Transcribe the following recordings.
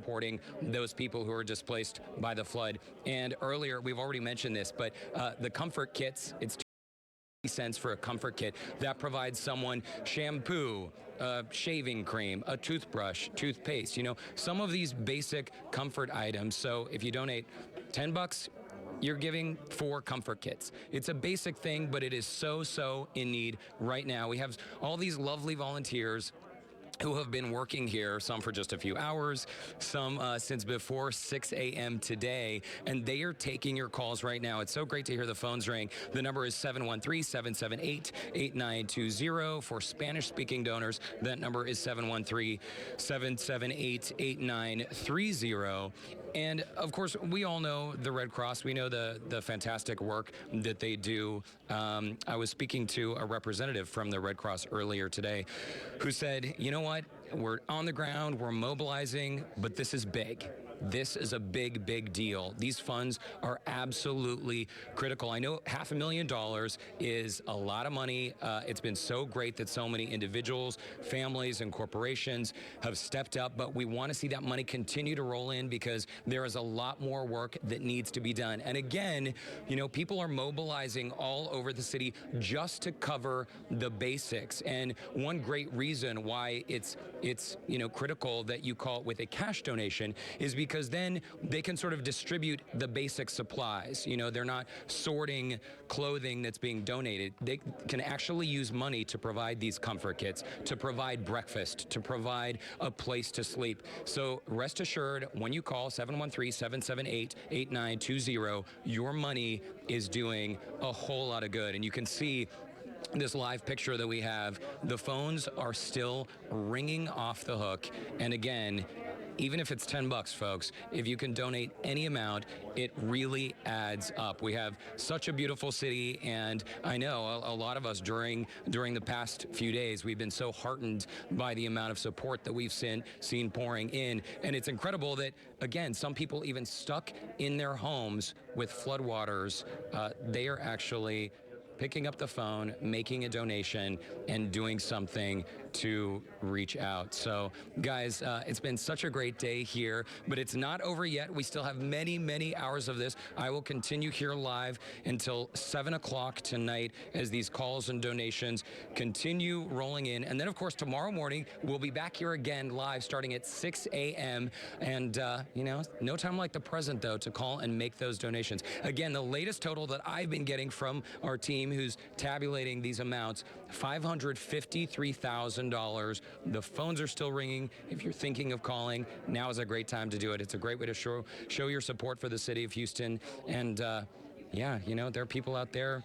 supporting those people who are displaced by the flood. And earlier, we've already mentioned this, but the comfort kits, it's cents for a comfort kit that provides someone shampoo, shaving cream, a toothbrush, toothpaste, some of these basic comfort items. So if you donate $10, you're giving 4 comfort kits. It's a basic thing, but it is so in need right now. We have all these lovely volunteers who have been working here, some for just a few hours, some since before 6 a.m. today, and they are taking your calls right now. It's so great to hear the phones ring. The number is 713-778-8920. For Spanish-speaking donors, that number is 713-778-8930. And, of course, we all know the Red Cross. We know the fantastic work that they do. I was speaking to a representative from the Red Cross earlier today who said, you know what? We're on the ground, we're mobilizing, but this is big. This is a big deal. These funds are absolutely critical. I know $500,000 is a lot of money. It's been so great that so many individuals, families, and corporations have stepped up, but we want to see that money continue to roll in because there is a lot more work that needs to be done. And again, people are mobilizing all over the city just to cover the basics. And one great reason why it's critical that you call it with a cash donation is because then they can sort of distribute the basic supplies. They're not sorting clothing that's being donated. They can actually use money to provide these comfort kits, to provide breakfast, to provide a place to sleep. So rest assured, when you call 713-778-8920, your money is doing a whole lot of good. And you can see this live picture that we have, the phones are still ringing off the hook. And again, even if it's $10, folks, if you can donate any amount, it really adds up. We have such a beautiful city, and I know a lot of us during the past few days, we've been so heartened by the amount of support that we've seen pouring in. And it's incredible that, again, some people even stuck in their homes with floodwaters, they are actually picking up the phone, making a donation, and doing something to reach out. So, guys, it's been such a great day here, but it's not over yet. We still have many hours of this. I will continue here live until 7 o'clock tonight as these calls and donations continue rolling in. And then, of course, tomorrow morning, we'll be back here again live starting at 6 a.m. And, no time like the present, though, to call and make those donations. Again, the latest total that I've been getting from our team who's tabulating these amounts, $553,000. The phones are still ringing. If you're thinking of calling, now is a great time to do it. It's a great way to show your support for the city of Houston. And there are people out there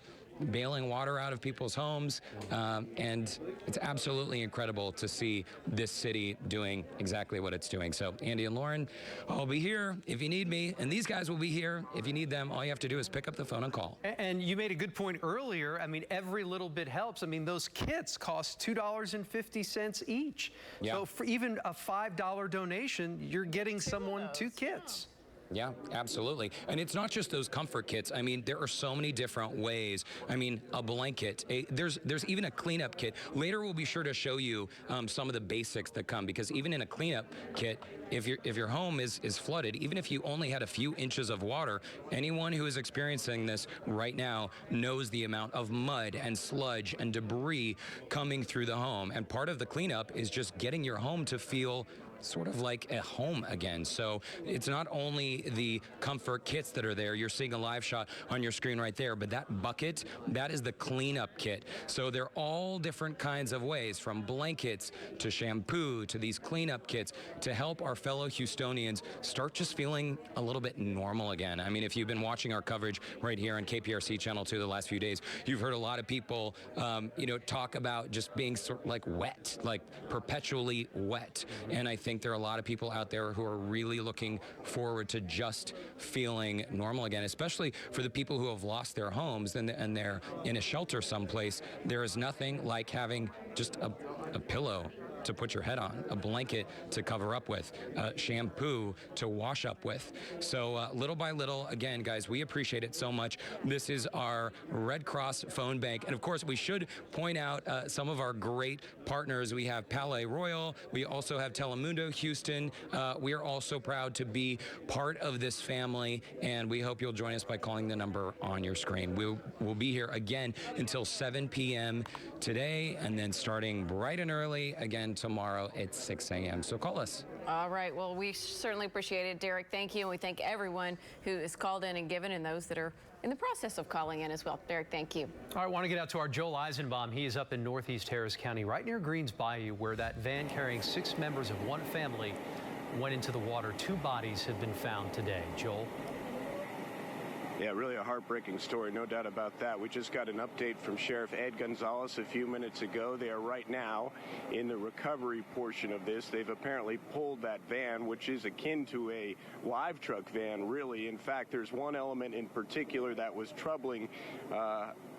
bailing water out of people's homes, and it's absolutely incredible to see this city doing exactly what it's doing. So, Andy and Lauren, I'll be here if you need me, and these guys will be here if you need them. All you have to do is pick up the phone and call. And you made a good point earlier. I mean, every little bit helps. I mean, those kits cost $2.50 each. Yeah. So for even a $5 donation, you're getting someone 2 kits. Yeah, absolutely. And it's not just those comfort kits. I mean, there are so many different ways. I mean, a blanket. There's even a cleanup kit. Later, we'll be sure to show you some of the basics that come, because even in a cleanup kit, if your home is flooded, even if you only had a few inches of water, anyone who is experiencing this right now knows the amount of mud and sludge and debris coming through the home. And part of the cleanup is just getting your home to feel sort of like a home again. So it's not only the comfort kits that are there. You're seeing a live shot on your screen right there, but that bucket, that is the cleanup kit. So they're all different kinds of ways, from blankets to shampoo to these cleanup kits, to help our fellow Houstonians start just feeling a little bit normal again. I mean, if you've been watching our coverage right here on KPRC Channel 2 the last few days, you've heard a lot of people, talk about just being sort of like wet, like perpetually wet. And I think there are a lot of people out there who are really looking forward to just feeling normal again, especially for the people who have lost their homes and they're in a shelter someplace. There is nothing like having just a pillow to put your head on, a blanket to cover up with, shampoo to wash up with. So little by little, again, guys, we appreciate it so much. This is our Red Cross phone bank. And of course, we should point out some of our great partners. We have Palais Royal. We also have Telemundo Houston. We are also proud to be part of this family, and we hope you'll join us by calling the number on your screen. We'll be here again until 7 p.m. today, and then starting bright and early again tomorrow at 6 a.m. So call us. All right. Well, we certainly appreciate it, Derek. Thank you. And we thank everyone who has called in and given, and those that are in the process of calling in as well. Derek, thank you. All right, I want to get out to our Joel Eisenbaum. He is up in Northeast Harris County, right near Greens Bayou, where that van carrying 6 members of one family went into the water. 2 bodies have been found today. Joel? Yeah, really a heartbreaking story, no doubt about that. We just got an update from Sheriff Ed Gonzalez a few minutes ago. They are right now in the recovery portion of this. They've apparently pulled that van, which is akin to a live truck van, really. In fact, there's one element in particular that was troubling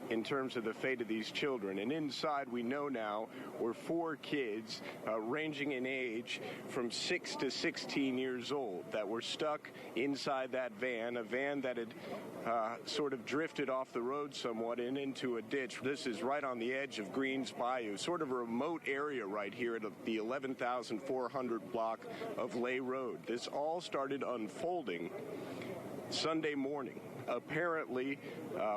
in terms of the fate of these children. And inside, we know now, were 4 kids ranging in age from 6 to 16 years old that were stuck inside that van, a van that had sort of drifted off the road somewhat and into a ditch. This is right on the edge of Greens Bayou, sort of a remote area right here at the 11,400 block of Lay Road. This all started unfolding Sunday morning. Apparently,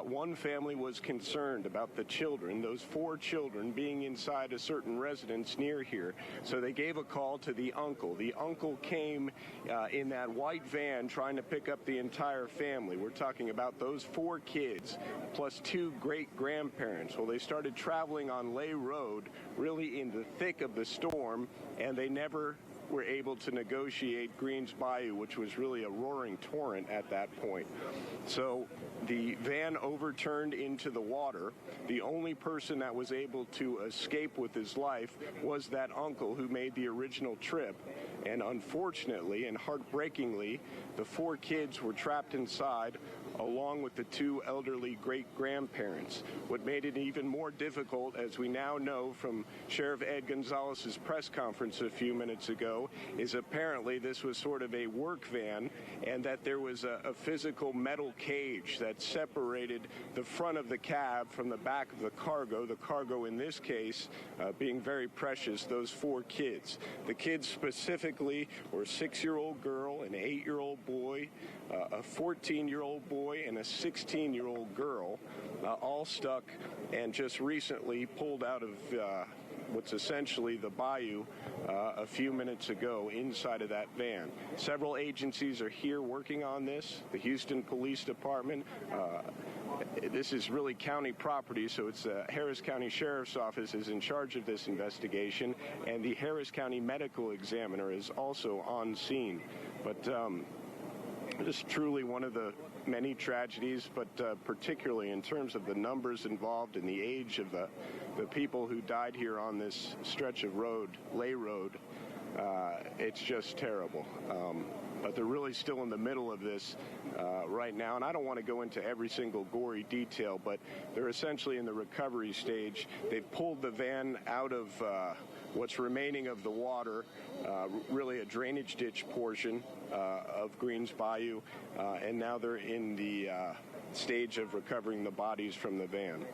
one family was concerned about the children, those 4 children, being inside a certain residence near here. So they gave a call to the uncle. The uncle came in that white van trying to pick up the entire family. We're talking about those 4 kids plus 2 great-grandparents. Well, they started traveling on Lay Road, really in the thick of the storm, and they never were able to negotiate Greens Bayou, which was really a roaring torrent at that point. So the van overturned into the water. The only person that was able to escape with his life was that uncle who made the original trip. And unfortunately and heartbreakingly, the 4 kids were trapped inside along with the 2 elderly great-grandparents. What made it even more difficult, as we now know from Sheriff Ed Gonzalez's press conference a few minutes ago, is apparently this was sort of a work van and that there was a physical metal cage that separated the front of the cab from the back of the cargo in this case being very precious, those 4 kids. The kids specifically were a 6-year-old girl, an 8-year-old boy, a 14-year-old boy, and a 16-year-old girl, all stuck and just recently pulled out of what's essentially the bayou a few minutes ago inside of that van. Several agencies are here working on this. The Houston Police Department. This is really county property, so it's the Harris County Sheriff's Office is in charge of this investigation, and the Harris County Medical Examiner is also on scene. But this is truly one of the many tragedies, but particularly in terms of the numbers involved and the age of the people who died here on this stretch of road, Lay Road, it's just terrible. But they're really still in the middle of this right now. And I don't want to go into every single gory detail, but they're essentially in the recovery stage. They've pulled the van out of what's remaining of the water, really a drainage ditch portion of Greens Bayou, and now they're in the stage of recovering the bodies from the van.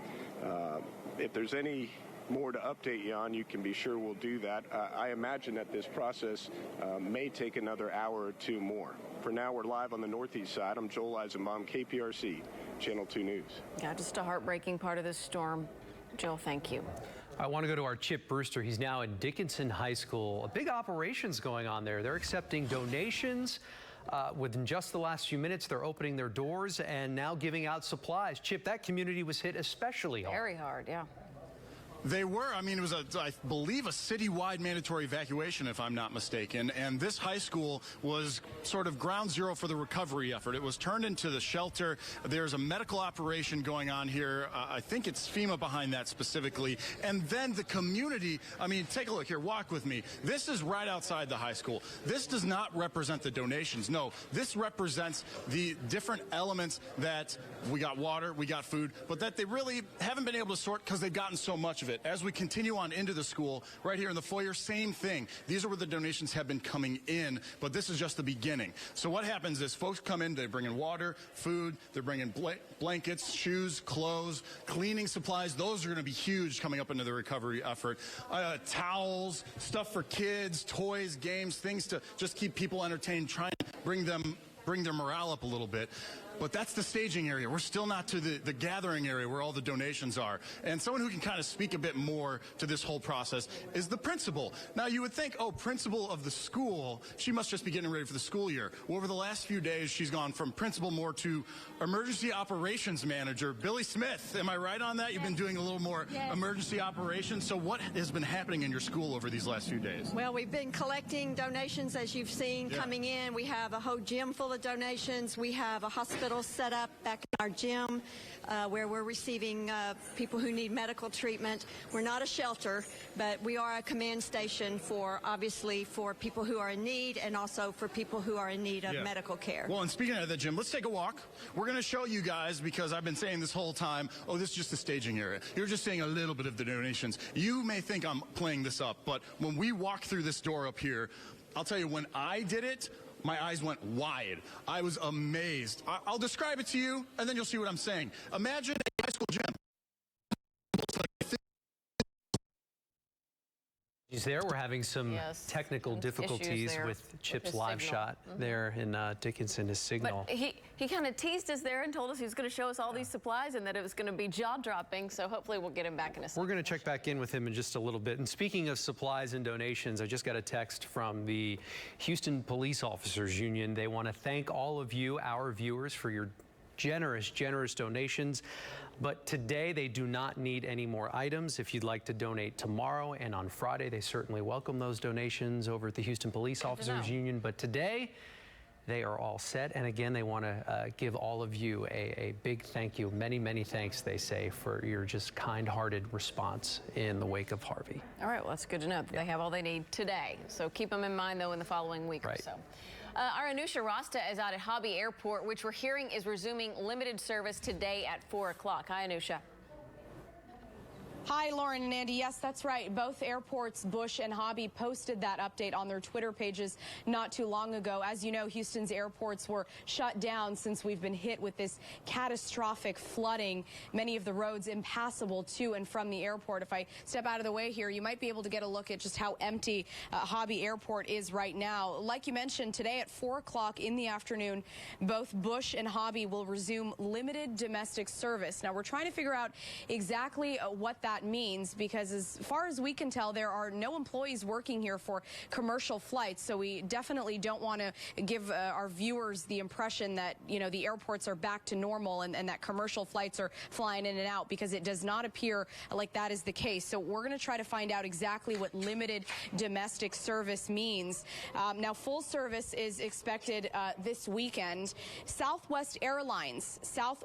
If there's any more to update you on, you can be sure we'll do that. I imagine that this process may take another hour or 2 more. For now, we're live on the northeast side. I'm Joel Eisenbaum, KPRC, Channel 2 News. Yeah, just a heartbreaking part of this storm. Joel, thank you. I want to go to our Chip Brewster. He's now in Dickinson High School. A big operation's going on there. They're accepting donations. Within just the last few minutes, they're opening their doors and now giving out supplies. Chip, that community was hit especially hard. Very hard, yeah. They were. I mean, it was, I believe, a citywide mandatory evacuation, if I'm not mistaken. And this high school was sort of ground zero for the recovery effort. It was turned into the shelter. There's a medical operation going on here. I think it's FEMA behind that specifically. And then the community, I mean, take a look here. Walk with me. This is right outside the high school. This does not represent the donations. No, this represents the different elements that we got water, we got food, but that they really haven't been able to sort because they've gotten so much of it. bit. As we continue on into the school, right here in the foyer, same thing. These are where the donations have been coming in, but this is just the beginning. So what happens is folks come in, they bring in water, food, they're bringing blankets, shoes, clothes, cleaning supplies. Those are going to be huge coming up into the recovery effort. Towels, stuff for kids, toys, games, things to just keep people entertained, trying to bring their morale up a little bit. But that's the staging area. We're still not to the gathering area where all the donations are. And someone who can kind of speak a bit more to this whole process is the principal. Now, you would think, oh, principal of the school, she must just be getting ready for the school year. Well, over the last few days, she's gone from principal more to emergency operations manager. Billy Smith, am I right on that? You've been doing a little more emergency operations. So what has been happening in your school over these last few days? Well, we've been collecting donations, as you've seen, coming in. We have a whole gym full of donations. We have a hospital set up back in our gym where we're receiving people who need medical treatment. We're not a shelter, but we are a command station for, obviously, for people who are in need and also for people who are in need of medical care. Well, and speaking of the gym, let's take a walk. We're going to show you guys, because I've been saying this whole time, oh, this is just the staging area. You're just seeing a little bit of the donations. You may think I'm playing this up, but when we walk through this door up here, I'll tell you, when I did it, my eyes went wide. I was amazed. I'll describe it to you, and then you'll see what I'm saying. Imagine a high school gym. There, we're having some technical difficulties with Chip's live shot there in Dickinson, his signal. But he kind of teased us there and told us he was going to show us all these supplies and that it was going to be jaw-dropping, so hopefully we'll get him back in a second. We're going to check back in with him in just a little bit. And speaking of supplies and donations, I just got a text from the Houston Police Officers Union. They want to thank all of you, our viewers, for your generous donations. But today they do not need any more items. If you'd like to donate tomorrow and on Friday, they certainly welcome those donations over at the Houston Police Officers Union. But today they are all set. And again, they want to give all of you a big thank you. Many thanks, they say, for your just kind-hearted response in the wake of Harvey. All right, well, that's good to know that they have all they need today. So keep them in mind, though, in the following week or so. Our Anusha Rasta is out at Harvey Airport, which we're hearing is resuming limited service today at 4 o'clock. Hi, Anusha. Hi, Lauren and Andy. Yes, that's right. Both airports, Bush and Harvey, posted that update on their Twitter pages not too long ago. As you know, Houston's airports were shut down since we've been hit with this catastrophic flooding. Many of the roads impassable to and from the airport. If I step out of the way here, you might be able to get a look at just how empty Harvey Airport is right now. Like you mentioned, today at 4 o'clock in the afternoon, both Bush and Harvey will resume limited domestic service. Now, we're trying to figure out exactly what that means, because as far as we can tell, there are no employees working here for commercial flights. So we definitely don't want to give our viewers the impression that, you know, the airports are back to normal and that commercial flights are flying in and out, because it does not appear like that is the case. So we're going to try to find out exactly what limited domestic service means. Now, full service is expected this weekend. Southwest Airlines,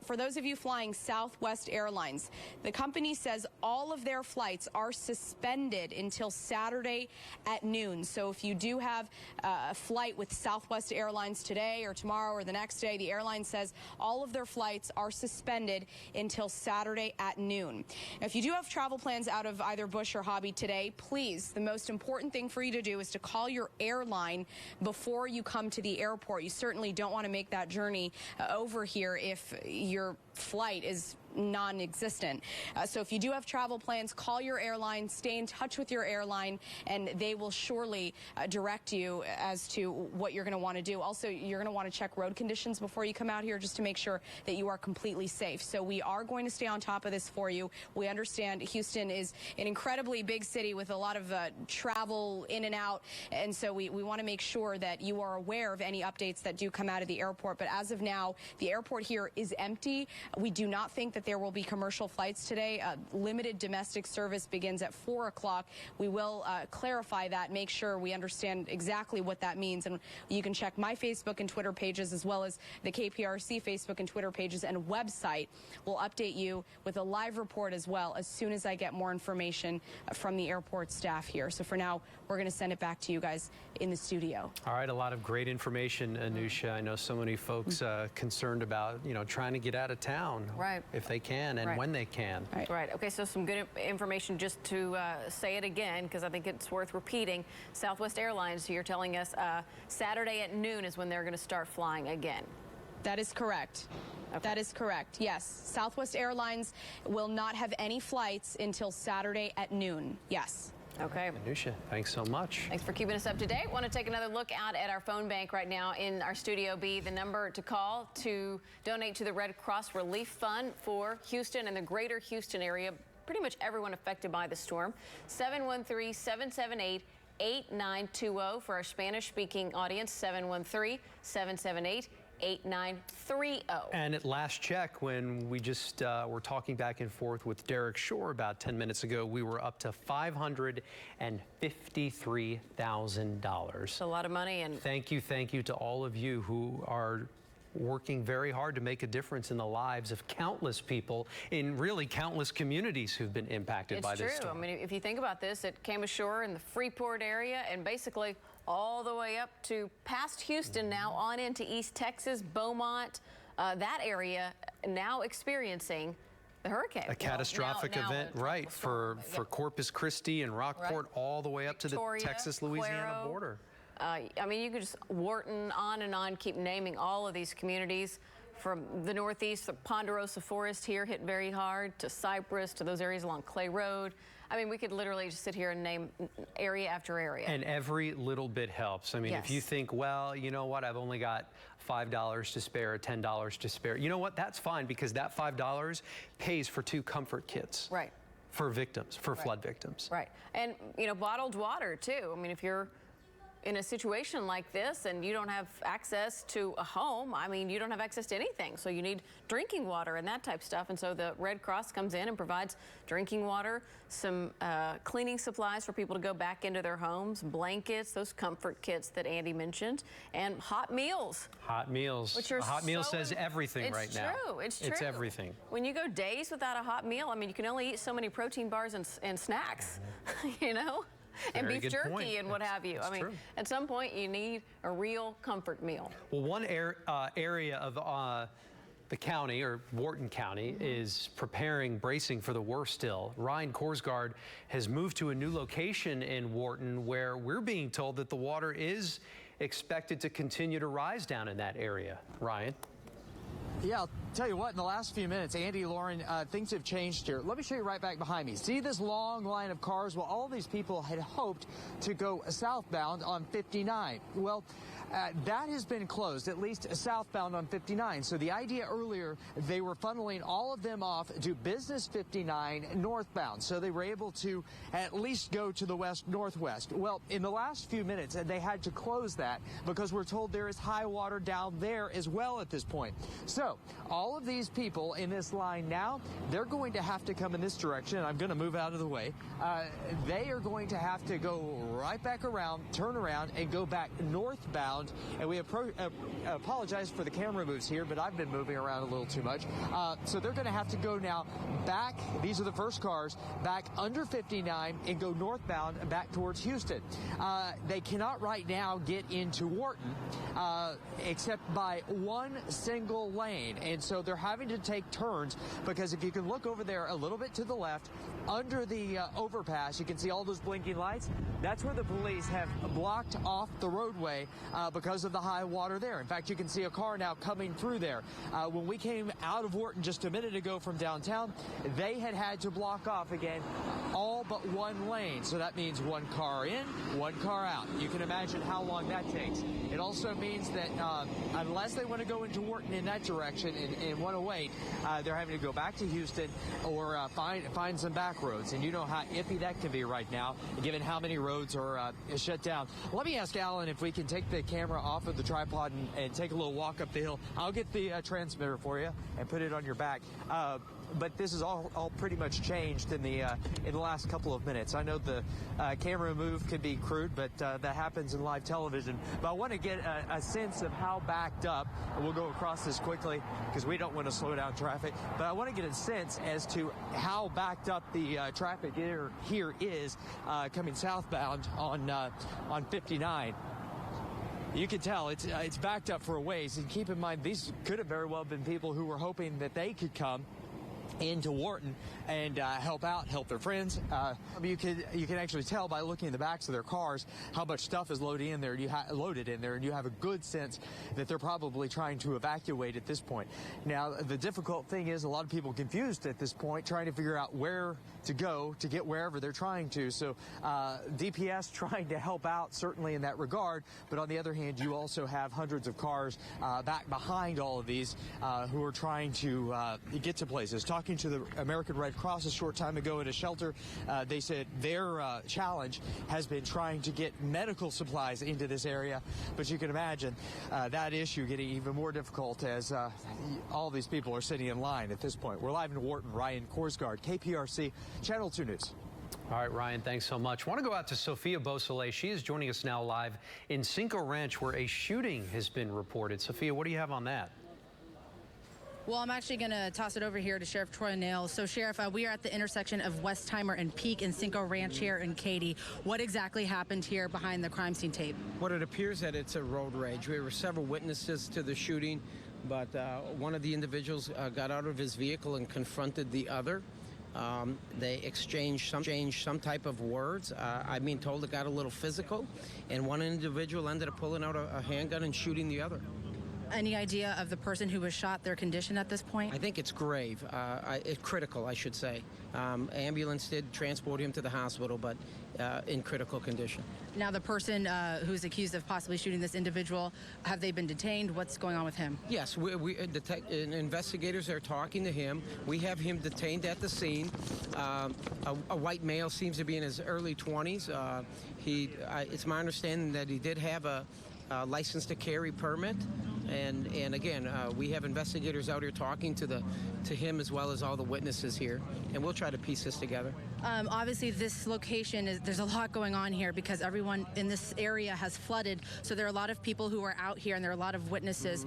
for those of you flying Southwest Airlines, the company says all of their flights are suspended until Saturday at noon. So if you do have a flight with Southwest Airlines today or tomorrow or the next day, the airline says all of their flights are suspended until Saturday at noon. Now, if you do have travel plans out of either Bush or Harvey today, please, the most important thing for you to do is to call your airline before you come to the airport. You certainly don't want to make that journey over here if your flight is non-existent. So if you do have travel plans, call your airline, stay in touch with your airline, and they will surely direct you as to what you're going to want to do. Also, you're going to want to check road conditions before you come out here just to make sure that you are completely safe. So we are going to stay on top of this for you. We understand Houston is an incredibly big city with a lot of travel in and out, and so we want to make sure that you are aware of any updates that do come out of the airport. But as of now, the airport here is empty. We do not think that there will be commercial flights today. Limited domestic service begins at 4 o'clock. We will clarify that, make sure we understand exactly what that means. And you can check my Facebook and Twitter pages, as well as the KPRC Facebook and Twitter pages and website. We'll update you with a live report as well as soon as I get more information from the airport staff here. So for now, we're going to send it back to you guys in the studio. All right, a lot of great information, Anusha. I know so many folks concerned about, you know, trying to get out of town. Right. If they they can and when they can. Right. Okay, so some good information just to say it again, because I think it's worth repeating. Southwest Airlines, you're telling us Saturday at noon is when they're going to start flying again. That is correct. Okay. That is correct. Yes. Southwest Airlines will not have any flights until Saturday at noon. Yes. Okay. Anusha, thanks so much. Thanks for keeping us up to date. Want to take another look out at our phone bank right now in our Studio B. The number to call to donate to the Red Cross Relief Fund for Houston and the greater Houston area, pretty much everyone affected by the storm, 713-778-8920 for our Spanish-speaking audience, 713-778-8930. And at last check, when we just were talking back and forth with Derek Shore about 10 minutes ago, we were up to $553,000. It's a lot of money. And thank you to all of you who are working very hard to make a difference in the lives of countless people in really countless communities who've been impacted by this storm. It's true. I mean, if you think about this, it came ashore in the Freeport area and basically all the way up to past Houston, now on into East Texas, Beaumont, that area now experiencing the hurricane. A catastrophic event, right, for Corpus Christi and Rockport, all the way up Victoria, to the Texas-Louisiana Cuero. border. I mean, you could just Wharton, on and on, keep naming all of these communities from the northeast, the Ponderosa Forest here hit very hard, to Cypress, to those areas along Clay Road. I mean, we could literally just sit here and name area after area. And every little bit helps. I mean, if you think, well, you know what, I've only got $5 to spare, $10 to spare. You know what, that's fine, because that $5 pays for 2 comfort kits. Right. For victims, for flood victims. Right. And, you know, bottled water, too. I mean, if you're in a situation like this and you don't have access to a home, I mean, you don't have access to anything. So you need drinking water and that type of stuff. And so the Red Cross comes in and provides drinking water, some cleaning supplies for people to go back into their homes, blankets, those comfort kits that Andy mentioned, and hot meals. Hot meals. Which are a hot meal says everything right now. It's true. It's everything. When you go days without a hot meal, I mean, you can only eat so many protein bars and snacks, you know? And beef jerky and what have you. I mean, at some point you need a real comfort meal. Well, one area of the county, or Wharton County, is bracing for the worst still. Ryan Korsgaard has moved to a new location in Wharton where we're being told that the water is expected to continue to rise down in that area. Ryan? Yeah, I'll tell you what, in the last few minutes, Andy, Lauren, things have changed here. Let me show you right back behind me. See this long line of cars? Well, all these people had hoped to go southbound on 59. Well, that has been closed, at least southbound on 59. So the idea earlier, they were funneling all of them off to Business 59 northbound. So they were able to at least go to the west-northwest. Well, in the last few minutes, they had to close that because we're told there is high water down there as well at this point. So all of these people in this line now, they're going to have to come in this direction. I'm going to move out of the way. They are going to have to go right back around, turn around, and go back northbound. And we apologize for the camera moves here, but I've been moving around a little too much. So they're going to have to go now back. These are the first cars back under 59 and go northbound back towards Houston. They cannot right now get into Wharton except by one single lane. And so they're having to take turns, because if you can look over there a little bit to the left, under the overpass, you can see all those blinking lights. That's where the police have blocked off the roadway because of the high water there. In fact, you can see a car now coming through there. When we came out of Wharton just a minute ago from downtown, they had to block off again all but one lane. So that means one car in, one car out. You can imagine how long that takes. It also means that unless they want to go into Wharton in that direction in 108, they're having to go back to Houston or find some back roads. And you know how iffy that can be right now, given how many roads are shut down. Let me ask Alan if we can take the camera off of the tripod and take a little walk up the hill. I'll get the transmitter for you and put it on your back. But this is all pretty much changed in the last couple of minutes. I know the camera move can be crude, but that happens in live television. But I want to get a sense of how backed up, and we'll go across this quickly because we don't want to slow down traffic. But I want to get a sense as to how backed up the traffic here is coming southbound on 59. You can tell it's backed up for a ways, and keep in mind these could have very well been people who were hoping that they could come into Wharton and help out, help their friends. You can actually tell by looking in the backs of their cars how much stuff is loaded in there. And you have a good sense that they're probably trying to evacuate at this point. Now, the difficult thing is a lot of people are confused at this point, trying to figure out where to go to get wherever they're trying to. So DPS trying to help out certainly in that regard, but on the other hand, you also have hundreds of cars back behind all of these who are trying to get to places. Talking to the American Red Cross a short time ago at a shelter, they said their challenge has been trying to get medical supplies into this area, but you can imagine that issue getting even more difficult as all these people are sitting in line at this point. We're live in Wharton. Ryan Korsgaard, KPRC, Channel 2 News. All right, Ryan, thanks so much. I want to go out to Sophia Beausoleil. She is joining us now live in Cinco Ranch, where a shooting has been reported. Sophia, what do you have on that? Well, I'm actually going to toss it over here to Sheriff Troy Nails. So, Sheriff, we are at the intersection of Westheimer and Peak in Cinco Ranch here in Katy. What exactly happened here behind the crime scene tape? What it appears that it's a road rage. There were several witnesses to the shooting, but one of the individuals got out of his vehicle and confronted the other. They exchanged some type of words. I've been told it got a little physical, and one individual ended up pulling out a handgun and shooting the other. Any idea of the person who was shot, their condition at this point? I think it's grave, critical, I should say. Ambulance did transport him to the hospital, but in critical condition. Now, the person who's accused of possibly shooting this individual, have they been detained? What's going on with him? Yes, investigators are talking to him. We have him detained at the scene. A white male seems to be in his early 20s. It's my understanding that he did have a license to carry permit, and again, we have investigators out here talking to him as well as all the witnesses here, and we'll try to piece this together. Obviously, this location there's a lot going on here because everyone in this area has flooded, so there are a lot of people who are out here and there are a lot of witnesses.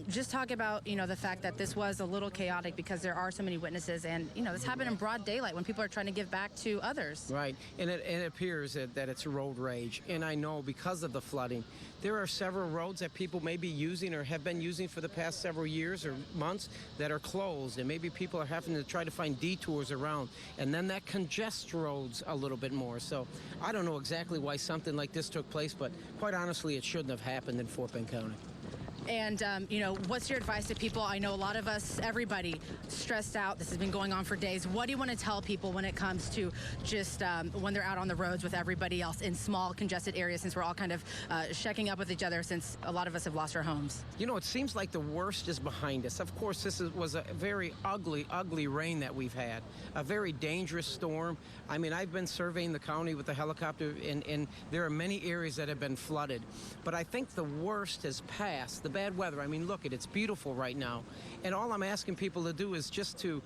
Just talk about the fact that this was a little chaotic because there are so many witnesses, and this happened in broad daylight when people are trying to give back to others. Right, and it appears that it's road rage, and I know because of the flooding there are several roads that people may be using or have been using for the past several years or months that are closed, and maybe people are having to try to find detours around, and then that congests roads a little bit more. So I don't know exactly why something like this took place, but quite honestly, it shouldn't have happened in Fort Bend County. And, what's your advice to people? I know a lot of us, everybody, stressed out. This has been going on for days. What do you want to tell people when it comes to just when they're out on the roads with everybody else in small, congested areas, since we're all kind of checking up with each other since a lot of us have lost our homes? It seems like the worst is behind us. Of course, was a very ugly, ugly rain that we've had, a very dangerous storm. I mean, I've been surveying the county with the helicopter, and there are many areas that have been flooded. But I think the worst has passed. The bad weather. I mean, look, it's beautiful right now, and all I'm asking people to do is just to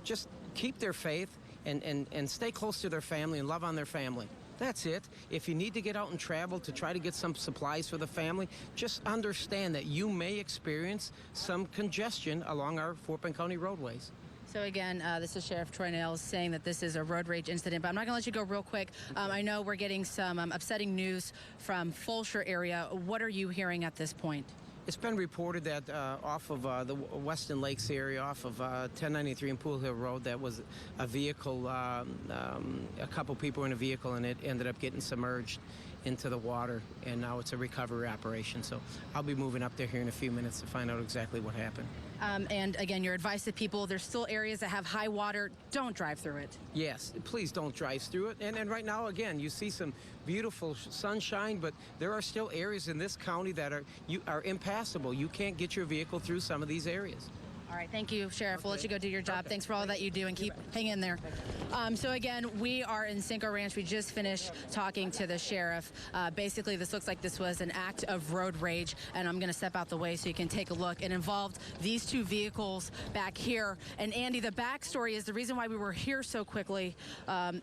just keep their faith and stay close to their family and love on their family. That's it. If you need to get out and travel to try to get some supplies for the family, just understand that you may experience some congestion along our Fort Bend County roadways. So again, this is Sheriff Troy Nails saying that this is a road rage incident, but I'm not going to let you go real quick. I know we're getting some upsetting news from Fulshear area. What are you hearing at this point? It's been reported that off of the Weston Lakes area, off of 1093 and Pool Hill Road, that was a vehicle, a couple people in a vehicle, and it ended up getting submerged into the water, and now it's a recovery operation. So I'll be moving up there here in a few minutes to find out exactly what happened. And again, your advice to people, there's still areas that have high water. Don't drive through it. Yes, please don't drive through it. And right now, again, you see some beautiful sunshine, but there are still areas in this county that are impassable. You can't get your vehicle through some of these areas. All right, thank you, Sheriff. We'll let you go do your job. Thanks for all that you do, and hang in there. So again, we are in Cinco Ranch. We just finished talking to the sheriff. Basically, this looks like this was an act of road rage, and I'm going to step out the way so you can take a look. It involved these two vehicles back here. And Andy, the backstory is the reason why we were here so quickly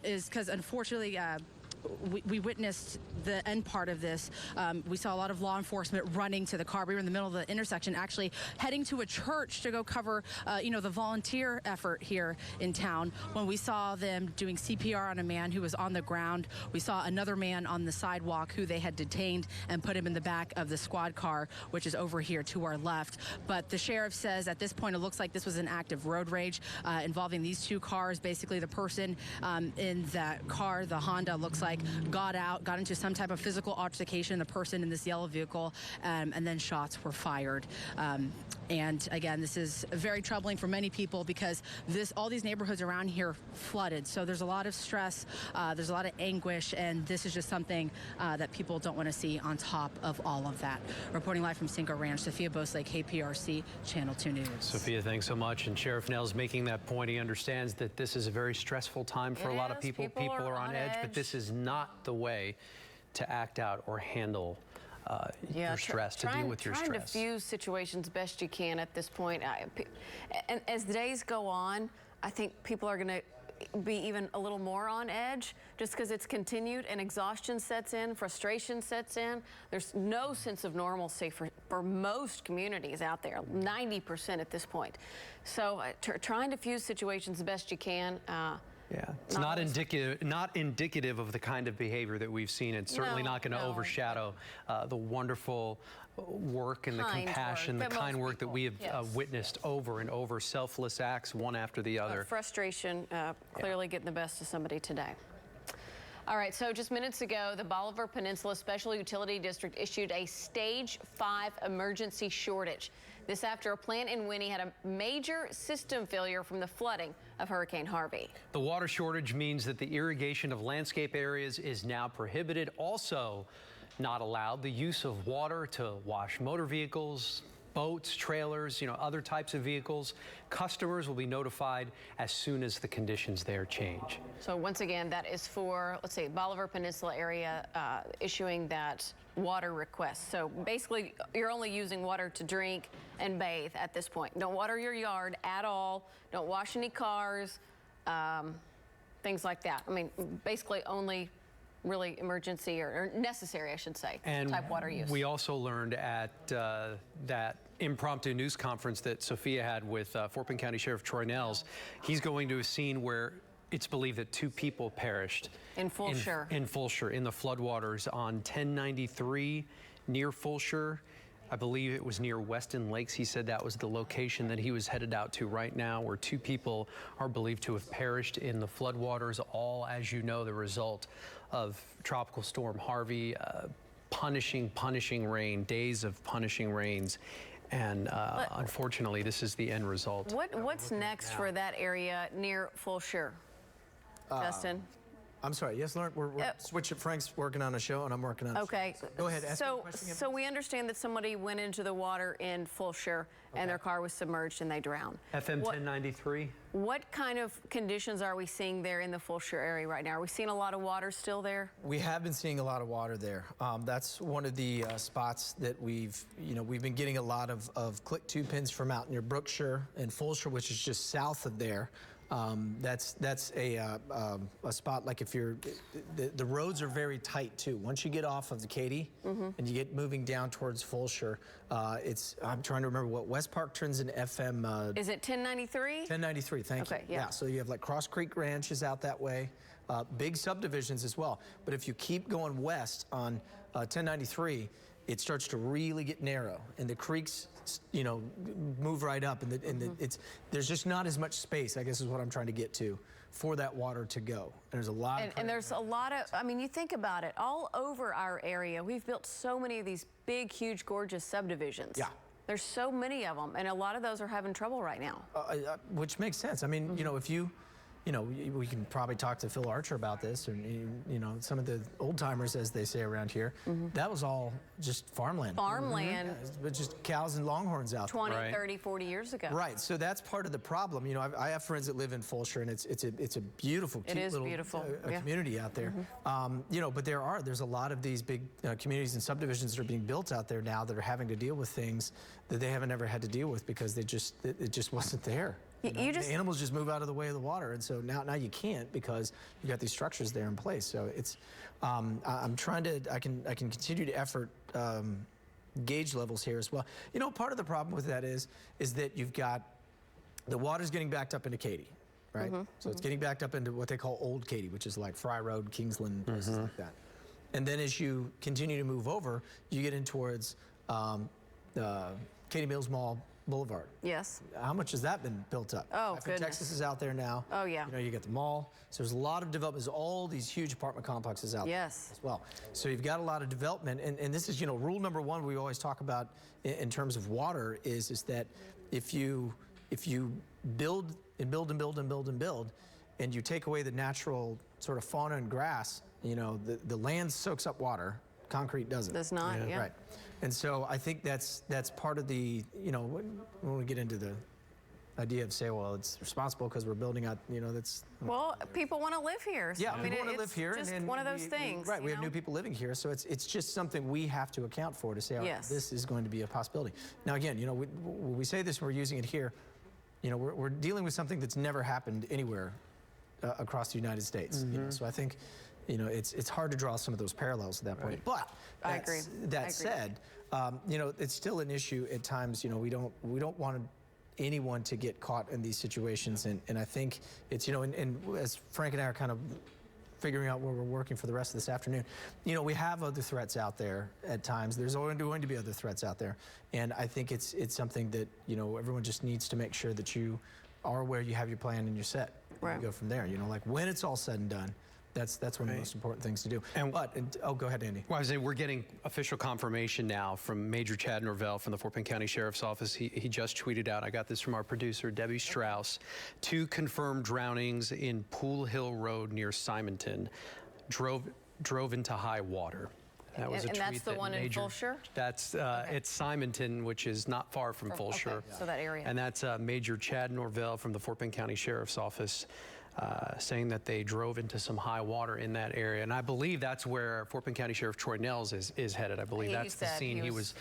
is because unfortunately we witnessed the end part of this. We saw a lot of law enforcement running to the car. We were in the middle of the intersection, actually heading to a church to go cover, the volunteer effort here in town. When we saw them doing CPR on a man who was on the ground, we saw another man on the sidewalk who they had detained and put him in the back of the squad car, which is over here to our left. But the sheriff says at this point it looks like this was an act of road rage involving these two cars. Basically, the person in that car, the Honda, looks like got into some type of physical altercation, the person in this yellow vehicle, and then shots were fired. And again, this is very troubling for many people because all these neighborhoods around here flooded. So there's a lot of stress, there's a lot of anguish, and this is just something that people don't want to see on top of all of that. Reporting live from Cinco Ranch, Sophia Bosley, KPRC, Channel 2 News. Sophia, thanks so much. And Sheriff Nell's making that point. He understands that this is a very stressful time for a lot of people. People are on edge, but this is not the way to act out or handle your stress, to deal with your stress. Trying to fuse situations best you can at this point. And as the days go on, I think people are going to be even a little more on edge just because it's continued and exhaustion sets in, frustration sets in. There's no sense of normalcy for most communities out there, 90% at this point. So trying to fuse situations the best you can. Yeah, it's not indicative of the kind of behavior that we've seen. It's certainly not going to overshadow the wonderful work and the compassion, the kind work that we have witnessed over and over, selfless acts, one after the other. Frustration clearly getting the best of somebody today. All right, so just minutes ago, the Bolivar Peninsula Special Utility District issued a Stage 5 emergency shortage. This after a plant in Winnie had a major system failure from the flooding of Hurricane Harvey. The water shortage means that the irrigation of landscape areas is now prohibited. Also not allowed the use of water to wash motor vehicles, boats, trailers, other types of vehicles. Customers will be notified as soon as the conditions there change. So once again, that is for, let's say, Bolivar Peninsula area issuing that water request. So basically, you're only using water to drink and bathe at this point. Don't water your yard at all. Don't wash any cars, things like that. I mean, basically only really emergency or necessary, I should say, type water use. We also learned at that impromptu news conference that Sophia had with Fort Bend County Sheriff Troy Nels, he's going to a scene where it's believed that 2 people perished in Fulshire, in the floodwaters on 1093 near Fulshire. I believe it was near Weston Lakes. He said that was the location that he was headed out to right now, where 2 people are believed to have perished in the floodwaters, all, as you know, the result of Tropical Storm Harvey, punishing rain, days of punishing rains. And unfortunately, this is the end result. What's next for that area near Fulshire, Justin? I'm sorry. Yes, Lauren, we're switching. Frank's working on a show, and I'm working on a show. Go ahead. Ask me the question again, so we understand that somebody went into the water in Fulshire, and their car was submerged, and they drowned. FM 1093. What kind of conditions are we seeing there in the Fulshire area right now? Are we seeing a lot of water still there? We have been seeing a lot of water there. That's one of the spots that we've been getting a lot of Click2 pins from out near Brookshire and Fulshire, which is just south of there. That's a spot, like if you're, the roads are very tight too. Once you get off of the Katy and you get moving down towards Fulshire, I'm trying to remember what West Park turns into FM. Is it 1093? 1093, thank you. Yeah, so you have like Cross Creek Ranch is out that way, big subdivisions as well. But if you keep going west on 1093, it starts to really get narrow, and the creeks, move right up, and there's just not as much space, I guess is what I'm trying to get to, for that water to go. And there's a lot and there's a lot of, I mean, you think about it, all over our area, we've built so many of these big, huge, gorgeous subdivisions. Yeah. There's so many of them, and a lot of those are having trouble right now. Which makes sense. I mean, if you, we can probably talk to Phil Archer about this, or, some of the old timers, as they say around here. That was all just farmland. Farmland. But just cows and longhorns out 20, 30, 40 years ago. Right. So that's part of the problem. I have friends that live in Fulshire, and it's a beautiful, cute little community out there. But there's a lot of these big communities and subdivisions that are being built out there now that are having to deal with things that they haven't ever had to deal with because it just wasn't there. The animals just move out of the way of the water, and so now you can't because you got these structures there in place. So it's I'm trying to I can continue to effort gauge levels here as well. You know, part of the problem with that is that you've got the water's getting backed up into Katy, right? So it's getting backed up into what they call Old Katy, which is like Fry Road, Kingsland, places like that. And then as you continue to move over, you get in towards Katy Mills Mall Boulevard. Yes. How much has that been built up? Oh, goodness. Texas is out there now. Oh, yeah. You know, you got the mall. So there's a lot of development. There's all these huge apartment complexes out there as well. So you've got a lot of development. And this is, you know, rule number one we always talk about in terms of water is that if you build and build and build and build and build, and you take away the natural sort of fauna and grass, you know, the land soaks up water. Concrete doesn't. Does not, yeah. Right. And so I think that's part of the, you know, when we get into the idea of say, well, it's responsible because we're building out, you know, that's... Well, people want to live here. So, Yeah, I mean, people want to live here. Just and one of those things. Right, we have new people living here, so it's just something we have to account for to say, all right, this is going to be a possibility. Now, again, you know, when we say this, we're using it here, you know, we're dealing with something that's never happened anywhere across the United States. You know, so I think, you know, it's hard to draw some of those parallels at that point. But I agree. That said, you know, it's still an issue at times. You know, we don't want anyone to get caught in these situations, and I think it's, you know, and as Frank and I are kind of figuring out where we're working for the rest of this afternoon, you know, we have other threats out there at times. There's always going to be other threats out there, and I think it's something that, you know, everyone just needs to make sure that you are aware, you have your plan and you're set. Right. You go from there. You know, like when it's all said and done. That's one of the most important things to do. Oh, go ahead, Andy. Well, I was saying we're getting official confirmation now from Major Chad Norvell from the Fort Bend County Sheriff's Office. He just tweeted out, I got this from our producer, Debbie Strauss, 2 confirmed drownings in Pool Hill Road near Simonton. Drove into high water. That was a tweet. And that's the one in Fulshire? That's, it's Simonton, which is not far from Fulshire. Okay, so that area. And that's Major Chad Norvell from the Fort Bend County Sheriff's Office. Saying that they drove into some high water in that area. And I believe that's where Fort Bend County Sheriff Troy Nels is headed. I believe that's the scene he was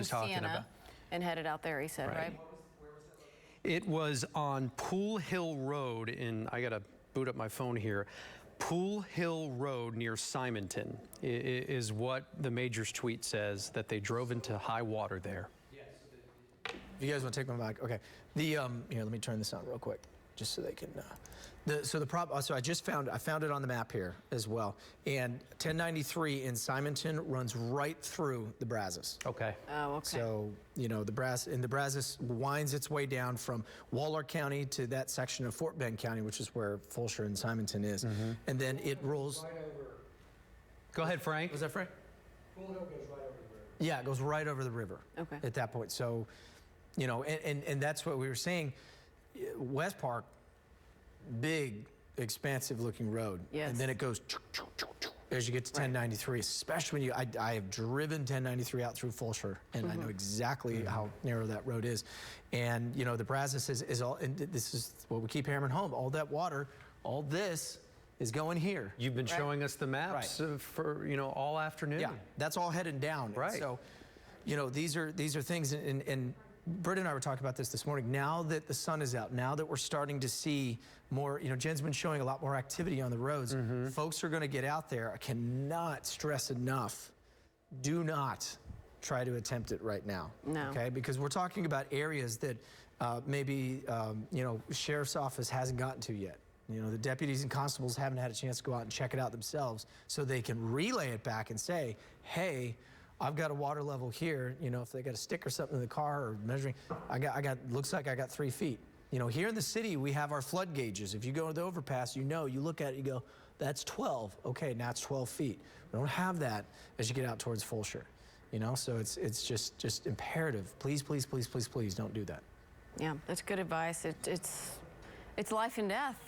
talking about. And headed out there, he said, right? It was on Pool Hill Road in, I got to boot up my phone here, Pool Hill Road near Simonton is what the Major's tweet says, that they drove into high water there. If you guys want to take my mic, okay. Here, let me turn this on real quick, just so they can... So I found it on the map here as well. And 1093 in Simonton runs right through the Brazos. Okay. Oh, okay. So, you know, the Brazos winds its way down from Waller County to that section of Fort Bend County, which is where Fulshire and Simonton is. And then it rolls... Right over. Go ahead, Frank. Was that Frank? Pool Hill goes right over the river. Yeah, it goes right over the river. Okay. At that point. So, you know, and that's what we were saying. West Park, big, expansive looking road. Yes. And then it goes as you get to 1093, especially when I have driven 1093 out through Fulshire, and I know exactly how narrow that road is. And, you know, the Brazos is all, and this is what we keep hammering home, all that water, all this is going here. You've been showing us the maps for, you know, all afternoon. Yeah, that's all headed down. Right. And so, you know, these are things, and Britt and I were talking about this morning. Now that the sun is out, now that we're starting to see more, you know, Jen's been showing a lot more activity on the roads. Folks are going to get out there. I cannot stress enough, do not try to attempt it right now. No. Okay, because we're talking about areas that maybe, you know, Sheriff's Office hasn't gotten to yet. You know, the deputies and constables haven't had a chance to go out and check it out themselves, so they can relay it back and say, hey, I've got a water level here. You know, if they got a stick or something in the car or measuring, looks like I got 3 feet. You know, here in the city, we have our flood gauges. If you go to the overpass, you know, you look at it, you go, that's 12. Okay, now it's 12 feet. We don't have that as you get out towards Fulshire. You know, so it's just imperative. Please, please, please, please, please don't do that. Yeah, that's good advice. It's life and death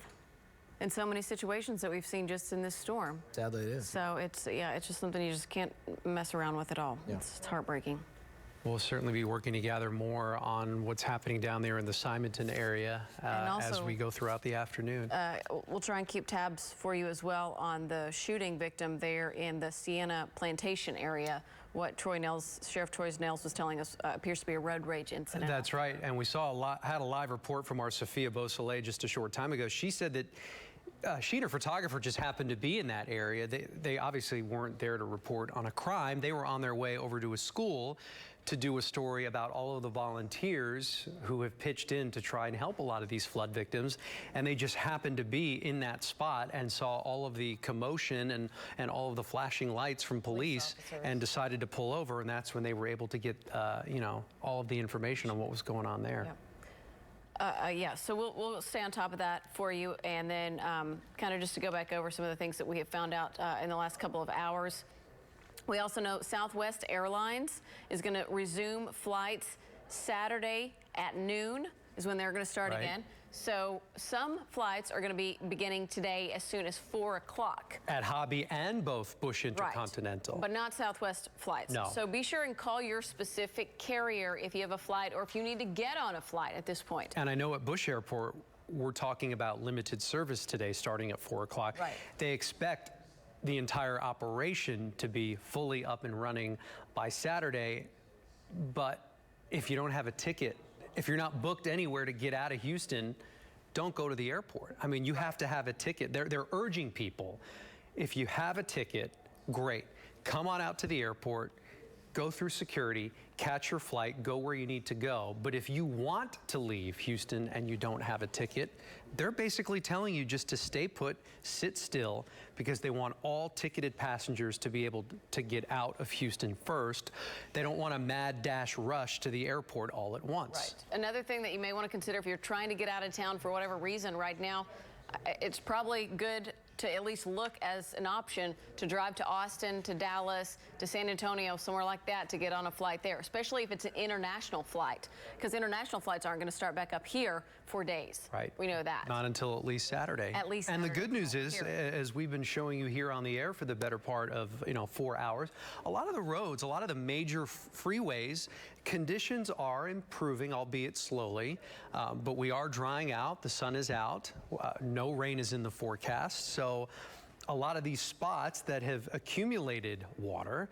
in so many situations that we've seen just in this storm. Sadly, it is. So it's just something you just can't mess around with at all. Yeah. It's heartbreaking. We'll certainly be working to gather more on what's happening down there in the Simonton area as we go throughout the afternoon. We'll try and keep tabs for you as well on the shooting victim there in the Sienna Plantation area what Sheriff Troy Nels was telling us appears to be a road rage incident. That's right, and we had a live report from our Sophia Beausoleil just a short time ago. She said that she and her photographer just happened to be in that area. They obviously weren't there to report on a crime. They were on their way over to a school to do a story about all of the volunteers who have pitched in to try and help a lot of these flood victims, and they just happened to be in that spot and saw all of the commotion and all of the flashing lights from police and decided to pull over, and that's when they were able to get you know, all of the information on what was going on there. Yeah, so we'll stay on top of that for you, and then kind of just to go back over some of the things that we have found out in the last couple of hours. We also know Southwest Airlines is going to resume flights Saturday at noon is when they're going to start again. So some flights are going to be beginning today as soon as 4 o'clock. At Hobby and both Bush Intercontinental. Right. But not Southwest flights. No. So be sure and call your specific carrier if you have a flight or if you need to get on a flight at this point. And I know at Bush Airport, we're talking about limited service today starting at 4 o'clock. Right. They expect the entire operation to be fully up and running by Saturday, but if you don't have a ticket, if you're not booked anywhere to get out of Houston, don't go to the airport. I mean, you have to have a ticket. They're urging people, if you have a ticket, great. Come on out to the airport, go through security, catch your flight, go where you need to go. But if you want to leave Houston and you don't have a ticket, they're basically telling you just to stay put, sit still, because they want all ticketed passengers to be able to get out of Houston first. They don't want a mad dash rush to the airport all at once. Right. Another thing that you may want to consider if you're trying to get out of town for whatever reason right now, it's probably good to at least look as an option to drive to Austin, to Dallas, to San Antonio, somewhere like that to get on a flight there, especially if it's an international flight, because international flights aren't going to start back up here for days. Right. We know that. Not until at least Saturday. At least And Saturday. the good news is, as we've been showing you here on the air for the better part of 4 hours, a lot of the roads, a lot of the major freeways, conditions are improving, albeit slowly, but we are drying out. The sun is out. No rain is in the forecast. So a lot of these spots that have accumulated water,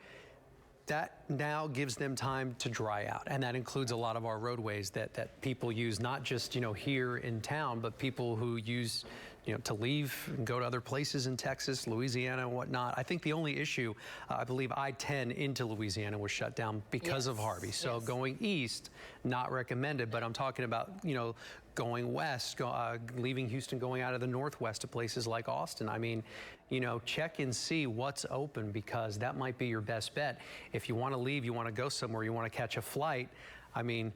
that now gives them time to dry out. And that includes a lot of our roadways that people use, not just, here in town, but people who use, to leave and go to other places in Texas, Louisiana, and whatnot. I think the only issue, I believe I-10 into Louisiana was shut down because of Harvey. So going east, not recommended, but I'm talking about, going west, leaving Houston, going out of the northwest to places like Austin. I mean, check and see what's open, because that might be your best bet. If you want to leave, you want to go somewhere, you want to catch a flight, I mean,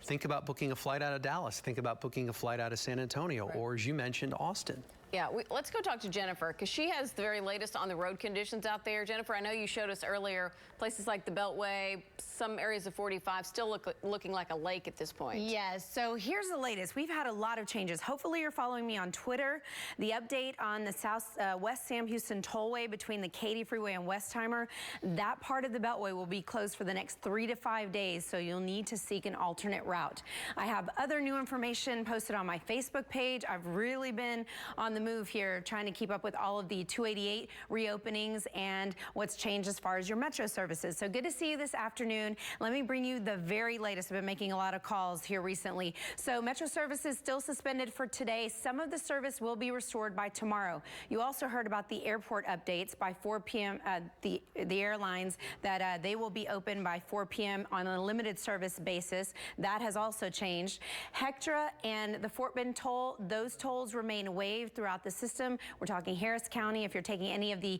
think about booking a flight out of Dallas. Think about booking a flight out of San Antonio, or as you mentioned, Austin. Yeah, let's go talk to Jennifer, because she has the very latest on the road conditions out there. Jennifer, I know you showed us earlier places like the Beltway, some areas of 45 still looking like a lake at this point. Yes, so here's the latest. We've had a lot of changes. Hopefully you're following me on Twitter. The update on the West Sam Houston Tollway between the Katy Freeway and Westheimer, that part of the Beltway will be closed for the next 3 to 5 days, so you'll need to seek an alternate route. I have other new information posted on my Facebook page. I've really been on the move here, trying to keep up with all of the 288 reopenings and what's changed as far as your Metro services. So good to see you this afternoon. Let me bring you the very latest. I've been making a lot of calls here recently. So Metro services still suspended for today. Some of the service will be restored by tomorrow. You also heard about the airport updates by 4 p.m. The airlines that they will be open by 4 p.m. on a limited service basis. That has also changed. Hectra and the Fort Bend toll, those tolls remain waived throughout the system. We're talking Harris County. If you're taking any of the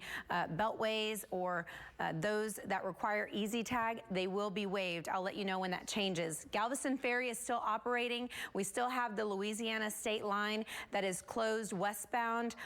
beltways or those that require easy tag, they will be waived. I'll let you know when that changes. Galveston Ferry is still operating. We still have the Louisiana state line that is closed westbound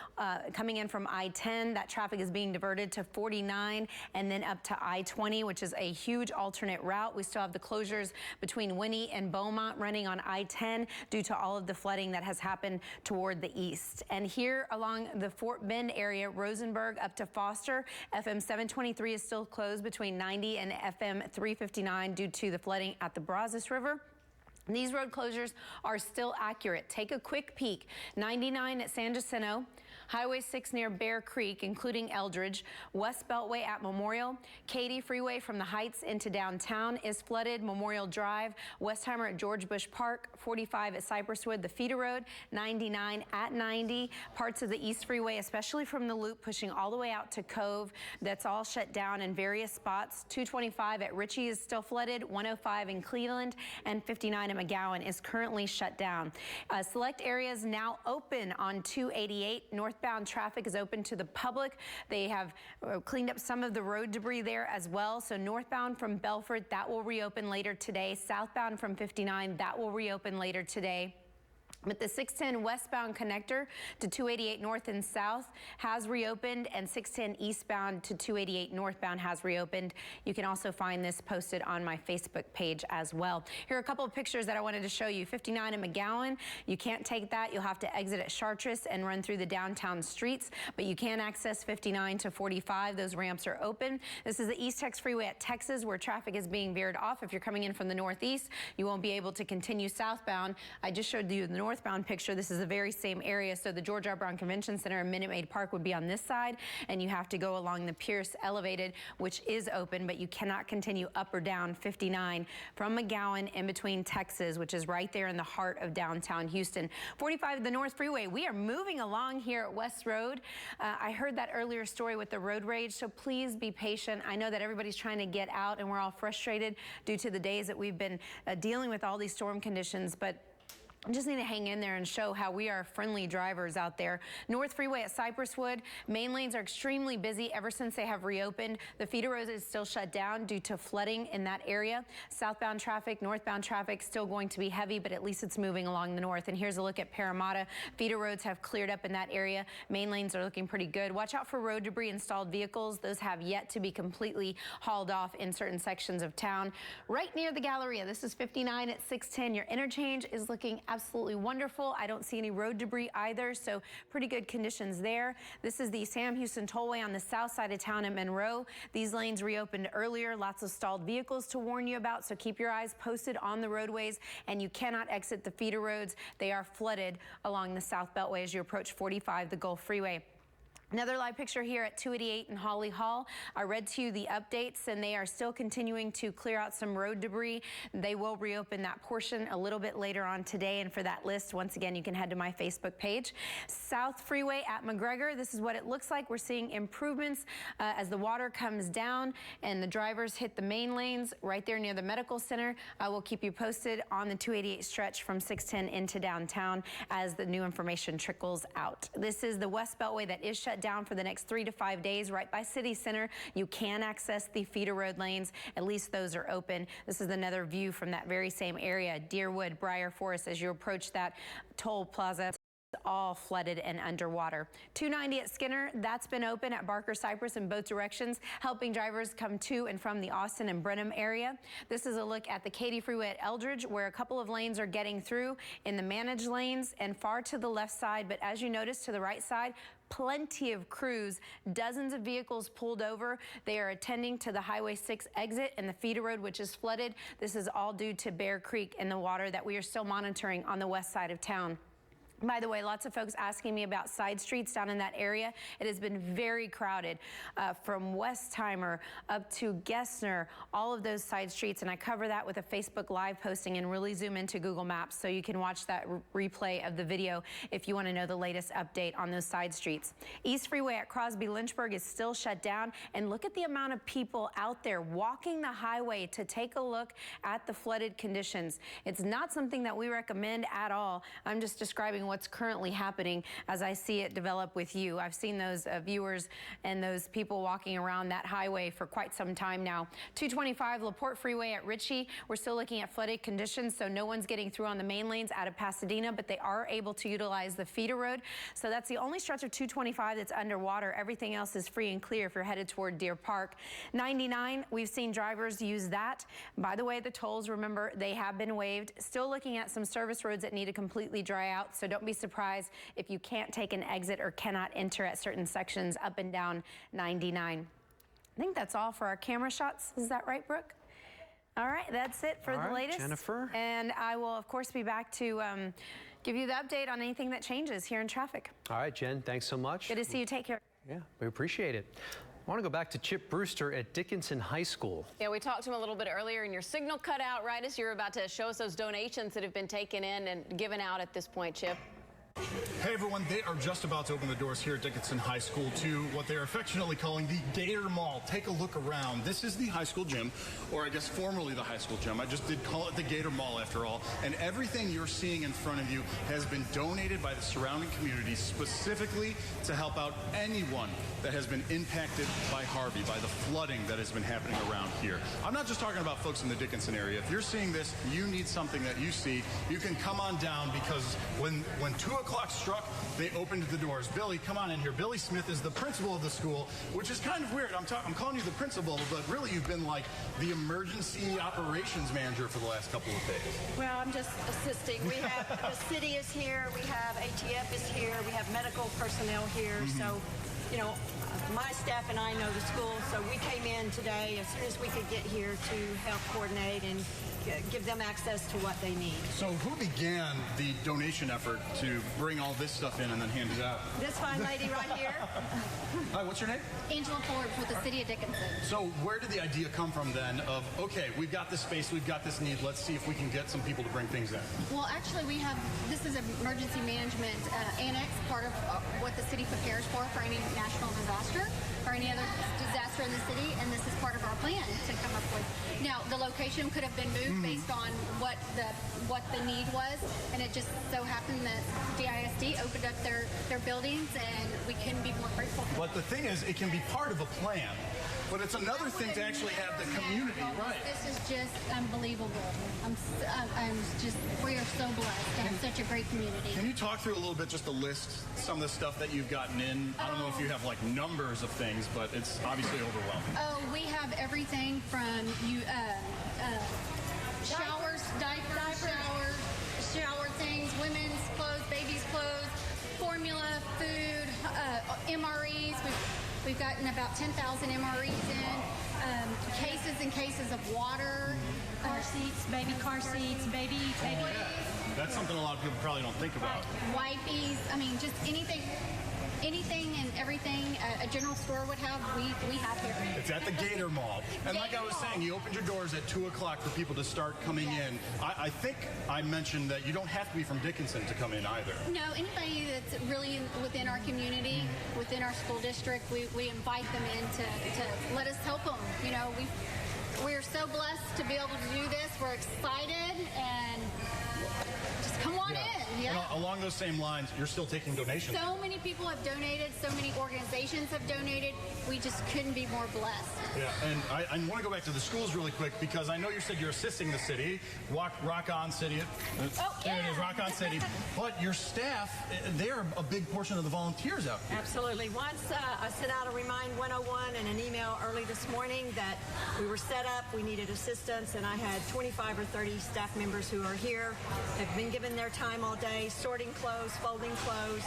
coming in from I-10. That traffic is being diverted to 49 and then up to I-20, which is a huge alternate route. We still have the closures between Winnie and Beaumont running on I-10 due to all of the flooding that has happened toward the east. And here along the Fort Bend area, Rosenberg up to Foster, FM 723 is still closed between 90 and FM 359 due to the flooding at the Brazos River. These road closures are still accurate. Take a quick peek. 99 at San Jacinto, Highway 6 near Bear Creek, including Eldridge. West Beltway at Memorial. Katy Freeway from the Heights into downtown is flooded. Memorial Drive, Westheimer at George Bush Park, 45 at Cypresswood, the feeder road, 99 at 90. Parts of the East Freeway, especially from the Loop, pushing all the way out to Cove. That's all shut down in various spots. 225 at Ritchie is still flooded. 105 in Cleveland and 59 at McGowan is currently shut down. Select areas now open on 288. Northbound traffic is open to the public. They have cleaned up some of the road debris there as well. So northbound from Belford, that will reopen later today. Southbound from 59, that will reopen later today. But the 610 westbound connector to 288 north and south has reopened, and 610 eastbound to 288 northbound has reopened. You can also find this posted on my Facebook page as well. Here are a couple of pictures that I wanted to show you. 59 in McGowan, you can't take that. You'll have to exit at Chartres and run through the downtown streets, but you can access 59 to 45. Those ramps are open. This is the East Tex Freeway at Texas, where traffic is being veered off. If you're coming in from the northeast, you won't be able to continue southbound. I just showed you the northbound picture. This is the very same area. So the George R. Brown Convention Center and Minute Maid Park would be on this side, and you have to go along the Pierce Elevated, which is open, but you cannot continue up or down 59 from McGowan in between Texas, which is right there in the heart of downtown Houston. 45, the North Freeway. We are moving along here at West Road. I heard that earlier story with the road rage, so please be patient. I know that everybody's trying to get out, and we're all frustrated due to the days that we've been dealing with all these storm conditions, but I just need to hang in there and show how we are friendly drivers out there. North Freeway at Cypresswood, main lanes are extremely busy ever since they have reopened. The feeder road is still shut down due to flooding in that area. Southbound traffic, northbound traffic still going to be heavy, but at least it's moving along the north. And here's a look at Parramatta. Feeder roads have cleared up in that area. Main lanes are looking pretty good. Watch out for road debris and stalled vehicles. Those have yet to be completely hauled off in certain sections of town. Right near the Galleria, this is 59 at 610. Your interchange is looking absolutely wonderful. I don't see any road debris either, so pretty good conditions there. This is the Sam Houston Tollway on the south side of town in Monroe. These lanes reopened earlier. Lots of stalled vehicles to warn you about, so keep your eyes posted on the roadways, and you cannot exit the feeder roads. They are flooded along the South Beltway as you approach 45, the Gulf Freeway. Another live picture here at 288 and Holly Hall. I read to you the updates, and they are still continuing to clear out some road debris. They will reopen that portion a little bit later on today, and for that list, once again, you can head to my Facebook page. South Freeway at McGregor, this is what it looks like. We're seeing improvements as the water comes down and the drivers hit the main lanes right there near the medical center. I will keep you posted on the 288 stretch from 610 into downtown as the new information trickles out. This is the West Beltway that is shut down for the next 3 to 5 days right by City Center. You can access the feeder road lanes. At least those are open. This is another view from that very same area, Deerwood, Briar Forest, as you approach that toll plaza. All flooded and underwater. 290 at Skinner, that's been open at Barker Cypress in both directions, helping drivers come to and from the Austin and Brenham area. This is a look at the Katy Freeway at Eldridge, where a couple of lanes are getting through in the managed lanes and far to the left side. But as you notice to the right side, plenty of crews, dozens of vehicles pulled over. They are attending to the Highway 6 exit and the feeder road, which is flooded. This is all due to Bear Creek and the water that we are still monitoring on the west side of town. By the way, lots of folks asking me about side streets down in that area. It has been very crowded from Westheimer up to Gessner, all of those side streets. And I cover that with a Facebook Live posting and really zoom into Google Maps, so you can watch that replay of the video if you want to know the latest update on those side streets. East Freeway at Crosby Lynchburg is still shut down. And look at the amount of people out there walking the highway to take a look at the flooded conditions. It's not something that we recommend at all. I'm just describing what's currently happening as I see it develop with you. I've seen those viewers and those people walking around that highway for quite some time now. 225 LaPorte Freeway at Ritchie, we're still looking at flooded conditions, so no one's getting through on the main lanes out of Pasadena, but they are able to utilize the feeder road. So that's the only stretch of 225 that's underwater. Everything else is free and clear if you're headed toward Deer Park. 99, we've seen drivers use that. By the way, the tolls, remember, they have been waived. Still looking at some service roads that need to completely dry out, so don't be surprised if you can't take an exit or cannot enter at certain sections up and down 99. I think that's all for our camera shots. Is that right, Brooke? All right, that's it for the latest. Jennifer. And I will, of course, be back to give you the update on anything that changes here in traffic. All right, Jen, thanks so much. Good to see you. Take care. Yeah, we appreciate it. I want to go back to Chip Brewster at Dickinson High School. Yeah, we talked to him a little bit earlier, and your signal cut out right as you were about to show us those donations that have been taken in and given out at this point, Chip. Hey everyone, they are just about to open the doors here at Dickinson High School to what they are affectionately calling the Gator Mall. Take a look around. This is the high school gym, or I guess formerly the high school gym. I just did call it the Gator Mall after all. And everything you're seeing in front of you has been donated by the surrounding community specifically to help out anyone that has been impacted by Harvey, by the flooding that has been happening around here. I'm not just talking about folks in the Dickinson area. If you're seeing this, you need something that you see, you can come on down, because when 2 o'clock struck, they opened the doors. Billy, come on in here. Billy Smith is the principal of the school, which is kind of weird. I'm calling you the principal, but really you've been like the emergency operations manager for the last couple of days. Well, I'm just assisting. We have the city is here, we have ATF is here, we have medical personnel here. So, you know, my staff and I know the school, so we came in today as soon as we could get here to help coordinate and give them access to what they need. So who began the donation effort to bring all this stuff in and then hand it out? This fine lady right here. Hi, what's your name? Angela Forbes with the City of Dickinson. So where did the idea come from then of, okay, we've got this space, we've got this need, let's see if we can get some people to bring things in? Well, actually, this is an emergency management annex, part of what the city prepares for any national disaster or any other disaster in the city, and this is part of our plan to come up with. Now, the location could have been moved based on what the need was, and it just so happened that DISD opened up their buildings, and we couldn't be more grateful. But the thing is, it can be part of a plan. But it's another thing to actually have the community, right? This is just unbelievable. We are so blessed to have such a great community. Can you talk through a little bit, just a list, some of the stuff that you've gotten in? I don't know if you have like numbers of things, but it's obviously overwhelming. Oh, we have everything from showers, diapers, shower things, women's clothes, babies' clothes, formula, food, MREs. We've gotten about 10,000 MREs in, cases and cases of water. Car seats, baby car seats, baby. That's something a lot of people probably don't think about. Wipes, I mean, just anything and everything a general store would have, we have here. It's at the Gator Mall. And like I was saying, you opened your doors at 2 o'clock for people to start coming in. I think I mentioned that you don't have to be from Dickinson to come in either. No, anybody that's really within our community, within our school district, we invite them in to let us help them. You know, we're so blessed to be able to do this. We're excited, and just come on in. Yeah. And along those same lines, you're still taking donations. So many people have donated. So many organizations have donated. We just couldn't be more blessed. Yeah, and I want to go back to the schools really quick, because I know you said you're assisting the city. Rock on City. There it is, Rock on City. But your staff, they're a big portion of the volunteers out here. Absolutely. Once I sent out a Remind 101 and an email early this morning that we were set up, we needed assistance, and I had 25 or 30 staff members who are here, have been given their time all day, sorting clothes, folding clothes,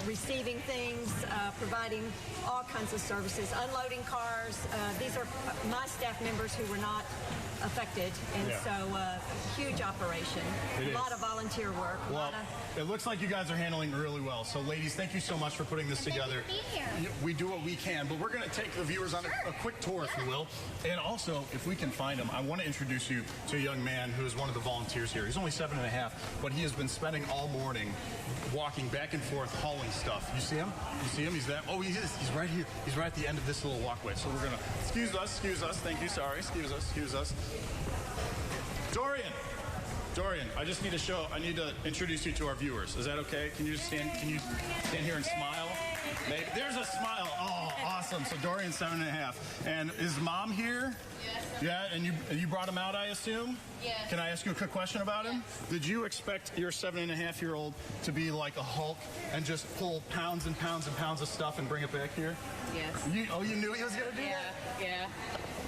receiving things, providing all kinds of services, unloading cars. These are my staff members who were not affected, and so huge operation. A lot of volunteer work. Well, it looks like you guys are handling really well. So, ladies, thank you so much for putting this together. We do what we can, but we're going to take the viewers on a quick tour, if you will. And also, if we can find him, I want to introduce you to a young man who is one of the volunteers here. He's only 7.5, but he has been spending all morning walking back and forth, hauling stuff. You see him? You see him? He's there. Oh, he is. He's right here. He's right at the end of this little walkway. So we're going to, excuse us. Thank you. Sorry. Excuse us. Dorian, I just need to introduce you to our viewers. Is that okay? Can you stand here and smile? Maybe. There's a smile. Oh, awesome. So Dorian's 7.5. And is mom here? Yes. Yeah, and you brought him out, I assume? Yes. Can I ask you a quick question about him? Did you expect your 7.5-year-old to be like a Hulk and just pull pounds and pounds and pounds of stuff and bring it back here? Yes. You knew he was going to do that? Yeah.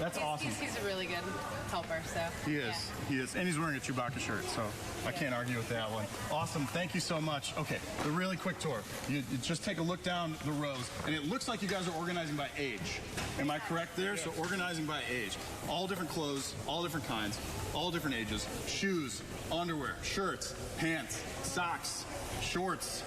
That's awesome. He's a really good helper, so. He is. And he's wearing a Chewbacca shirt, so I can't argue with that one. Awesome. Thank you so much. Okay, the really quick tour. You just take a look down the rows, and it looks like you guys are organizing by age. Am I correct there? So organizing by age. All different clothes, all different kinds, all different ages. Shoes, underwear, shirts, pants, socks, shorts,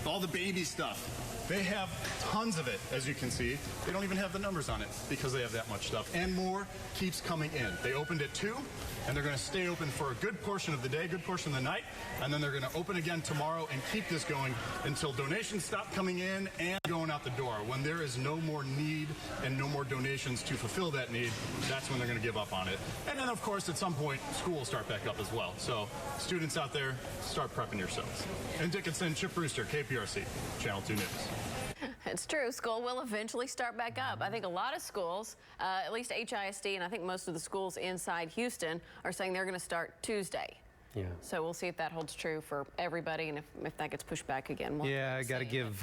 all the baby stuff. They have tons of it, as you can see. They don't even have the numbers on it because they have that much stuff. And more keeps coming in. They opened at 2, and they're going to stay open for a good portion of the day, good portion of the night, and then they're going to open again tomorrow and keep this going until donations stop coming in and going out the door. When there is no more need and no more donations to fulfill that need, that's when they're going to give up on it. And then, of course, at some point, school will start back up as well. So students out there, start prepping yourselves. In Dickinson, Chip Brewster, KPRC, Channel 2 News. It's true. School will eventually start back up. I think a lot of schools, at least HISD, and I think most of the schools inside Houston are saying they're going to start Tuesday. Yeah. So we'll see if that holds true for everybody, and if that gets pushed back again. We'll I got to give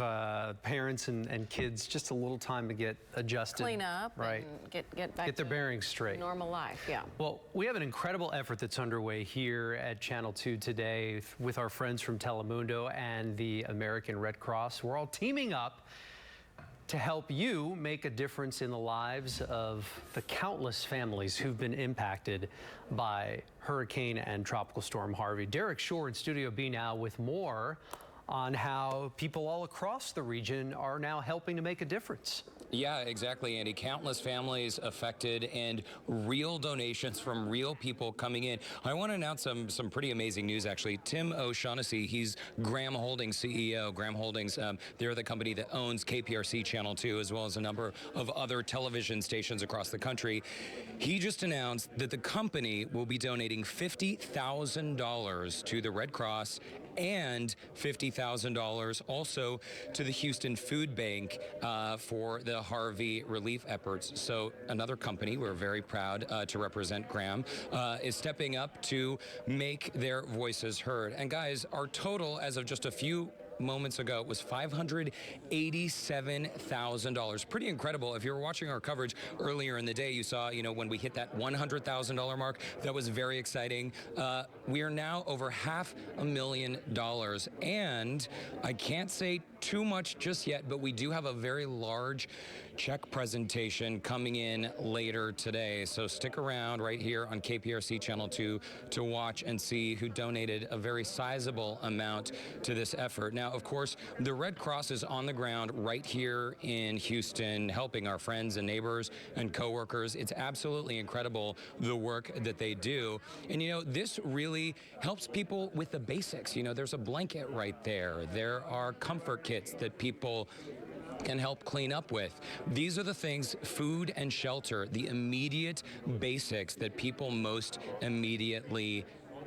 parents and kids just a little time to get adjusted. Clean up, right? And get back get their bearings straight. Normal life, yeah. Well, we have an incredible effort that's underway here at Channel 2 today with our friends from Telemundo and the American Red Cross. We're all teaming up to help you make a difference in the lives of the countless families who've been impacted by Hurricane and Tropical Storm Harvey. Derek Shore in Studio B now with more on how people all across the region are now helping to make a difference. Yeah, exactly, Andy. Countless families affected and real donations from real people coming in. I want to announce some pretty amazing news, actually. Tim O'Shaughnessy, he's Graham Holdings CEO. Graham Holdings, they're the company that owns KPRC Channel 2, as well as a number of other television stations across the country. He just announced that the company will be donating $50,000 to the Red Cross and $50,000 also to the Houston Food Bank for the Harvey relief efforts. So another company we're very proud to represent, Graham, is stepping up to make their voices heard. And guys, our total as of just a few moments ago was $587,000. Pretty incredible. If you were watching our coverage earlier in the day, you saw, when we hit that $100,000 mark, that was very exciting. We are now over $500,000, and I can't say too much just yet, but we do have a very large check presentation coming in later today. So stick around right here on KPRC Channel 2 to watch and see who donated a very sizable amount to this effort. Now, of course, the Red Cross is on the ground right here in Houston, helping our friends and neighbors and coworkers. It's absolutely incredible the work that they do. And, this really helps people with the basics. There's a blanket right there. There are comfort kits that people can help clean up with. These are the things, food and shelter, the immediate basics that people most immediately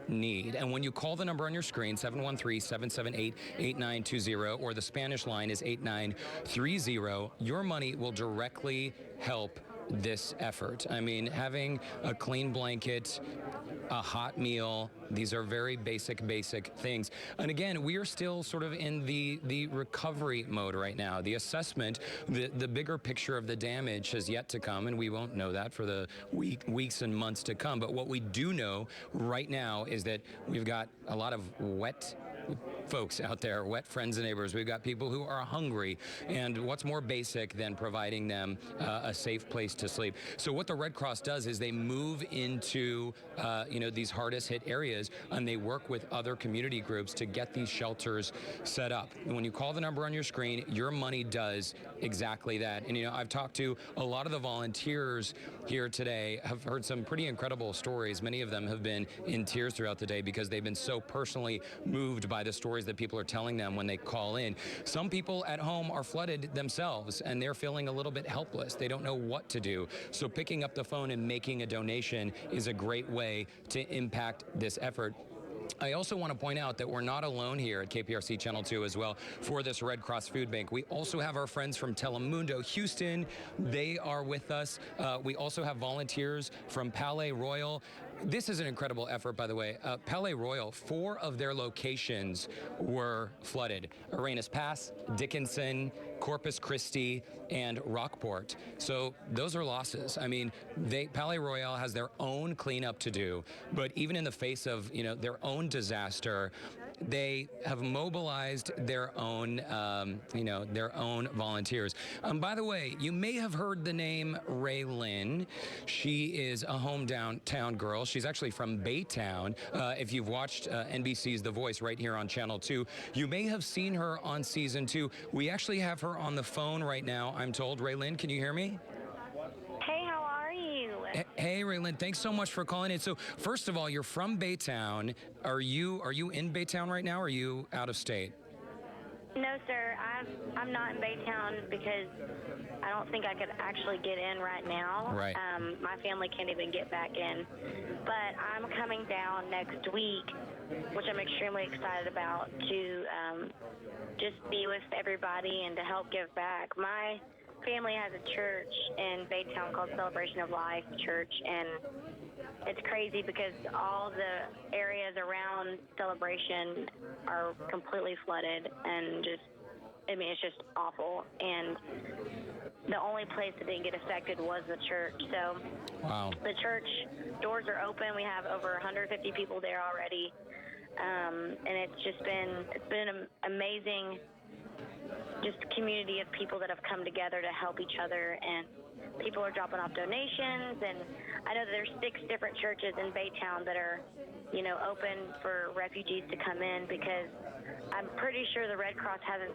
need. And when you call the number on your screen, 713-778-8920, or the Spanish line is 8930, your money will directly help this effort. I mean, having a clean blanket, a hot meal, these are very basic things. And again, we are still sort of in the recovery mode right now. The assessment, the bigger picture of the damage has yet to come, and we won't know that for the weeks and months to come. But what we do know right now is that we've got a lot of wet folks out there, wet friends and neighbors. We've got people who are hungry, and what's more basic than providing them a safe place to sleep? So what the Red Cross does is they move into these hardest hit areas, and they work with other community groups to get these shelters set up. And when you call the number on your screen, your money does exactly that. And I've talked to a lot of the volunteers here today. I've heard some pretty incredible stories. Many of them have been in tears throughout the day because they've been so personally moved by the stories that people are telling them when they call in. Some people at home are flooded themselves, and they're feeling a little bit helpless. They don't know what to do. So picking up the phone and making a donation is a great way to impact this effort. I also want to point out that we're not alone here at KPRC Channel 2 as well for this Red Cross Food Bank. We also have our friends from Telemundo Houston. They are with us. We also have volunteers from Palais Royal. This is an incredible effort, by the way. Palais Royal, 4 of their locations were flooded. Arenas Pass, Dickinson, Corpus Christi, and Rockport. So those are losses. I mean, Palais Royale has their own cleanup to do, but even in the face of, their own disaster, they have mobilized their own, their own volunteers. By the way, you may have heard the name Ray Lynn. She is a hometown girl. She's actually from Baytown. If you've watched NBC's The Voice right here on Channel 2, you may have seen her on season 2. We actually have her on the phone right now, I'm told. Ray Lynn, can you hear me? Hey, how are you? Hey, Raylan, thanks so much for calling in. So, first of all, you're from Baytown. Are you in Baytown right now, or are you out of state? No, sir. I'm not in Baytown because I don't think I could actually get in right now. Right. My family can't even get back in. But I'm coming down next week, which I'm extremely excited about, to just be with everybody and to help give back. My family has a church in Baytown called Celebration of Life Church, and it's crazy because all the areas around Celebration are completely flooded, and it's just awful. And the only place that didn't get affected was the church. So wow. The church doors are open. We have over 150 people there already, and it's been an amazing just community of people that have come together to help each other, and people are dropping off donations. And I know that there's 6 different churches in Baytown that are, open for refugees to come in, because I'm pretty sure the Red Cross hasn't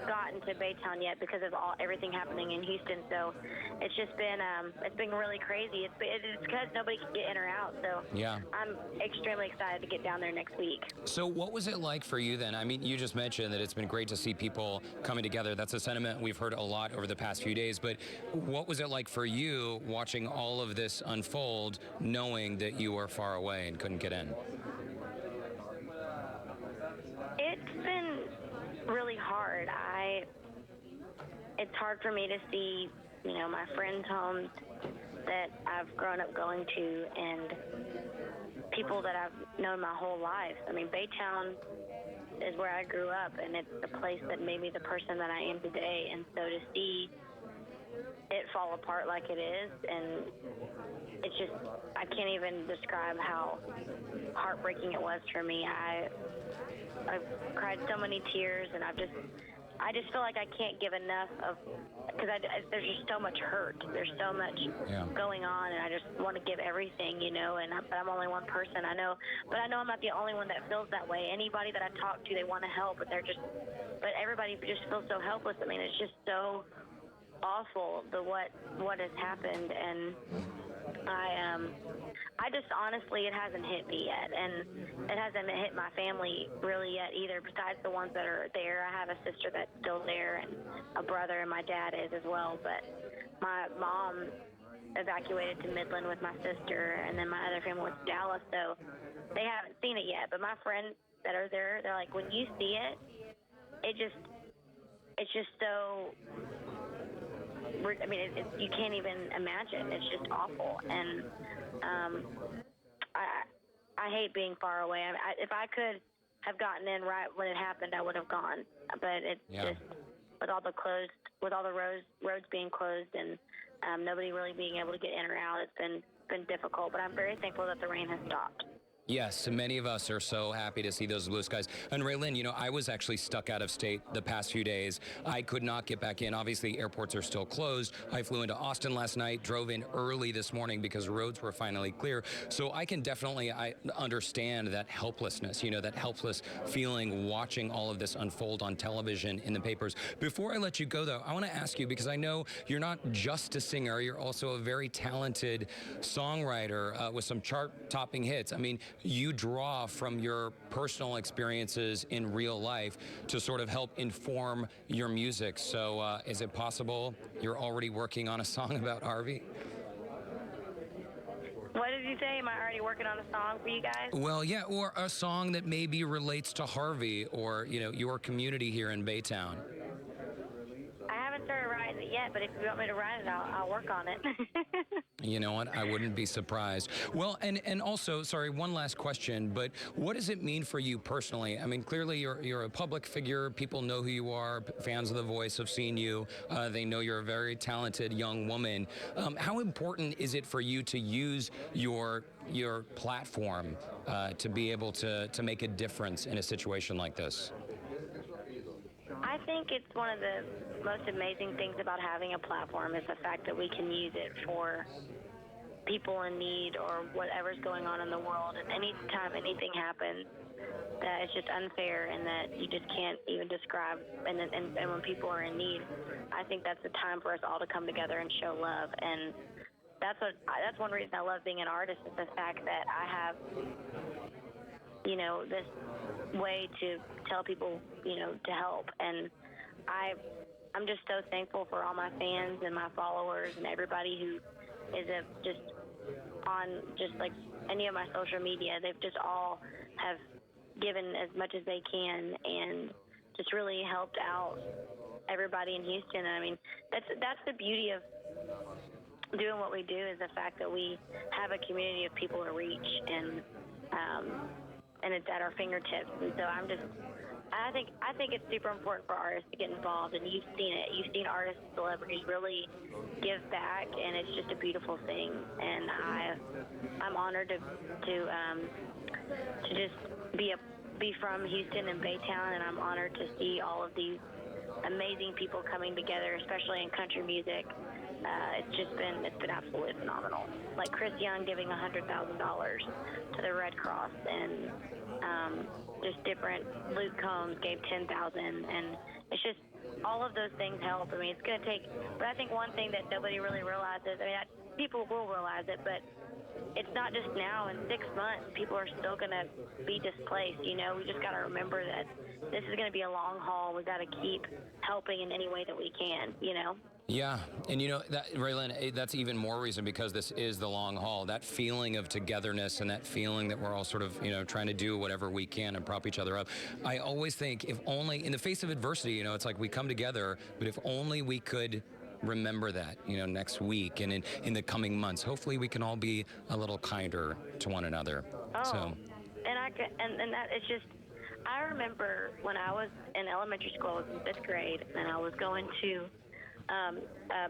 gotten to Baytown yet because of everything happening in Houston. So it's just been it's been really crazy. It's because nobody can get in or out. So yeah, I'm extremely excited to get down there next week. So what was it like for you then? I mean, you just mentioned that it's been great to see people coming together. That's a sentiment we've heard a lot over the past few days. But what was it like for you watching all of this unfold, knowing that you were far away and couldn't get in? It's been really hard. It's hard for me to see, my friends' homes that I've grown up going to, and people that I've known my whole life. I mean, Baytown is where I grew up, and it's the place that made me the person that I am today. And so to see it fall apart like it is, and it's just, I can't even describe how heartbreaking it was for me. I've cried so many tears, and I just feel like I can't give enough of, because there's just so much hurt. There's so much going on, and I just want to give everything, but I'm only one person. I know I'm not the only one that feels that way. Anybody that I talk to, they want to help, but but everybody just feels so helpless. I mean, it's just so awful, what has happened, and I just honestly, it hasn't hit me yet, and it hasn't hit my family really yet either, besides the ones that are there. I have a sister that's still there, and a brother, and my dad is as well, but my mom evacuated to Midland with my sister, and then my other family went to Dallas, so they haven't seen it yet. But my friends that are there, they're like, when you see it, it's just so, I mean, you can't even imagine. It's just awful. And I hate being far away. If I could have gotten in right when it happened, I would have gone. But it's just, with all the roads being closed, and nobody really being able to get in or out, it's been difficult. But I'm very thankful that the rain has stopped. Yes, many of us are so happy to see those blue skies. And Raylyn, I was actually stuck out of state the past few days. I could not get back in. Obviously, airports are still closed. I flew into Austin last night, drove in early this morning because roads were finally clear. So I can definitely understand that helplessness, that helpless feeling watching all of this unfold on television, in the papers. Before I let you go, though, I want to ask you, because I know you're not just a singer, you're also a very talented songwriter with some chart-topping hits. I mean, you draw from your personal experiences in real life to sort of help inform your music. So is it possible you're already working on a song about Harvey? What did you say? Am I already working on a song for you guys? Well, yeah, or a song that maybe relates to Harvey or, your community here in Baytown. I haven't started writing it yet, but if you want me to write it, I'll work on it. You know what? I wouldn't be surprised. Well, and also, sorry, one last question, but what does it mean for you personally? I mean, clearly you're a public figure. People know who you are. Fans of The Voice have seen you. They know you're a very talented young woman. How important is it for you to use your platform to be able to make a difference in a situation like this? I think it's one of the most amazing things about having a platform is the fact that we can use it for people in need or whatever's going on in the world. And anytime anything happens that is just unfair and that you just can't even describe, and when people are in need, I think that's a time for us all to come together and show love. And that's one reason I love being an artist, is the fact that I have, you know, this way to tell people, you know, to help. And I'm just so thankful for all my fans and my followers and everybody who is just on just like any of my social media. They've just all have given as much as they can and just really helped out everybody in Houston. I mean, that's the beauty of doing what we do, is the fact that we have a community of people to reach, and it's at our fingertips. And so I think it's super important for artists to get involved, and you've seen it. You've seen artists and celebrities really give back, and it's just a beautiful thing. And I'm honored to just be from Houston and Baytown, and I'm honored to see all of these amazing people coming together, especially in country music. It's been absolutely phenomenal. Like Chris Young giving $100,000 to the Red Cross, and just different. Luke Combs gave $10,000, and it's just all of those things help. I mean, it's going to take. But I think one thing that nobody really realizes. I mean, people will realize it, but it's not just now. In 6 months, people are still going to be displaced. You know, we just got to remember that this is going to be a long haul. We got to keep helping in any way that we can. You know. Yeah, and you know, Raylan, that's even more reason, because this is the long haul. That feeling of togetherness and that feeling that we're all sort of, you know, trying to do whatever we can and prop each other up. I always think, if only in the face of adversity, you know, it's like we come together, but if only we could remember that, you know, next week and in the coming months, hopefully we can all be a little kinder to one another. Oh, so. And that it's just, I remember when I was in elementary school, I was in 5th grade, and I was going to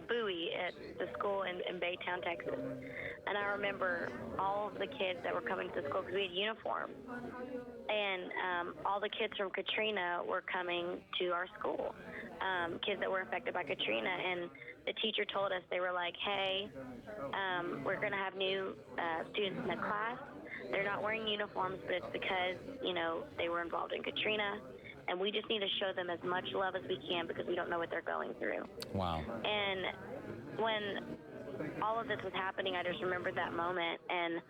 Bowie at the school in Baytown, Texas. And I remember all of the kids that were coming to the school, because we had uniforms. And all the kids from Katrina were coming to our school, kids that were affected by Katrina. And the teacher told us, they were like, hey, we're going to have new students in the class. They're not wearing uniforms, but it's because, you know, they were involved in Katrina. And we just need to show them as much love as we can, because we don't know what they're going through. Wow. And when all of this was happening, I just remembered that moment, and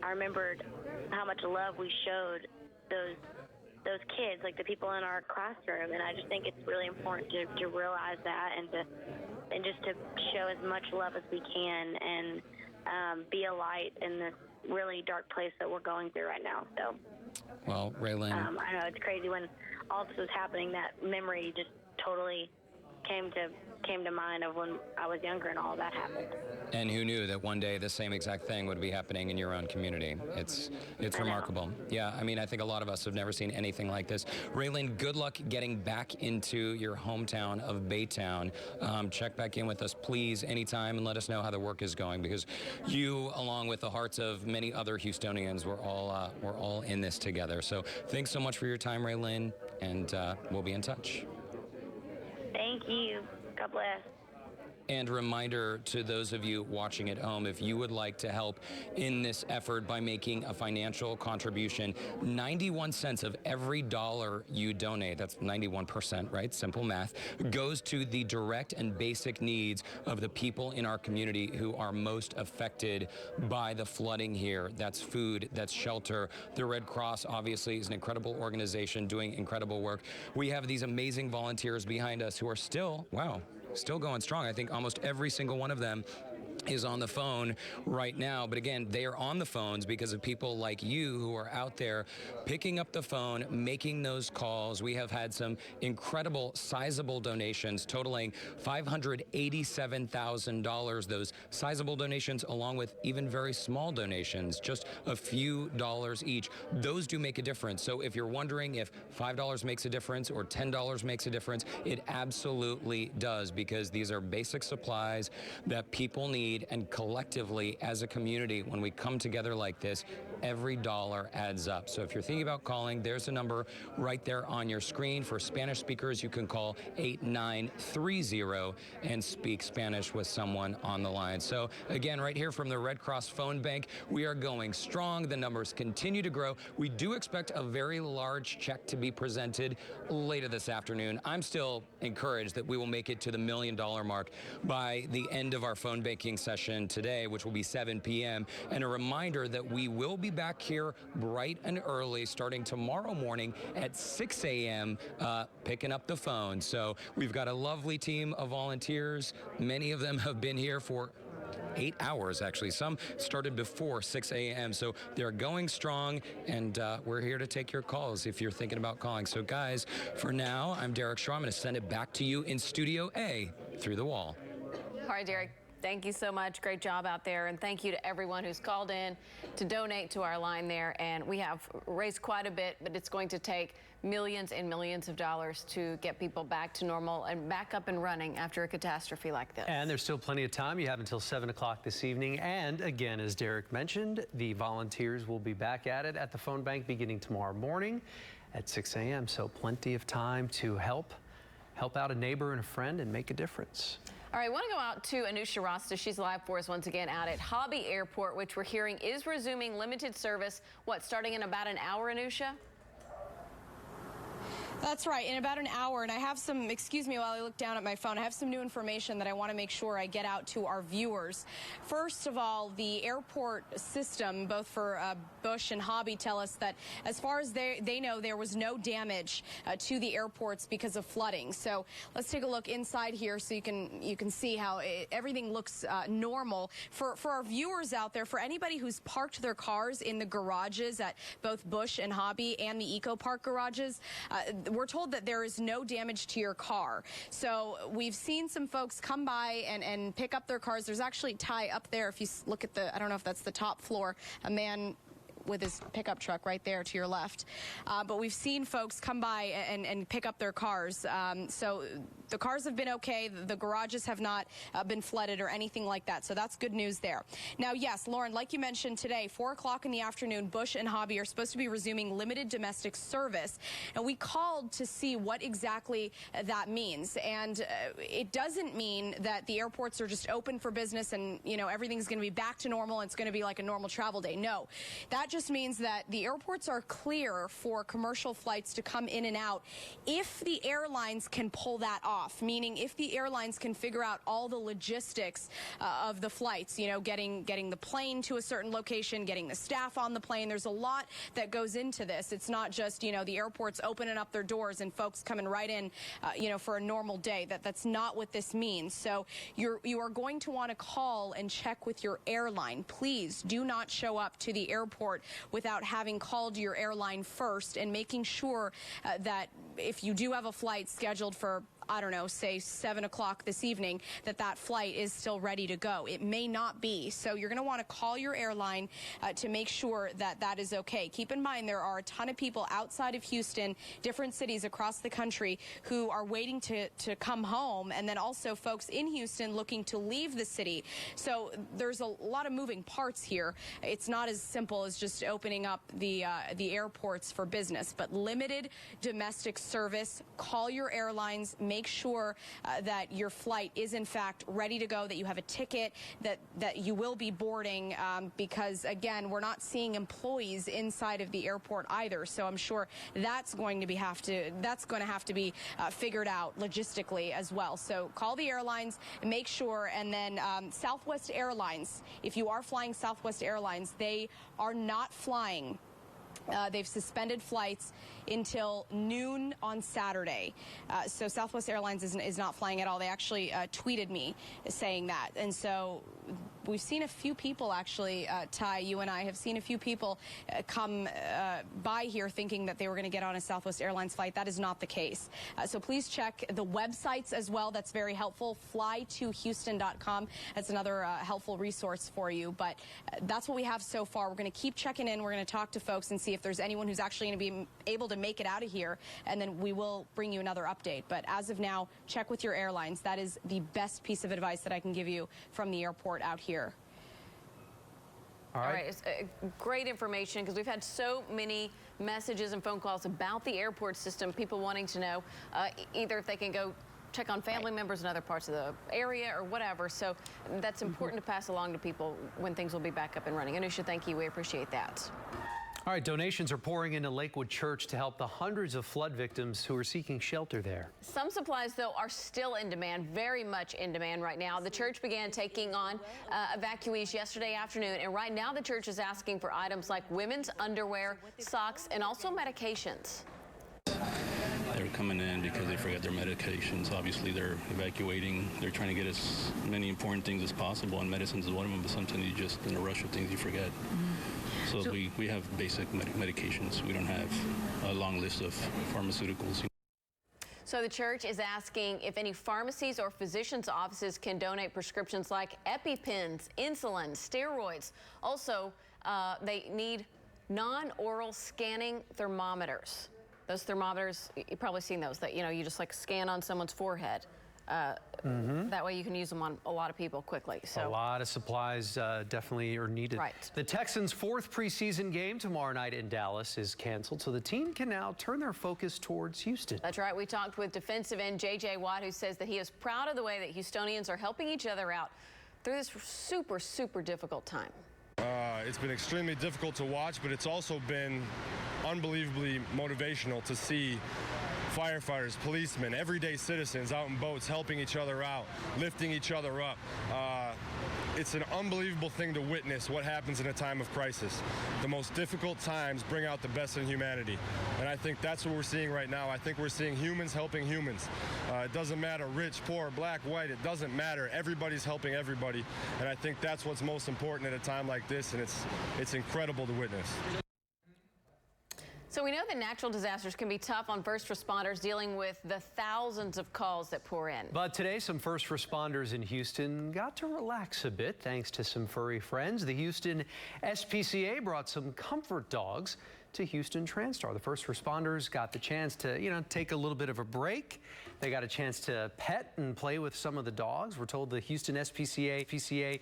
I remembered how much love we showed those kids, like the people in our classroom. And I just think it's really important to realize that, and just to show as much love as we can, and be a light in this really dark place that we're going through right now. So. Well, Raylan. I know it's crazy when all this was happening. That memory just totally came to mind of when I was younger and all that happened. And who knew that one day the same exact thing would be happening in your own community? It's remarkable. Yeah, I mean, I think a lot of us have never seen anything like this. Raylan, good luck getting back into your hometown of Baytown. Check back in with us, please, anytime, and let us know how the work is going, because you, along with the hearts of many other Houstonians, we're all in this together. So thanks so much for your time, Raylan, and we'll be in touch. Thank you. God bless. And a reminder to those of you watching at home, if you would like to help in this effort by making a financial contribution, 91 cents of every dollar you donate, that's 91%, right? Simple math, goes to the direct and basic needs of the people in our community who are most affected by the flooding here. That's food, that's shelter. The Red Cross, obviously, is an incredible organization doing incredible work. We have these amazing volunteers behind us who are still going strong. I think almost every single one of them is on the phone right now. But again, they are on the phones because of people like you who are out there picking up the phone, making those calls. We have had some incredible, sizable donations totaling $587,000. Those sizable donations, along with even very small donations, just a few dollars each. Those do make a difference. So if you're wondering if $5 makes a difference or $10 makes a difference, it absolutely does, because these are basic supplies that people need. And collectively, as a community, when we come together like this, every dollar adds up. So if you're thinking about calling, there's a number right there on your screen. For Spanish speakers, you can call 8930 and speak Spanish with someone on the line. So again, right here from the Red Cross phone bank, we are going strong. The numbers continue to grow. We do expect a very large check to be presented later this afternoon. I'm still encouraged that we will make it to the $1 million mark by the end of our phone banking session today, which will be 7 p.m. And a reminder that we will be back here bright and early starting tomorrow morning at 6 a.m. Picking up the phone. So we've got a lovely team of volunteers. Many of them have been here for 8 hours, actually. Some started before 6 a.m. So they're going strong, and we're here to take your calls if you're thinking about calling. So guys, for now, I'm Derek Shaw. I'm going to send it back to you in Studio A through the wall. All right, Derek. Thank you so much. Great job out there. And thank you to everyone who's called in to donate to our line there. And we have raised quite a bit, but it's going to take millions and millions of dollars to get people back to normal and back up and running after a catastrophe like this. And there's still plenty of time. You have until 7 o'clock this evening. And again, as Derek mentioned, the volunteers will be back at it at the phone bank beginning tomorrow morning at 6 a.m. So plenty of time to help out a neighbor and a friend and make a difference. All right, I want to go out to Anusha Rasta. She's live for us once again out at Hobby Airport, which we're hearing is resuming limited service. What, starting in about an hour, Anusha? That's right, in about an hour. And I have some, excuse me while I look down at my phone, I have some new information that I want to make sure I get out to our viewers. First of all, the airport system, both for Bush and Hobby, tell us that as far as they know, there was no damage to the airports because of flooding. So let's take a look inside here so you can see how everything looks normal. For our viewers out there, for anybody who's parked their cars in the garages at both Bush and Hobby and the Eco Park garages, we're told that there is no damage to your car. So we've seen some folks come by and pick up their cars. There's actually Ty up there. If you look at I don't know if that's the top floor, a man with his pickup truck right there to your left. But we've seen folks come by and pick up their cars. So the cars have been okay. The garages have not been flooded or anything like that. So that's good news there. Now, yes, Lauren, like you mentioned today, 4 o'clock in the afternoon, Bush and Hobby are supposed to be resuming limited domestic service. And we called to see what exactly that means. And it doesn't mean that the airports are just open for business and, you know, everything's going to be back to normal and it's going to be like a normal travel day. No, that just means that the airports are clear for commercial flights to come in and out if the airlines can pull that off, meaning if the airlines can figure out all the logistics of the flights, you know, getting the plane to a certain location, getting the staff on the plane. There's a lot that goes into this. It's not just, you know, the airports opening up their doors and folks coming right in, you know, for a normal day. That's not what this means. So you are going to want to call and check with your airline. Please do not show up to the airport without having called your airline first and making sure that if you do have a flight scheduled for, I don't know, say 7 o'clock this evening, that flight is still ready to go. It may not be. So you're going to want to call your airline to make sure that is okay. Keep in mind, there are a ton of people outside of Houston, different cities across the country, who are waiting to come home, and then also folks in Houston looking to leave the city. So there's a lot of moving parts here. It's not as simple as just opening up the airports for business, but limited domestic service. Call your airlines. Make sure that your flight is in fact ready to go, that you have a ticket, that you will be boarding, because again, we're not seeing employees inside of the airport either. So I'm sure that's going to have to be figured out logistically as well. So call the airlines and make sure. And then Southwest Airlines, if you are flying Southwest Airlines, they are not flying They've suspended flights until noon on Saturday. So Southwest Airlines is not flying at all. They actually tweeted me saying that. And so we've seen a few people actually, Ty, you and I have seen a few people come by here thinking that they were going to get on a Southwest Airlines flight. That is not the case. So please check the websites as well. That's very helpful. Fly2Houston.com. That's another helpful resource for you. But that's what we have so far. We're going to keep checking in. We're going to talk to folks and see if there's anyone who's actually going to be able to make it out of here. And then we will bring you another update. But as of now, check with your airlines. That is the best piece of advice that I can give you from the airport out here. All right. It's great information because we've had so many messages and phone calls about the airport system, people wanting to know either if they can go check on family members in other parts of the area or whatever. So that's important to pass along to people when things will be back up and running. Anusha, thank you. We appreciate that. All right, donations are pouring into Lakewood Church to help the hundreds of flood victims who are seeking shelter there. Some supplies, though, are still in demand, very much in demand right now. The church began taking on evacuees yesterday afternoon, and right now the church is asking for items like women's underwear, socks, and also medications. They're coming in because they forgot their medications. Obviously, they're evacuating. They're trying to get as many important things as possible, and medicines is one of them, but sometimes you just, in a rush of things, you forget. So we have basic medications. We don't have a long list of pharmaceuticals. So the church is asking if any pharmacies or physicians' offices can donate prescriptions like EpiPens, insulin, steroids. Also, they need non-oral scanning thermometers. Those thermometers, you've probably seen those, that, you just like scan on someone's forehead. That way you can use them on a lot of people quickly. So a lot of supplies definitely are needed. Right. The Texans' fourth preseason game tomorrow night in Dallas is canceled, so the team can now turn their focus towards Houston. That's right. We talked with defensive end J.J. Watt, who says that he is proud of the way that Houstonians are helping each other out through this super, super difficult time. It's been extremely difficult to watch, but it's also been unbelievably motivational to see firefighters, policemen, everyday citizens out in boats helping each other out, lifting each other up. It's an unbelievable thing to witness what happens in a time of crisis. The most difficult times bring out the best in humanity. And I think that's what we're seeing right now. I think we're seeing humans helping humans. It doesn't matter rich, poor, black, white, it doesn't matter. Everybody's helping everybody. And I think that's what's most important at a time like this, and it's incredible to witness. So we know that natural disasters can be tough on first responders dealing with the thousands of calls that pour in. But today, some first responders in Houston got to relax a bit thanks to some furry friends. The Houston SPCA brought some comfort dogs to Houston Transtar. The first responders got the chance to, take a little bit of a break. They got a chance to pet and play with some of the dogs. We're told the Houston SPCA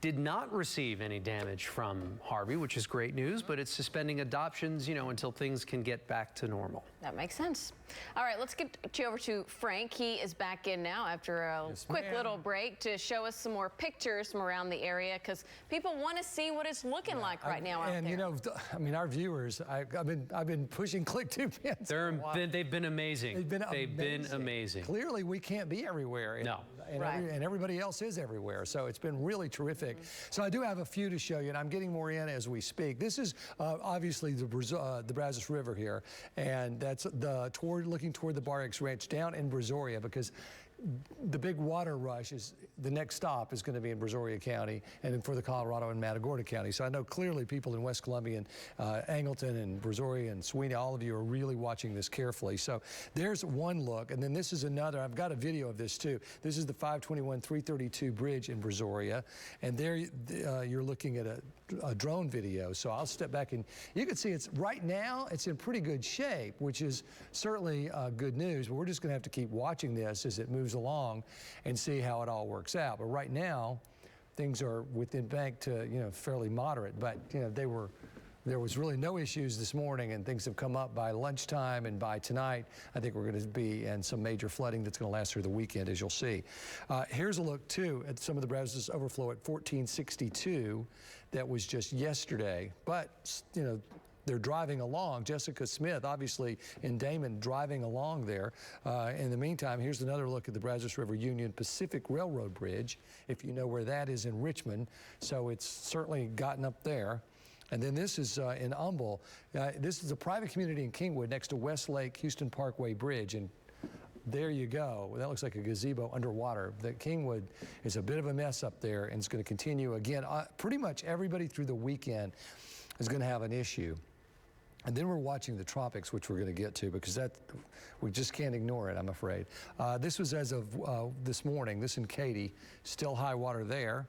did not receive any damage from Harvey, which is great news, but it's suspending adoptions, until things can get back to normal. That makes sense. All right, let's get you over to Frank. He is back in now after a quick little break to show us some more pictures from around the area because people want to see what it's looking like right now out there. Our viewers, I've been pushing Click2 pins. They've been amazing. They've been amazing. Clearly, we can't be everywhere. No. And everybody else is everywhere. So it's been really terrific. So I do have a few to show you, and I'm getting more in as we speak. This is obviously the Brazos River here, and that's looking toward the Bar X Ranch down in Brazoria, because the big water rush is the next stop is going to be in Brazoria County and for the Colorado and Matagorda County. So I know clearly people in West Columbia and Angleton and Brazoria and Sweeney, all of you are really watching this carefully. So there's one look, and then this is another. I've got a video of this too. This is the 521-332 bridge in Brazoria, and there you're looking at a drone video. So I'll step back, and you can see it's right now it's in pretty good shape, which is certainly good news. But we're just going to have to keep watching this as it moves along and see how it all works out. But right now, things are within bank to fairly moderate. But there was really no issues this morning, and things have come up by lunchtime, and by tonight, I think we're going to be in some major flooding that's going to last through the weekend, as you'll see. Here's a look too at some of the Brazos overflow at 1462. That was just yesterday, but they're driving along. Jessica Smith, obviously in Damon, driving along there. In the meantime, here's another look at the Brazos River Union Pacific Railroad Bridge, if you know where that is in Richmond. So it's certainly gotten up there. And then this is in Humble. This is a private community in Kingwood next to Westlake Houston Parkway Bridge. And there you go. That looks like a gazebo underwater. The Kingwood is a bit of a mess up there, and it's going to continue again. Pretty much everybody through the weekend is going to have an issue. And then we're watching the tropics, which we're going to get to, because we just can't ignore it, I'm afraid. This was as of this morning. This in Katy, still high water there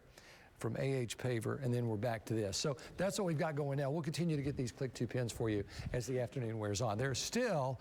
from A.H. Paver, and then we're back to this. So that's what we've got going now. We'll continue to get these Click2 pins for you as the afternoon wears on. There's still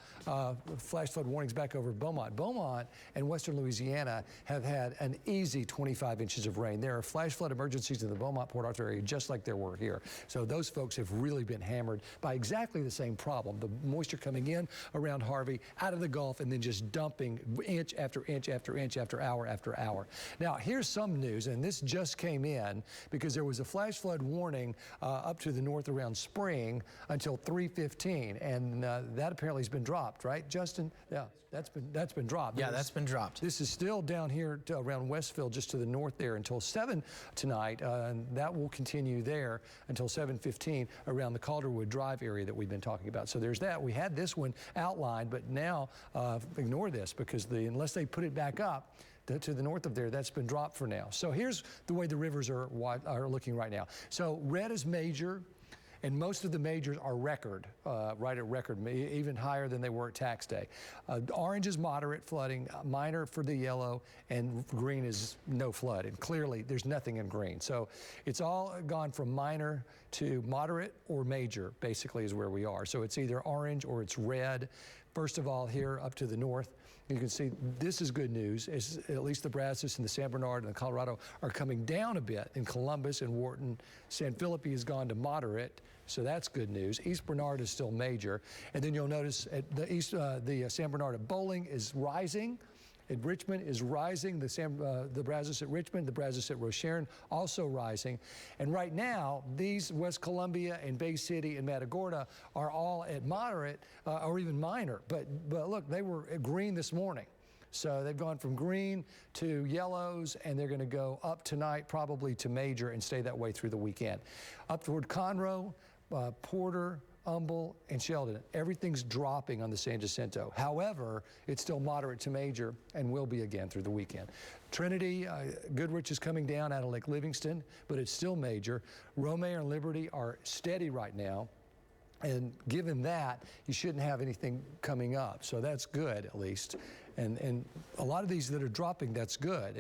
flash flood warnings back over Beaumont. Beaumont and western Louisiana have had an easy 25 inches of rain. There are flash flood emergencies in the Beaumont-Port Arthur area just like there were here. So those folks have really been hammered by exactly the same problem. The moisture coming in around Harvey, out of the Gulf, and then just dumping inch after inch after inch after hour after hour. Now, here's some news, and this just came in because there was a flash flood warning up to the north around Spring until 3:15, and that apparently has been dropped, right, Justin? Yeah, that's been dropped. Yeah, that's been dropped. This is still down here around Westville, just to the north there, until 7 tonight, and that will continue there until 7:15 around the Calderwood Drive area that we've been talking about. So there's that. We had this one outlined, but now ignore this because unless they put it back up to the north of there, that's been dropped for now. So here's the way the rivers are looking right now. So red is major, and most of the majors are record, right at record, even higher than they were at tax day. Orange is moderate flooding, minor for the yellow, and green is no flood. And clearly, there's nothing in green. So it's all gone from minor to moderate or major, basically, is where we are. So it's either orange or it's red. First of all, here up to the north, you can see this is good news. At least the Brazos and the San Bernard and the Colorado are coming down a bit in Columbus and Wharton. San Felipe has gone to moderate, so that's good news. East Bernard is still major. And then you'll notice at the San Bernard at Bowling is rising. At Richmond is rising. The Brazos at Richmond, the Brazos at Rocheron also rising. And right now, these West Columbia and Bay City and Matagorda are all at moderate or even minor. But look, they were green this morning. So they've gone from green to yellows, and they're going to go up tonight probably to major and stay that way through the weekend. Up toward Conroe, Porter, Humble, and Sheldon, everything's dropping on the San Jacinto. However, it's still moderate to major and will be again through the weekend. Trinity, Goodrich is coming down out of Lake Livingston, but it's still major. Romare and Liberty are steady right now. And given that, you shouldn't have anything coming up. So that's good, at least. And a lot of these that are dropping, that's good.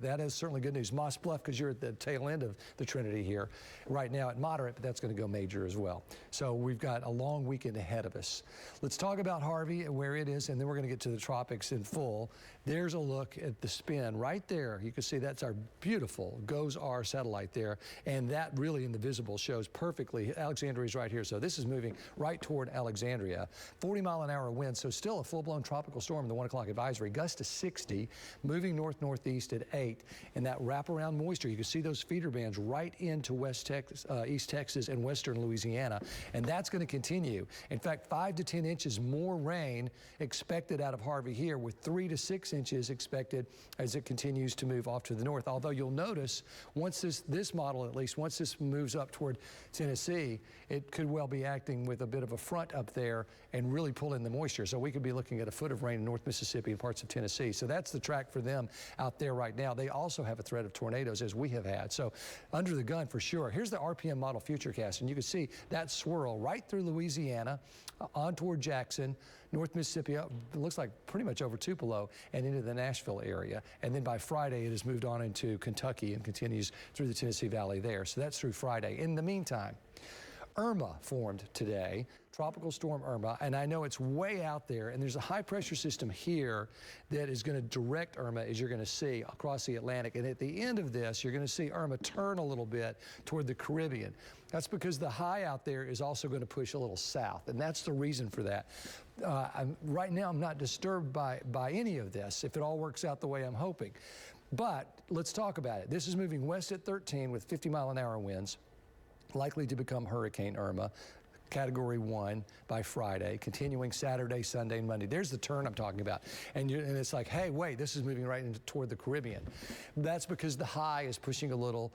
That is certainly good news. Moss Bluff, because you're at the tail end of the Trinity here. Right now at moderate, but that's going to go major as well. So we've got a long weekend ahead of us. Let's talk about Harvey and where it is, and then we're going to get to the tropics in full. There's a look at the spin right there. You can see that's our beautiful GOES-R satellite there, and that really in the visible shows perfectly. Alexandria is right here, so this is moving right toward Alexandria. 40-mile-an-hour winds, so still a full-blown tropical storm in the 1 o'clock advisory. Gust to 60, moving north-northeast at 8, and that wraparound moisture, you can see those feeder bands right into West Texas, East Texas and western Louisiana, and that's going to continue. In fact, 5 to 10 inches more rain expected out of Harvey here, with 3 to 6 inches expected as it continues to move off to the north. Although you'll notice, once this model, at least, once this moves up toward Tennessee, it could well be acting with a bit of a front up there and really pull in the moisture. So we could be looking at a foot of rain in North Mississippi and parts of Tennessee. So that's the track for them out there right now. They also have a threat of tornadoes, as we have had. So under the gun for sure. Here's the RPM model futurecast, and you can see that swirl right through Louisiana, on toward Jackson, North Mississippi, it looks like pretty much over Tupelo and into the Nashville area. And then by Friday, it has moved on into Kentucky and continues through the Tennessee Valley there. So that's through Friday. In the meantime, Irma formed today, Tropical Storm Irma, and I know it's way out there, and there's a high pressure system here that is going to direct Irma, as you're going to see, across the Atlantic. And at the end of this, you're going to see Irma turn a little bit toward the Caribbean. That's because the high out there is also going to push a little south, and that's the reason for that. Right now, I'm not disturbed by any of this, if it all works out the way I'm hoping. But let's talk about it. This is moving west at 13 with 50-mile-an-hour winds, likely to become Hurricane Irma. Category 1 by Friday, continuing Saturday, Sunday, and Monday. There's the turn I'm talking about. And it's like, hey, wait, this is moving right toward the Caribbean. That's because the high is pushing a little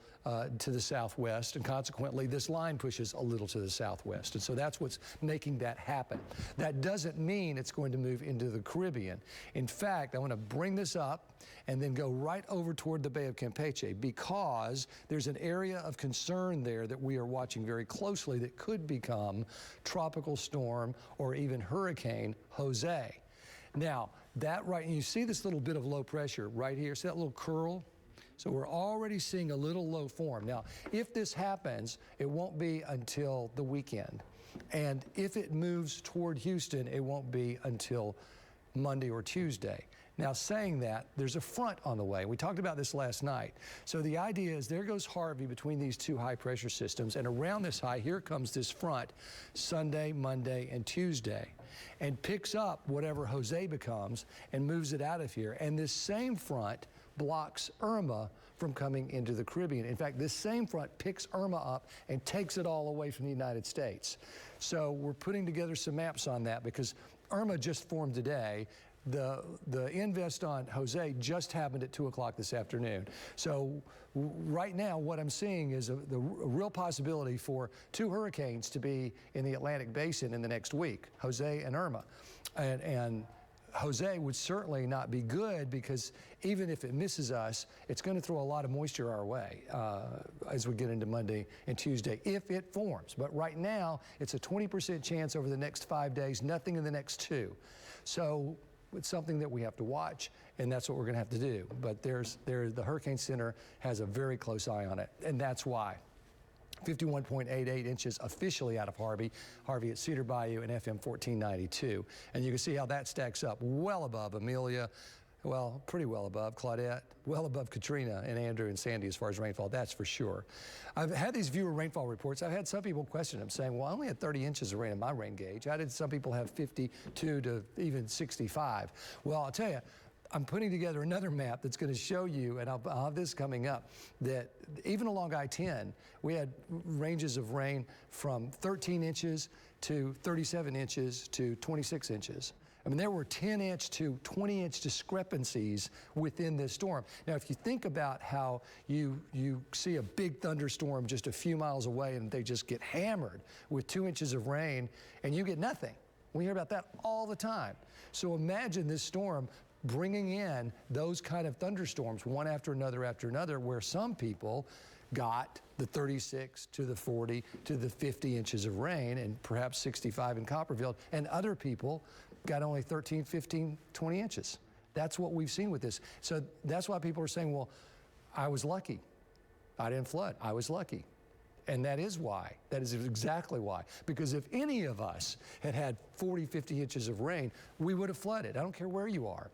to the southwest, and consequently, this line pushes a little to the southwest. And so that's what's making that happen. That doesn't mean it's going to move into the Caribbean. In fact, I want to bring this up and then go right over toward the Bay of Campeche, because there's an area of concern there that we are watching very closely that could become tropical storm or even hurricane Jose. Now, you see this little bit of low pressure right here, see that little curl? So we're already seeing a little low form. Now, if this happens, it won't be until the weekend. And if it moves toward Houston, it won't be until Monday or Tuesday. Now, saying that, there's a front on the way. We talked about this last night. So the idea is there goes Harvey between these two high pressure systems, and around this high, here comes this front Sunday, Monday, and Tuesday, and picks up whatever Jose becomes and moves it out of here. And this same front blocks Irma from coming into the Caribbean. In fact, this same front picks Irma up and takes it all away from the United States. So we're putting together some maps on that because Irma just formed today. The invest on Jose just happened at 2 o'clock this afternoon. So right now, what I'm seeing is a real possibility for 2 hurricanes to be in the Atlantic Basin in the next week, Jose and Irma. And Jose would certainly not be good, because even if it misses us, it's going to throw a lot of moisture our way as we get into Monday and Tuesday, if it forms. But right now, it's a 20% chance over the next 5 days, nothing in the next 2. So it's something that we have to watch, and that's what we're going to have to do. But the Hurricane Center has a very close eye on it, and that's why. 51.88 inches officially out of Harvey at Cedar Bayou and FM 1492. And you can see how that stacks up well above Amelia, well, pretty well above Claudette, well above Katrina and Andrew and Sandy as far as rainfall, that's for sure. I've had these viewer rainfall reports. I've had some people question them, saying, well, I only had 30 inches of rain in my rain gauge. How did some people have 52 to even 65? Well, I'll tell you, I'm putting together another map that's going to show you, and I'll have this coming up, that even along I-10, we had ranges of rain from 13 inches to 37 inches to 26 inches. I mean, there were 10-inch to 20-inch discrepancies within this storm. Now, if you think about how you see a big thunderstorm just a few miles away and they just get hammered with 2 inches of rain and you get nothing. We hear about that all the time. So imagine this storm bringing in those kind of thunderstorms one after another, where some people got the 36 to the 40 to the 50 inches of rain and perhaps 65 in Copperfield, and other people got only 13, 15, 20 inches. That's what we've seen with this. So that's why people are saying, well, I was lucky. I didn't flood. I was lucky. And that is why. That is exactly why. Because if any of us had had 40, 50 inches of rain, we would have flooded. I don't care where you are.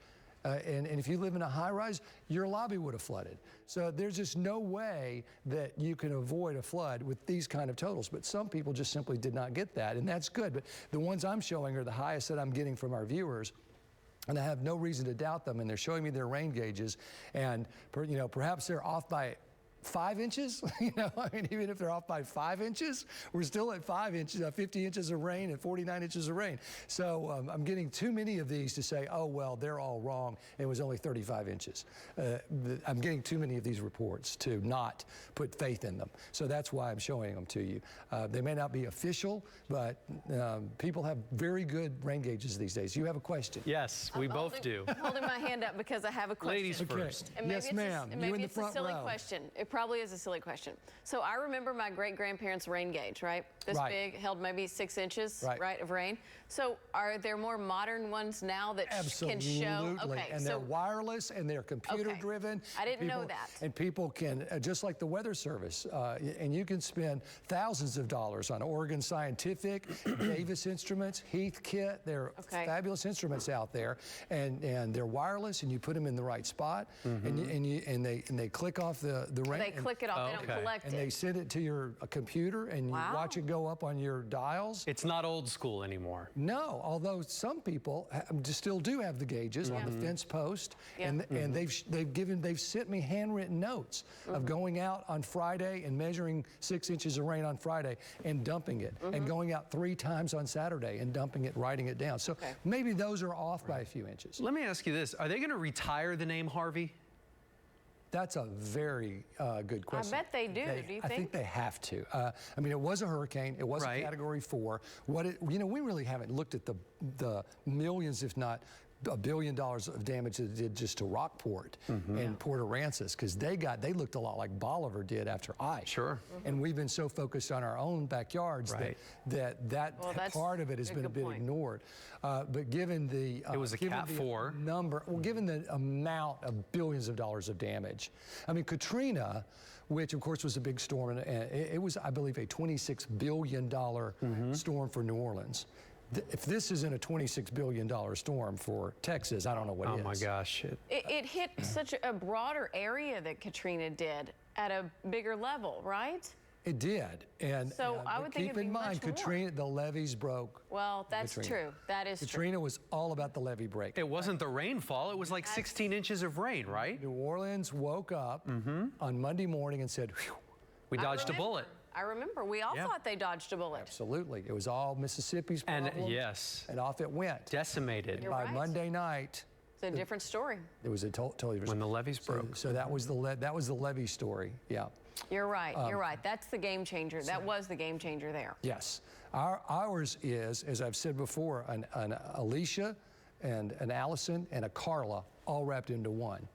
And if you live in a high-rise, your lobby would have flooded. So there's just no way that you can avoid a flood with these kind of totals. But some people just simply did not get that, and that's good. But the ones I'm showing are the highest that I'm getting from our viewers, and I have no reason to doubt them. And they're showing me their rain gauges, and perhaps they're off by 5 inches, I mean, even if they're off by 5 inches, we're still at 5 inches, 50 inches of rain and 49 inches of rain. So I'm getting too many of these to say, oh, well, they're all wrong. It was only 35 inches. I'm getting too many of these reports to not put faith in them. So that's why I'm showing them to you. They may not be official, but people have very good rain gauges these days. You have a question? Yes, we both do. I'm holding my hand up because I have a question. Ladies first. And maybe yes, ma'am. Maybe it's a silly question. It probably is a silly question. So I remember my great-grandparents' rain gauge, right? This big, held maybe 6 inches, right, of rain. So are there more modern ones now that can show? Okay, and they're wireless and they're computer-driven. I didn't know that. And people can, just like the Weather Service, and you can spend thousands of dollars on Oregon Scientific, Davis Instruments, Heathkit. They're fabulous instruments out there, and they're wireless, and you put them in the right spot, and they click off the rain. they click it off. They don't collect and it. they send it to your computer, and you watch it go up on your dials. It's not old school anymore. No, although some people still do have the gauges on the fence post, and they've sent me handwritten notes of going out on Friday and measuring 6 inches of rain on Friday and dumping it, and going out 3 times on Saturday and dumping it, writing it down. So maybe those are off by a few inches. Let me ask you this: are they going to retire the name Harvey? That's a very good question. I bet they do. Do you think? I think they have to. I mean, it was a hurricane. It was a Category 4. We really haven't looked at the millions, if not $1 billion of damage that it did just to Rockport and Port Aransas, because they looked a lot like Bolivar did after Ike. Sure. And we've been so focused on our own backyards that part of it has been a bit ignored. But given the it was a Cat 4 number, given the amount of billions of dollars of damage, I mean Katrina, which of course was a big storm, and it was, I believe, a $26 billion storm for New Orleans. If this isn't a $26 billion storm for Texas, I don't know what is. Oh my gosh. It hit such a broader area that Katrina did at a bigger level, right? It did. And so I would think keep in mind, Katrina, the levees broke. Well, that's true. That is true. Katrina was all about the levee break. It wasn't the rainfall. It was like 16 inches of rain, right? New Orleans woke up on Monday morning and said, phew. We dodged a bullet. I remember. We all thought they dodged a bullet. Absolutely. It was all Mississippi's problem. And and off it went. Decimated. And by Monday night, it's a different story. It was a totally different when the levees broke. So that was the levee story. Yeah. You're right. You're right. That's the game changer. That was the game changer there. Yes. Ours is, as I've said before, an Alicia and an Allison and a Carla all wrapped into one.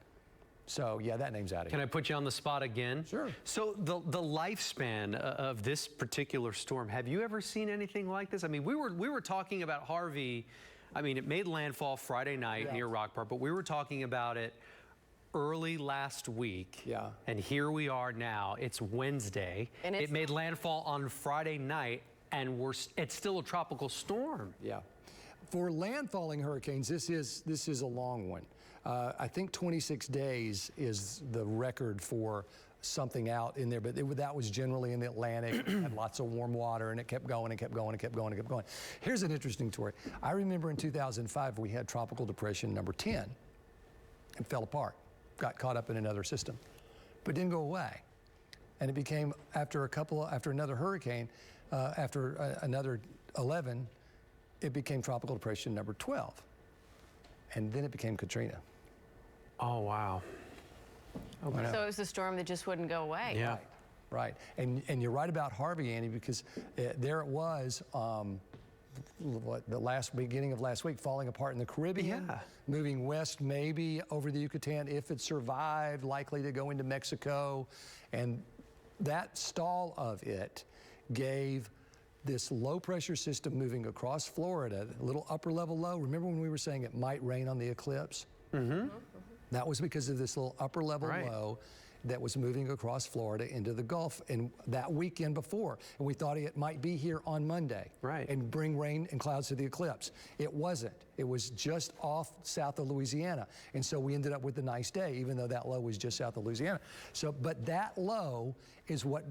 So, yeah, that name's out of here. Can I put you on the spot again? Sure. So the lifespan of this particular storm, have you ever seen anything like this? I mean, we were talking about Harvey. I mean, it made landfall Friday night near Rockport, but we were talking about it early last week. Yeah. And here we are now. It's Wednesday. And it made landfall on Friday night, and it's still a tropical storm. Yeah. For landfalling hurricanes, this is a long one. I think 26 days is the record for something out in there, but that was generally in the Atlantic. It had lots of warm water, and it kept going and kept going and kept going and kept going. Here's an interesting story. I remember in 2005, we had Tropical Depression number 10. It fell apart, got caught up in another system, but didn't go away. And it became, after another hurricane, after another 11, it became Tropical Depression number 12. And then it became Katrina. Oh, wow. Okay. So it was a storm that just wouldn't go away. Yeah. Right. And you're right about Harvey, Annie, because there it was, the beginning of last week, falling apart in the Caribbean, moving west maybe over the Yucatan if it survived, likely to go into Mexico. And that stall of it gave this low pressure system moving across Florida, a little upper level low. Remember when we were saying it might rain on the eclipse? That was because of this little upper level low that was moving across Florida into the Gulf and that weekend before. And we thought it might be here on Monday and bring rain and clouds to the eclipse. It wasn't. It was just off south of Louisiana. And so we ended up with a nice day, even though that low was just south of Louisiana. So, but that low is what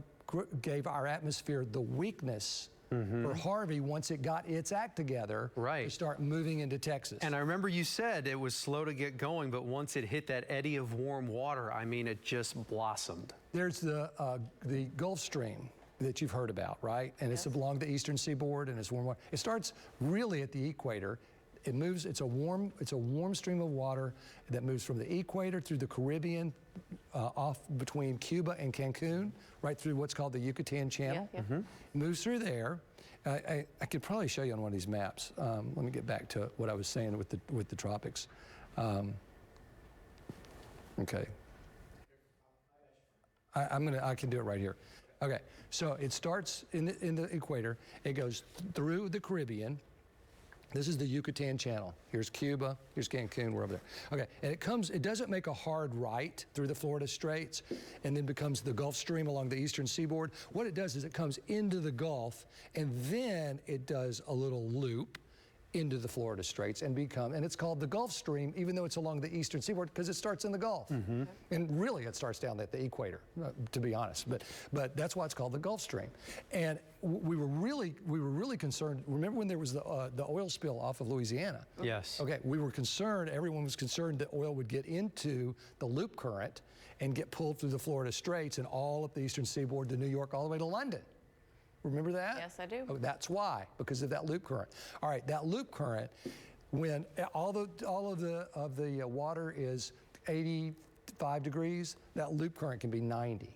gave our atmosphere the weakness for Harvey once it got its act together to start moving into Texas. And I remember you said it was slow to get going, but once it hit that eddy of warm water, I mean, it just blossomed. There's the Gulf Stream that you've heard about, right? And it's along the eastern seaboard, and it's warm water. It starts really at the equator. It moves. It's a warm stream of water that moves from the equator through the Caribbean, off between Cuba and Cancun, right through what's called the Yucatan Channel. Moves through there. I could probably show you on one of these maps. Let me get back to what I was saying with the tropics. Okay. I can do it right here. Okay. So it starts in the equator. It goes through the Caribbean. This is the Yucatan Channel. Here's Cuba, here's Cancun, we're over there. Okay, and it doesn't make a hard right through the Florida Straits and then becomes the Gulf Stream along the eastern seaboard. What it does is it comes into the Gulf and then it does a little loop into the Florida Straits and it's called the Gulf Stream, even though it's along the eastern seaboard, because it starts in the Gulf. And really it starts down at the equator, to be honest, but that's why it's called the Gulf Stream. And we were really concerned. Remember when there was the oil spill off of Louisiana? Yes. Okay, we were concerned, everyone was concerned that oil would get into the loop current and get pulled through the Florida Straits and all up the eastern seaboard to New York, all the way to London. Remember that? Yes, I do. Oh, that's why, because of that loop current. All right, that loop current, when all of the water is 85 degrees, that loop current can be 90.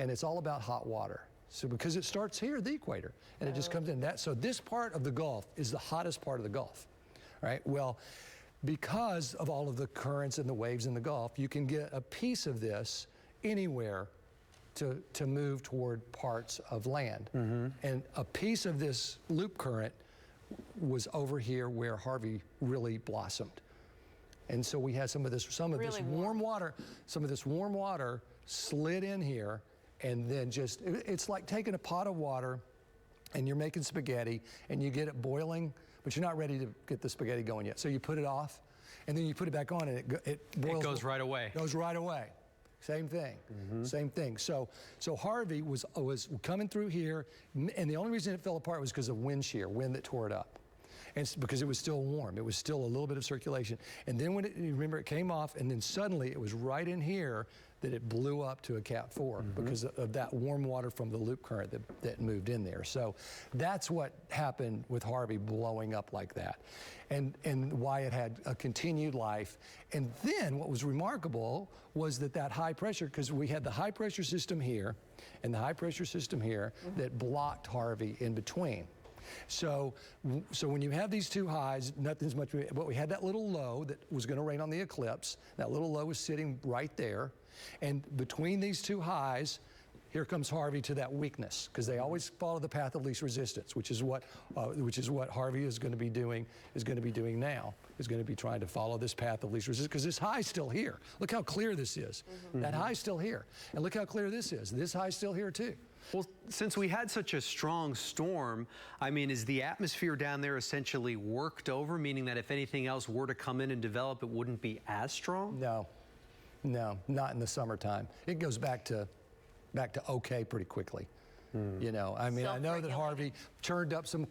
And it's all about hot water. So because it starts here at the equator, and it just comes in. So this part of the Gulf is the hottest part of the Gulf, right? Well, because of all of the currents and the waves in the Gulf, you can get a piece of this anywhere to move toward parts of land. And a piece of this loop current was over here where Harvey really blossomed. And so we had some of this warm water slid in here, and then it's like taking a pot of water and you're making spaghetti and you get it boiling, but you're not ready to get the spaghetti going yet. So you put it off and then you put it back on and it boils. It goes right away. Goes right away. Same thing, same thing. So Harvey was coming through here, and the only reason it fell apart was because of wind shear, wind that tore it up. And it's because it was still warm. It was still a little bit of circulation. And then when you remember, it came off, and then suddenly it was right in here that it blew up to a Cat 4 because of that warm water from the loop current that moved in there. So that's what happened with Harvey blowing up like that, and why it had a continued life. And then what was remarkable was that high pressure, because we had the high pressure system here and the high pressure system here that blocked Harvey in between. So when you have these two highs, nothing's much, but we had that little low that was going to rain on the eclipse. That little low was sitting right there. And between these two highs, here comes Harvey to that weakness, because they always follow the path of least resistance, which is what Harvey is going to be doing now, is going to be trying to follow this path of least resistance, because this high is still here. Look how clear this is. That high's still here. And look how clear this is. This high's still here too. Well, since we had such a strong storm, I mean, is the atmosphere down there essentially worked over, meaning that if anything else were to come in and develop, it wouldn't be as strong? No, not in the summertime. It goes back to okay pretty quickly. You know, I mean, I know that Harvey churned up some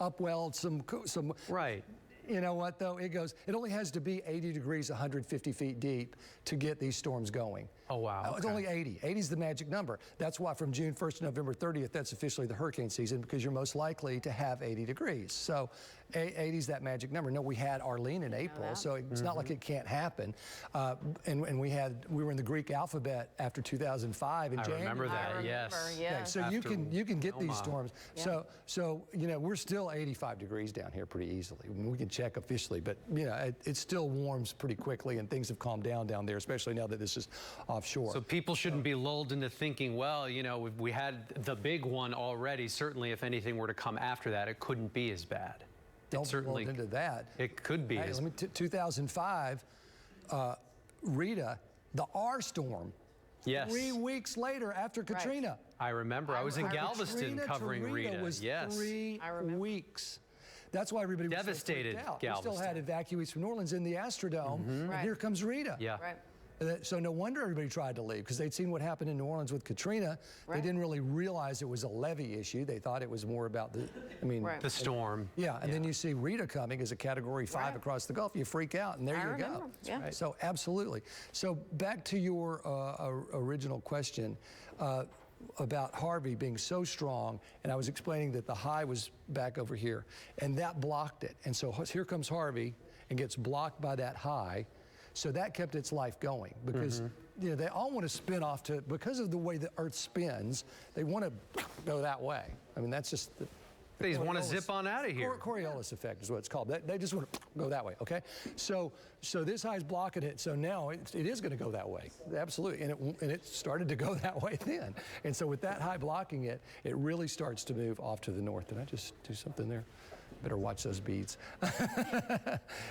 upwelled, some. Right. You know what, though? It only has to be 80 degrees, 150 feet deep to get these storms going. Oh, wow. It's only 80. 80 is the magic number. That's why from June 1st to November 30th, that's officially the hurricane season, because you're most likely to have 80 degrees. So 80 is that magic number. No, we had Arlene in April, so it's not like it can't happen. And we were in the Greek alphabet after 2005 in January. I remember that, yes. Okay, so you can get these storms. Yeah. So you know, we're still 85 degrees down here pretty easily. We can check officially, but you know, it still warms pretty quickly, and things have calmed down there, especially now that this is offshore. So people shouldn't be lulled into thinking, well, you know, we had the big one already. Certainly, if anything were to come after that, it couldn't be as bad. Don't be lulled into that. It could be. 2005, Rita, the R storm. Yes. 3 weeks later after Katrina. I remember. I was in Galveston covering Rita. Was 3 weeks. That's why everybody was devastated. So freaked out. Galveston. We still had evacuees from New Orleans in the Astrodome, and here comes Rita. Yeah. Right. So no wonder everybody tried to leave, because they'd seen what happened in New Orleans with Katrina. They didn't really realize it was a levee issue. They thought it was more about the storm. Yeah, and then you see Rita coming as a Category 5 across the Gulf. You freak out, and there you go. Yeah. So absolutely. So back to your original question about Harvey being so strong, and I was explaining that the high was back over here, and that blocked it. And so here comes Harvey and gets blocked by that high. So that kept its life going, because you know, they all want to spin off because of the way the Earth spins, they want to go that way. I mean, that's just they just want to zip on out of here. Coriolis effect is what it's called. They just want to go that way, okay? So this high's blocking it, so now it is going to go that way, absolutely. And it started to go that way then. And so with that high blocking it, it really starts to move off to the north. Did I just do something there? Better watch those beads.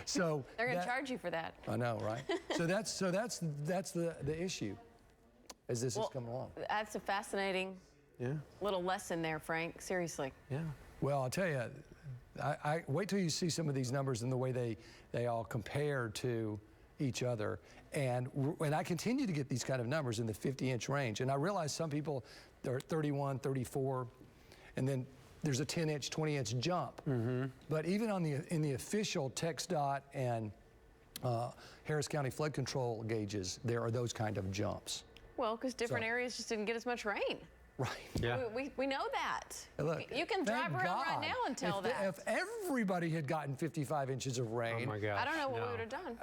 So they're going to charge you for that. I know, right? so that's the issue as this is coming along. That's a fascinating little lesson there, Frank. Seriously. Yeah. Well, I'll tell you, I wait till you see some of these numbers and the way they all compare to each other. And I continue to get these kind of numbers in the 50-inch range. And I realize some people, they're 31, 34, and then there's a 10-inch, 20-inch jump. But even in the official TxDOT and Harris County flood control gauges, there are those kind of jumps. Well, because different areas just didn't get as much rain. Right. Yeah. We know that. Look, you can drive around right now and tell that. If everybody had gotten 55 inches of rain. Oh my gosh. I don't know what we would have done.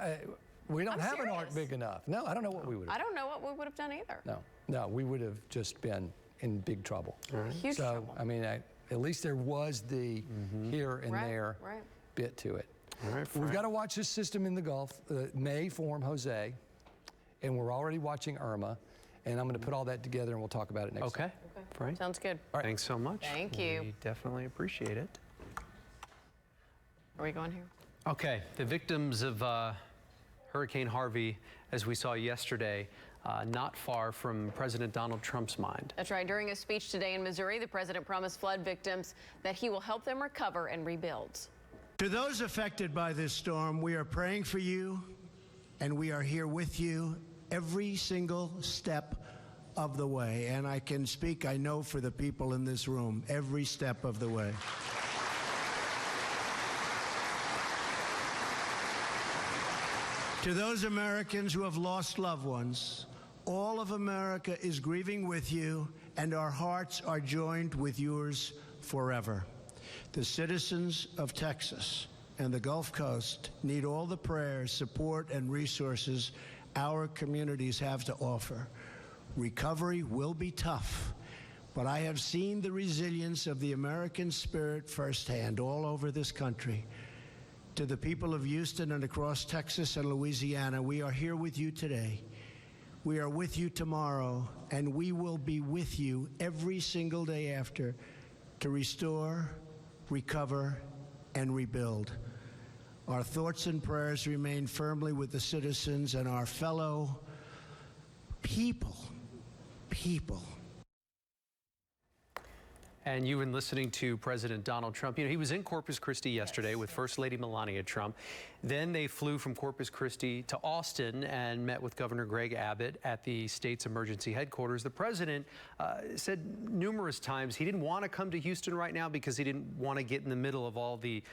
We don't have an arc big enough. No, I don't know what we would have. I don't know what we would have done either. No, we would have just been in big trouble. Huge trouble. I mean, at least there was the here and there bit to it. All right, we've got to watch this system in the Gulf. May form Jose, and we're already watching Irma. And I'm going to put all that together, and we'll talk about it next time. Frank. Sounds good. All right. Thanks so much. Thank you. We definitely appreciate it. Are we going here? Okay, the victims of Hurricane Harvey, as we saw yesterday, not far from President Donald Trump's mind. That's right. During a speech today in Missouri, the president promised flood victims that he will help them recover and rebuild. To those affected by this storm, we are praying for you, and we are here with you every single step of the way. And I can speak, I know, for the people in this room, every step of the way. To those Americans who have lost loved ones, all of America is grieving with you, and our hearts are joined with yours forever. The citizens of Texas and the Gulf Coast need all the prayers, support, and resources our communities have to offer. Recovery will be tough, but I have seen the resilience of the American spirit firsthand all over this country. To the people of Houston and across Texas and Louisiana, we are here with you today. We are with you tomorrow, and we will be with you every single day after to restore, recover, and rebuild. Our thoughts and prayers remain firmly with the citizens and our fellow people. And you've been listening to President Donald Trump. You know, he was in Corpus Christi yesterday with First Lady Melania Trump. Then they flew from Corpus Christi to Austin and met with Governor Greg Abbott at the state's emergency headquarters. The president said numerous times he didn't want to come to Houston right now because he didn't want to get in the middle of all the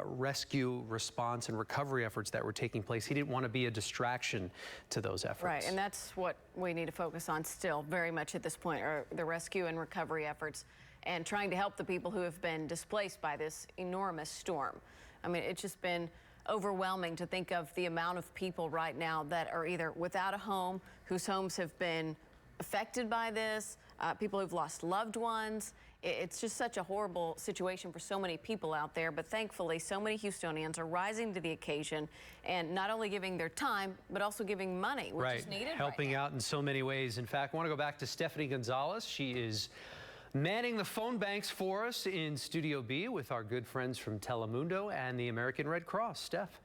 rescue, response, and recovery efforts that were taking place. He didn't want to be a distraction to those efforts. Right, and that's what we need to focus on still very much at this point, are the rescue and recovery efforts, and trying to help the people who have been displaced by this enormous storm. I mean, it's just been overwhelming to think of the amount of people right now that are either without a home, whose homes have been affected by this, people who've lost loved ones. It's just such a horrible situation for so many people out there, but thankfully so many Houstonians are rising to the occasion and not only giving their time, but also giving money, which is needed. Helping out in so many ways. In fact, I want to go back to Stephanie Gonzalez. She is manning the phone banks for us in Studio B with our good friends from Telemundo and the American Red Cross. Steph.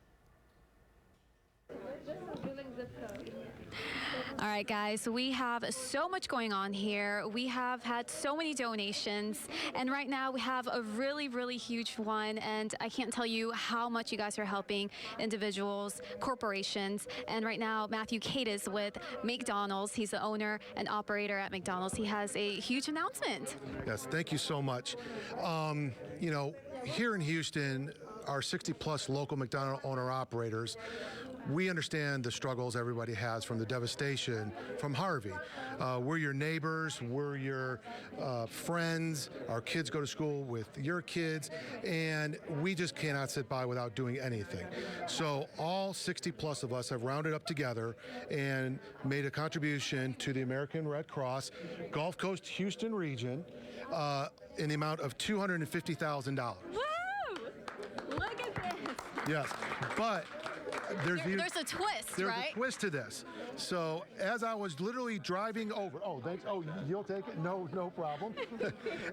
All right, guys, so we have so much going on here. We have had so many donations, and right now we have a really, really huge one, and I can't tell you how much you guys are helping individuals, corporations, and right now Matthew Cate is with McDonald's. He's the owner and operator at McDonald's. He has a huge announcement. Yes, thank you so much. You know, here in Houston, our 60-plus local McDonald's owner-operators, we understand the struggles everybody has from the devastation from Harvey. We're your neighbors, we're your friends, our kids go to school with your kids, and we just cannot sit by without doing anything. So all 60-plus of us have rounded up together and made a contribution to the American Red Cross Gulf Coast Houston region in the amount of $250,000. Woo! Look at this. Yes, but there's a twist, right? There's a twist to this. So as I was literally driving over, oh, thanks. Oh, you'll take it? No problem.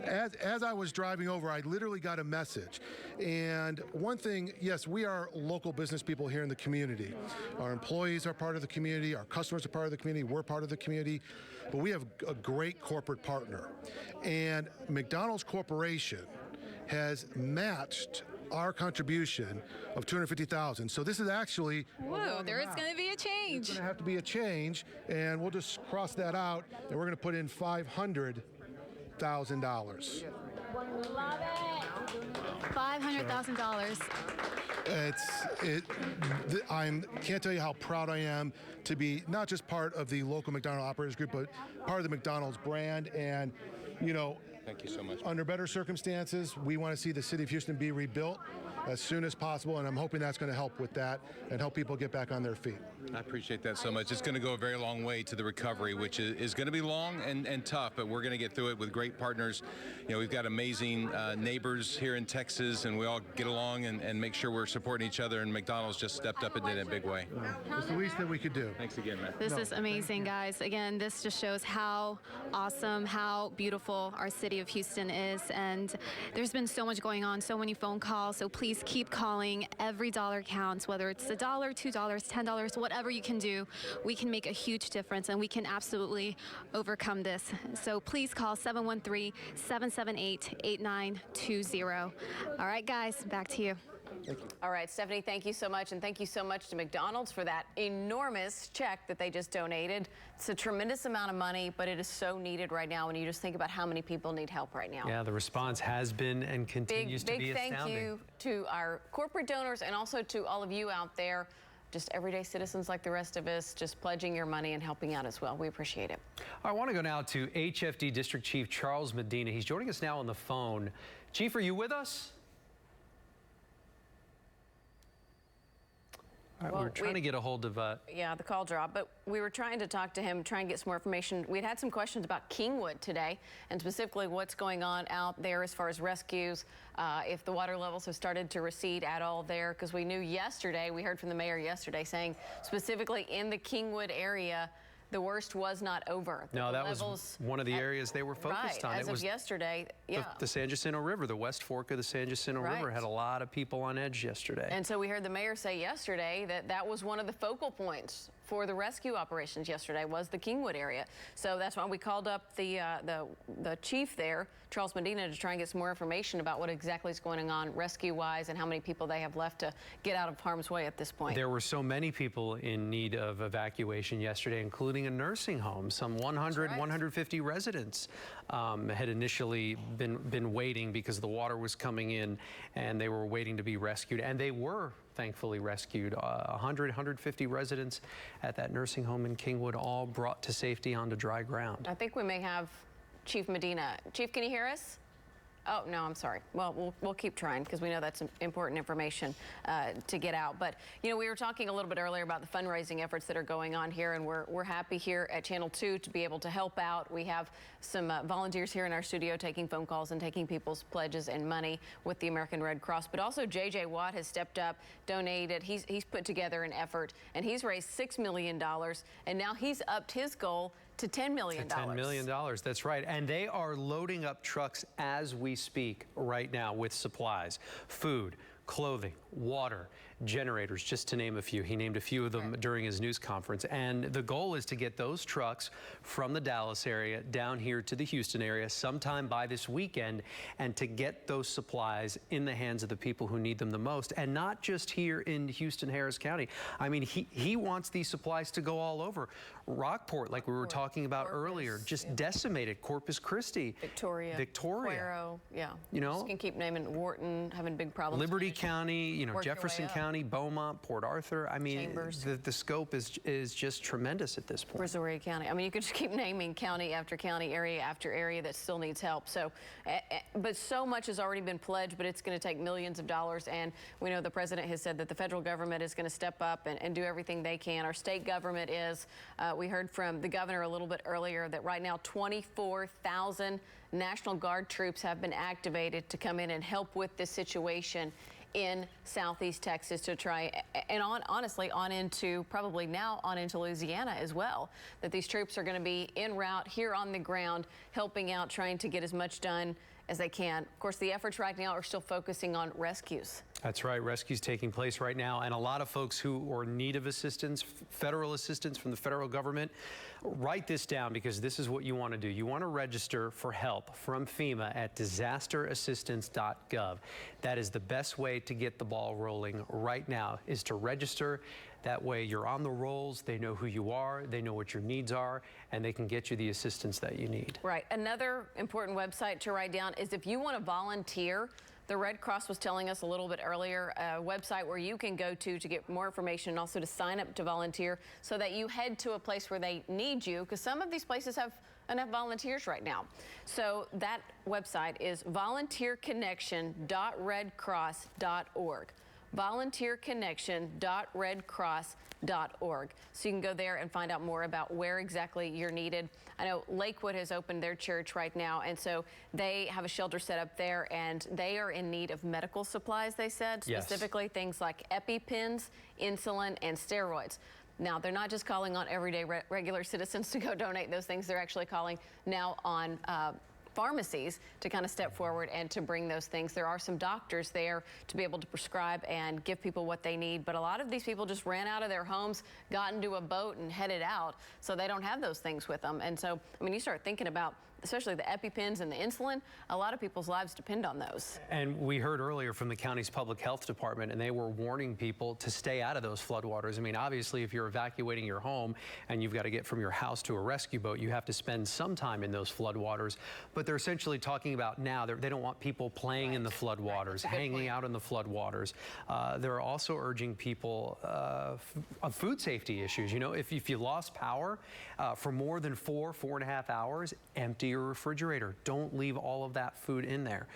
as I was driving over, I literally got a message. And one thing, yes, we are local business people here in the community. Our employees are part of the community. Our customers are part of the community. We're part of the community. But we have a great corporate partner. And McDonald's Corporation has matched our contribution of $250,000. So this is actually Whoa, there is going to be a change. It's going to have to be a change, and we'll just cross that out, and we're going to put in $500,000. Love it. $500,000. I can't tell you how proud I am to be not just part of the local McDonald Operators Group, but part of the McDonald's brand. And, you know, thank you so much. Under better circumstances, we want to see the city of Houston be rebuilt as soon as possible, and I'm hoping that's going to help with that and help people get back on their feet. I appreciate that so much. It's going to go a very long way to the recovery, which is going to be long and tough, but we're going to get through it with great partners. You know, we've got amazing neighbors here in Texas, and we all get along and make sure we're supporting each other, and McDonald's just stepped up and did it in a big way. It's the least that we could do. Thanks again, man. This is amazing, guys. Again, this just shows how awesome, how beautiful our city of Houston is, and there's been so much going on, so many phone calls, so please keep calling. Every dollar counts, whether it's $1, $2, $10, whatever you can do. We can make a huge difference, and we can absolutely overcome this. So please call 713-778-8920. All right, guys, back to you. Thank you. All right, Stephanie, thank you so much, and thank you so much to McDonald's for that enormous check that they just donated. It's a tremendous amount of money, but it is so needed right now when you just think about how many people need help right now. Yeah, the response has been and continues to be astounding. Big thank you to our corporate donors and also to all of you out there, just everyday citizens like the rest of us, just pledging your money and helping out as well. We appreciate it. I want to go now to HFD District Chief Charles Medina. He's joining us now on the phone. Chief, are you with us? Well, we're trying to get a hold of... Yeah, the call dropped, but we were trying to talk to him, try and get some more information. We'd had some questions about Kingwood today, and specifically what's going on out there as far as rescues, if the water levels have started to recede at all there, because we knew yesterday, we heard from the mayor yesterday saying specifically in the Kingwood area, the worst was not over. No, that was one of the areas they were focused on. As of yesterday, yeah. The San Jacinto River, the West Fork of the San Jacinto River had a lot of people on edge yesterday. And so we heard the mayor say yesterday that that was one of the focal points for the rescue operations yesterday was the Kingwood area. So that's why we called up the chief there, Charles Medina, to try and get some more information about what exactly is going on rescue-wise and how many people they have left to get out of harm's way at this point. There were so many people in need of evacuation yesterday, including a nursing home. Some 100, 150 residents had initially been waiting because the water was coming in and they were waiting to be rescued, and they were thankfully rescued. 100, 150 residents at that nursing home in Kingwood, all brought to safety onto dry ground. I think we may have Chief Medina. Chief, can you hear us? Oh, no, I'm sorry. Well, we'll keep trying because we know that's important information to get out. But, you know, we were talking a little bit earlier about the fundraising efforts that are going on here, and we're happy here at Channel 2 to be able to help out. We have some volunteers here in our studio taking phone calls and taking people's pledges and money with the American Red Cross. But also J.J. Watt has stepped up, donated. He's put together an effort, and he's raised $6 million, and now he's upped his goal to $10 million. $10 million, that's right. And they are loading up trucks as we speak right now with supplies, food, clothing, water, generators, just to name a few. He named a few of them during his news conference. And the goal is to get those trucks from the Dallas area down here to the Houston area sometime by this weekend, and to get those supplies in the hands of the people who need them the most, and not just here in Houston, Harris County. I mean, he wants these supplies to go all over. Rockport, like we were talking about earlier, just decimated. Corpus Christi, Victoria, Cuero, yeah. You know, just can keep naming. Wharton having big problems. Liberty County, you know, Jefferson County, Beaumont, Port Arthur. I mean, the scope is just tremendous at this point. Brazoria County. I mean, you could just keep naming county after county, area after area that still needs help. So, but so much has already been pledged, but it's going to take millions of dollars. And we know the president has said that the federal government is going to step up and do everything they can. Our state government is. We heard from the governor a little bit earlier that right now 24,000 National Guard troops have been activated to come in and help with this situation in Southeast Texas, to try and honestly on into probably now on into Louisiana as well, that these troops are going to be en route here on the ground helping out, trying to get as much done as they can. Of course, the efforts right now are still focusing on rescues. That's right. Rescues taking place right now, and a lot of folks who are in need of assistance, federal assistance from the federal government. Write this down, because this is what you want to do. You want to register for help from FEMA at disasterassistance.gov. That is the best way to get the ball rolling right now, is to register. That way you're on the rolls, they know who you are, they know what your needs are, and they can get you the assistance that you need. Right. Another important website to write down is if you want to volunteer. The Red Cross was telling us a little bit earlier, a website where you can go to get more information and also to sign up to volunteer, so that you head to a place where they need you, because some of these places have enough volunteers right now. So that website is volunteerconnection.redcross.org. volunteerconnection.redcross.org. So you can go there and find out more about where exactly you're needed. I know Lakewood has opened their church right now, and so they have a shelter set up there, and they are in need of medical supplies, they said, specifically things like EpiPens, insulin, and steroids. Now, they're not just calling on everyday regular citizens to go donate those things. They're actually calling now on pharmacies to kind of step forward and to bring those things. There are some doctors there to be able to prescribe and give people what they need, but a lot of these people just ran out of their homes, got into a boat and headed out, so they don't have those things with them. And so, I mean, you start thinking about especially the EpiPens and the insulin, a lot of people's lives depend on those. And we heard earlier from the county's public health department, and they were warning people to stay out of those floodwaters. I mean, obviously, if you're evacuating your home and you've got to get from your house to a rescue boat, you have to spend some time in those floodwaters. But they're essentially talking about now, they don't want people playing in the floodwaters, hanging out in the floodwaters. They're also urging people on food safety issues. You know, if you lost power for more than 4.5 hours, empty your refrigerator. Don't leave all of that food in there.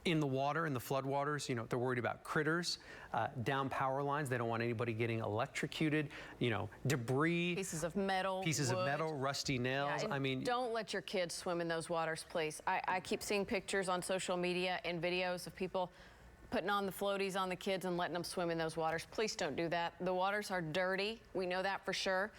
In the water, in the floodwaters, you know, they're worried about critters, down power lines. They don't want anybody getting electrocuted, you know, debris. Pieces of metal, rusty nails. Yeah, I mean, don't let your kids swim in those waters, please. I keep seeing pictures on social media and videos of people putting on the floaties on the kids and letting them swim in those waters. Please don't do that. The waters are dirty. We know that for sure.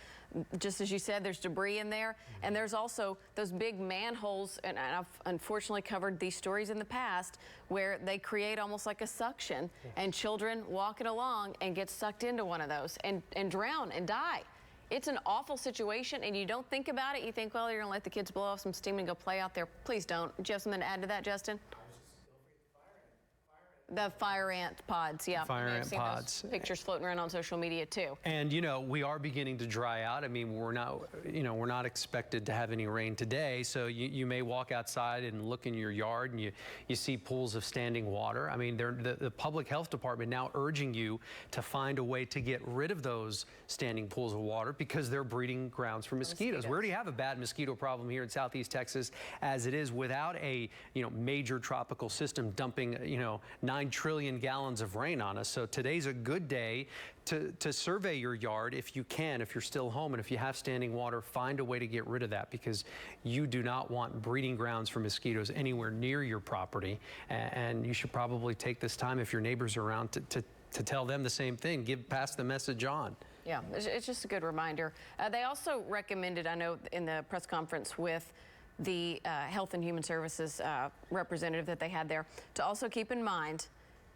Just as you said, there's debris in there. And there's also those big manholes, and I've unfortunately covered these stories in the past, where they create almost like a suction, and children walking along and get sucked into one of those and drown and die. It's an awful situation, and you don't think about it. You think, well, you're going to let the kids blow off some steam and go play out there. Please don't. Do you have something to add to that, Justin? The fire ant pods, yeah. Fire ant I've seen pods. Those pictures floating around on social media too. And you know, we are beginning to dry out. I mean, we're not expected to have any rain today, so you may walk outside and look in your yard and you see pools of standing water. I mean, the public health department now urging you to find a way to get rid of those standing pools of water, because they're breeding grounds for mosquitoes. We already have a bad mosquito problem here in Southeast Texas as it is, without a major tropical system dumping 9 trillion gallons of rain on us. So today's a good day to survey your yard if you can, if you're still home, and if you have standing water, find a way to get rid of that, because you do not want breeding grounds for mosquitoes anywhere near your property. And you should probably take this time, if your neighbors are around, to tell them the same thing. Pass the message on. Yeah, it's just a good reminder. They also recommended, I know in the press conference with the Health and Human Services representative that they had there, to also keep in mind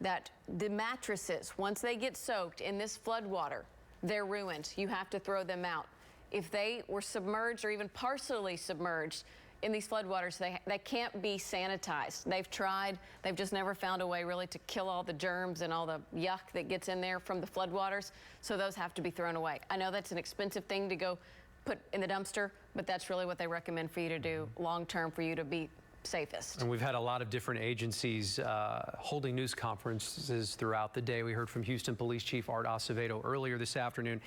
that the mattresses, once they get soaked in this flood water, they're ruined. You have to throw them out. If they were submerged or even partially submerged in these floodwaters, they can't be sanitized. They've tried, they've just never found a way really to kill all the germs and all the yuck that gets in there from the floodwaters, so those have to be thrown away. I know that's an expensive thing to go put in the dumpster, but that's really what they recommend for you to do long term, for you to be safest. And we've had a lot of different agencies holding news conferences throughout the day. We heard from Houston Police Chief Art Acevedo earlier this afternoon.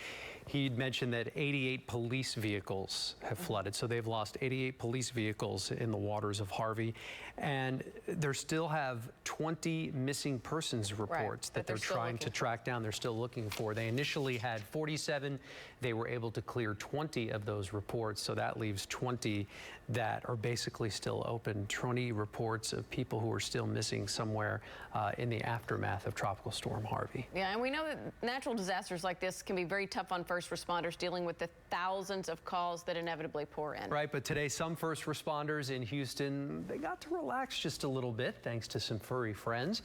He'd mentioned that 88 police vehicles have flooded. So they've lost 88 police vehicles in the waters of Harvey. And they still have 20 missing persons reports that they're trying to track down. They're still looking for. They initially had 47. They were able to clear 20 of those reports. So that leaves 20 that are basically still open 20 reports of people who are still missing somewhere in the aftermath of Tropical Storm Harvey. Yeah, and we know that natural disasters like this can be very tough on first responders dealing with the thousands of calls that inevitably pour in. Right, but today some first responders in Houston, they got to relax just a little bit thanks to some furry friends.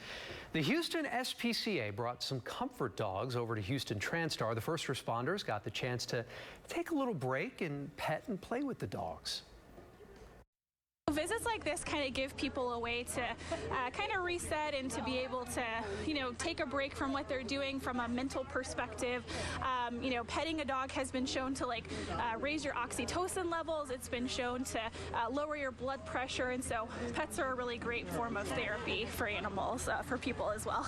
The Houston SPCA brought some comfort dogs over to Houston TransStar. The first responders got the chance to take a little break and pet and play with the dogs. Visits like this kind of give people a way to kind of reset and to be able to, take a break from what they're doing from a mental perspective. Petting a dog has been shown to raise your oxytocin levels. It's been shown to lower your blood pressure, and so pets are a really great form of therapy for animals, for people as well.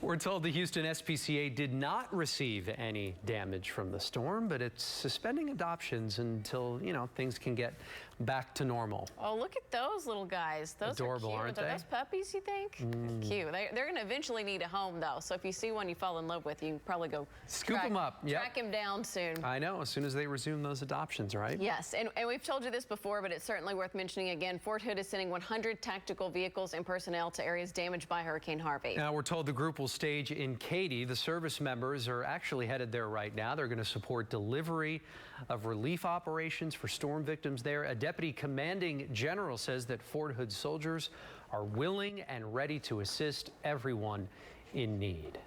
We're told the Houston SPCA did not receive any damage from the storm, but it's suspending adoptions until, things can get back to normal. Oh, look at those little guys. Those adorable, are cute. aren't they? Are those puppies, you think? Cute. They're going to eventually need a home, though. So if you see one you fall in love with, you can probably go scoop him up. Yep. Track him down soon. I know, as soon as they resume those adoptions, right? Yes, and we've told you this before, but it's certainly worth mentioning again. Fort Hood is sending 100 tactical vehicles and personnel to areas damaged by Hurricane Harvey. Now, we're told the group will stage in Katy. The service members are actually headed there right now. They're going to support delivery of relief operations for storm victims there. A deputy commanding general says that Fort Hood soldiers are willing and ready to assist everyone in need.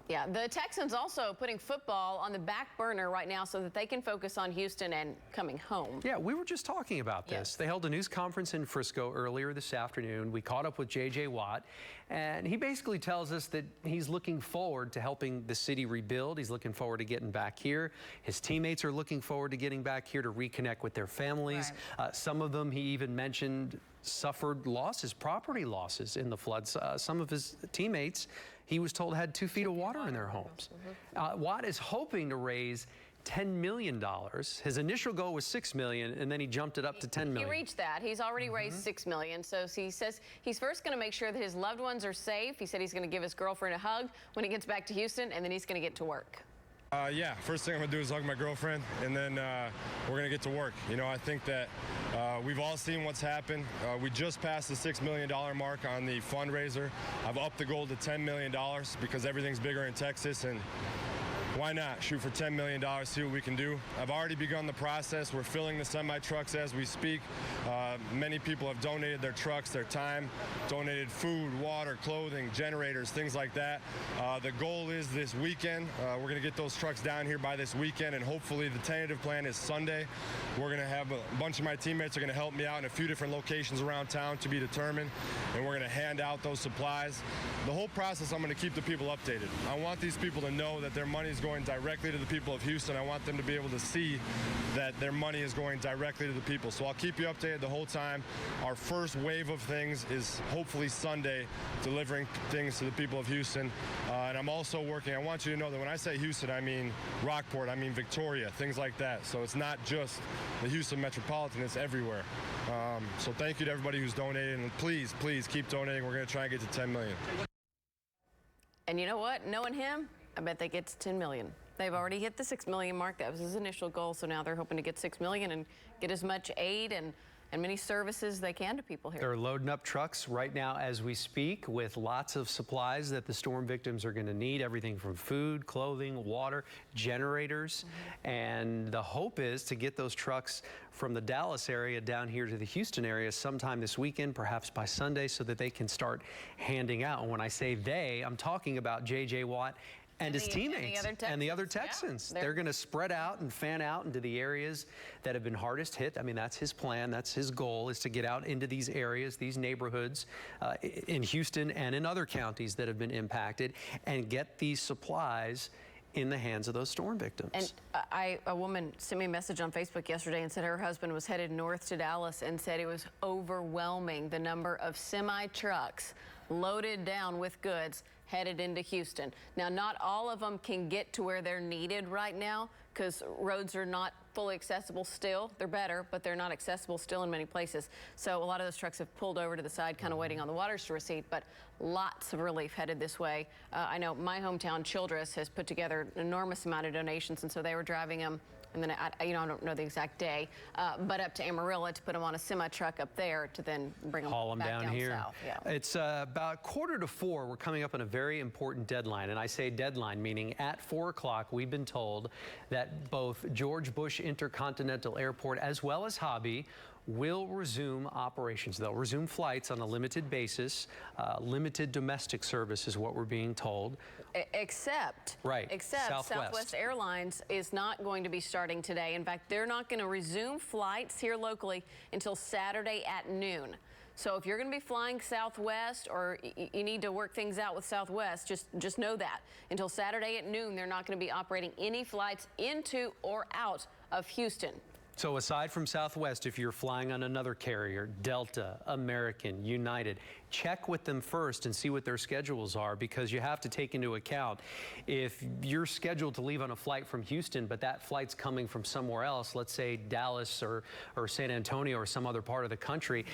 Yeah, the Texans also putting football on the back burner right now so that they can focus on Houston and coming home. Yeah, we were just talking about this. Yes. They held a news conference in Frisco earlier this afternoon. We caught up with J.J. Watt, and he basically tells us that he's looking forward to helping the city rebuild. He's looking forward to getting back here. His teammates are looking forward to getting back here to reconnect with their families. Right. Some of them, he even mentioned, suffered losses, property losses in the floods. Some of his teammates, he was told, had 2 feet of water in their homes. Watt is hoping to raise $10 million. His initial goal was $6 million, and then he jumped it up to $10 million. He reached that. He's already raised $6 million. So he says he's first going to make sure that his loved ones are safe. He said he's going to give his girlfriend a hug when he gets back to Houston, and then he's going to get to work. Yeah, first thing I'm going to do is hug my girlfriend, and then we're going to get to work. I think that we've all seen what's happened. We just passed the $6 million mark on the fundraiser. I've upped the goal to $10 million because everything's bigger in Texas, and why not shoot for $10 million, see what we can do. I've already begun the process. We're filling the semi-trucks as we speak. Many people have donated their trucks, their time, donated food, water, clothing, generators, things like that. The goal is this weekend. We're going to get those trucks down here by this weekend, and hopefully the tentative plan is Sunday. We're going to have a bunch of my teammates are going to help me out in a few different locations around town to be determined, and we're going to hand out those supplies. The whole process, I'm going to keep the people updated. I want these people to know that their money is going directly to the people of Houston. I want them to be able to see that their money is going directly to the people. So I'll keep you updated the whole time. Our first wave of things is hopefully Sunday, delivering things to the people of Houston. And I'm also working, I want you to know that when I say Houston, I mean Rockport, I mean Victoria, things like that. So it's not just the Houston metropolitan, it's everywhere. So thank you to everybody who's donated, and please, please keep donating. We're going to try and get to 10 million. And you know what? Knowing him, I bet they get to 10 million. They've already hit the 6 million mark. That was his initial goal. So now they're hoping to get 6 million and get as much aid and many services they can to people here. They're loading up trucks right now as we speak with lots of supplies that the storm victims are going to need. Everything from food, clothing, water, generators. And the hope is to get those trucks from the Dallas area down here to the Houston area sometime this weekend, perhaps by Sunday, so that they can start handing out. And when I say they, I'm talking about J.J. Watt and his teammates and the other Texans. Yeah, they're going to spread out and fan out into the areas that have been hardest hit. I mean, that's his plan. That's his goal, is to get out into these areas, these neighborhoods in Houston and in other counties that have been impacted, and get these supplies in the hands of those storm victims. And a woman sent me a message on Facebook yesterday and said her husband was headed north to Dallas and said it was overwhelming, the number of semi-trucks loaded down with goods headed into Houston. Now, not all of them can get to where they're needed right now because roads are not fully accessible still. They're better, but they're not accessible still in many places. So a lot of those trucks have pulled over to the side, kind of waiting on the waters to recede, but lots of relief headed this way. I know my hometown, Childress, has put together an enormous amount of donations, and so they were driving them, and then I don't know the exact day, but up to Amarillo to put them on a semi-truck up there to then bring them haul them back down down here. south. Yeah. It's about 3:45. We're coming up on a very important deadline, and I say deadline meaning at 4 o'clock. We've been told that both George Bush Intercontinental Airport as well as Hobby will resume operations. They'll resume flights on a limited basis. Limited domestic service is what we're being told. Except Southwest. Southwest Airlines is not going to be starting today. In fact, they're not going to resume flights here locally until Saturday at noon. So if you're going to be flying Southwest or you need to work things out with Southwest, just know that. Until Saturday at noon, they're not going to be operating any flights into or out of Houston. So aside from Southwest, if you're flying on another carrier, Delta, American, United, check with them first and see what their schedules are, because you have to take into account if you're scheduled to leave on a flight from Houston, but that flight's coming from somewhere else, let's say Dallas or San Antonio or some other part of the country,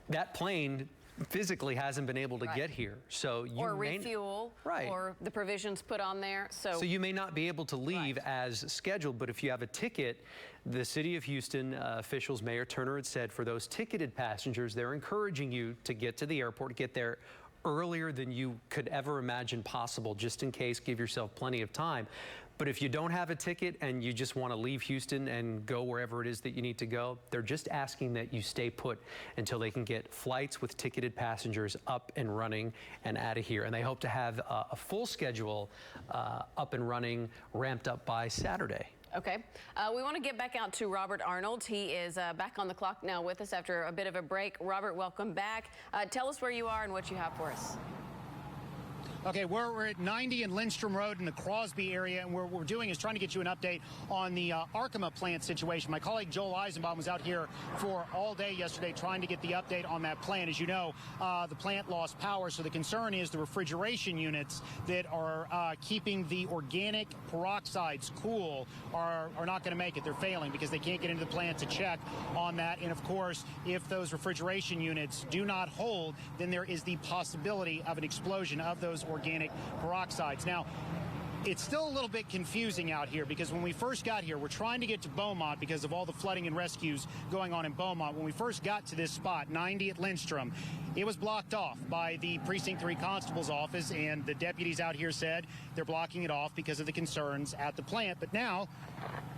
that plane physically hasn't been able to get here. So you or refuel, or the provisions put on there. So you may not be able to leave as scheduled, but if you have a ticket, the city of Houston officials, Mayor Turner had said, for those ticketed passengers, they're encouraging you to get to the airport, get there earlier than you could ever imagine possible, just in case, give yourself plenty of time. But if you don't have a ticket and you just want to leave Houston and go wherever it is that you need to go, they're just asking that you stay put until they can get flights with ticketed passengers up and running and out of here. And they hope to have a full schedule up and running, ramped up by Saturday. Okay. We want to get back out to Robert Arnold. He is back on the clock now with us after a bit of a break. Robert, welcome back. Tell us where you are and what you have for us. Okay, we're at 90 and Lindstrom Road in the Crosby area, and what we're doing is trying to get you an update on the Arkema plant situation. My colleague Joel Eisenbaum was out here for all day yesterday trying to get the update on that plant. As you know, the plant lost power, so the concern is the refrigeration units that are keeping the organic peroxides cool are not going to make it. They're failing because they can't get into the plant to check on that. And of course, if those refrigeration units do not hold, then there is the possibility of an explosion of those organic peroxides. Now, it's still a little bit confusing out here because when we first got here, we're trying to get to Beaumont because of all the flooding and rescues going on in Beaumont. When we first got to this spot, 90 at Lindstrom, it was blocked off by the Precinct 3 Constable's office, and the deputies out here said they're blocking it off because of the concerns at the plant. But now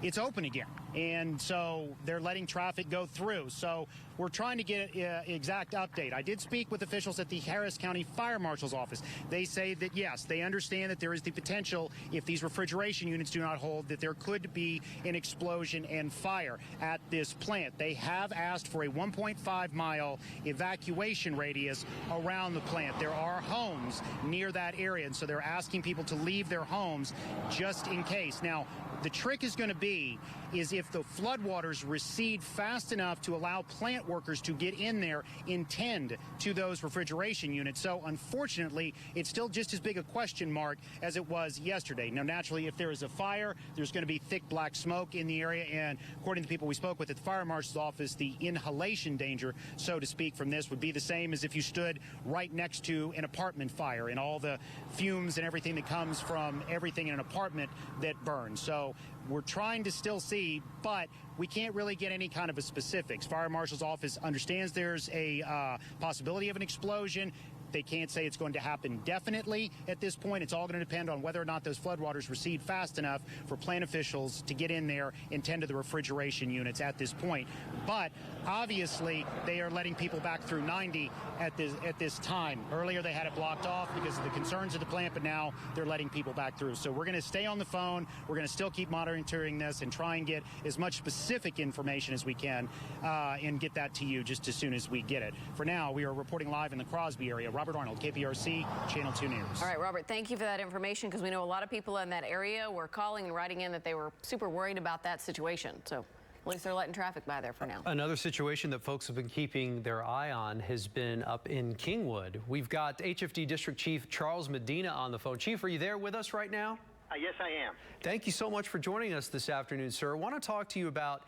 it's open again, and so they're letting traffic go through. So we're trying to get an exact update. I did speak with officials at the Harris County Fire Marshal's office. They say that, yes, they understand that there is the potential, if these refrigeration units do not hold, that there could be an explosion and fire at this plant. They have asked for a 1.5-mile evacuation radius around the plant. There are homes near that area, and so they're asking people to leave their homes just in case. Now, the trick is going to be is if the floodwaters recede fast enough to allow plant workers to get in there and tend to those refrigeration units. So unfortunately, it's still just as big a question mark as it was yesterday. Now, naturally, if there is a fire, there's going to be thick black smoke in the area. And according to people we spoke with at the fire marshal's office, the inhalation danger, so to speak, from this would be the same as if you stood right next to an apartment fire and all the fumes and everything that comes from everything in an apartment that burns. So we're trying to still see, but we can't really get any kind of a specifics. Fire marshal's office understands there's a possibility of an explosion. They can't say it's going to happen definitely at this point. It's all going to depend on whether or not those floodwaters recede fast enough for plant officials to get in there and tend to the refrigeration units at this point. But obviously, they are letting people back through 90 at this time. Earlier, they had it blocked off because of the concerns at the plant, but now they're letting people back through. So we're going to stay on the phone. We're going to still keep monitoring this and try and get as much specific information as we can and get that to you just as soon as we get it. For now, we are reporting live in the Crosby area. Robert Arnold, KPRC, Channel 2 News. All right, Robert, thank you for that information, because we know a lot of people in that area were calling and writing in that they were super worried about that situation. So at least they're letting traffic by there for now. Another situation that folks have been keeping their eye on has been up in Kingwood. We've got HFD District Chief Charles Medina on the phone. Chief, are you there with us right now? Yes, I am. Thank you so much for joining us this afternoon, sir. I want to talk to you about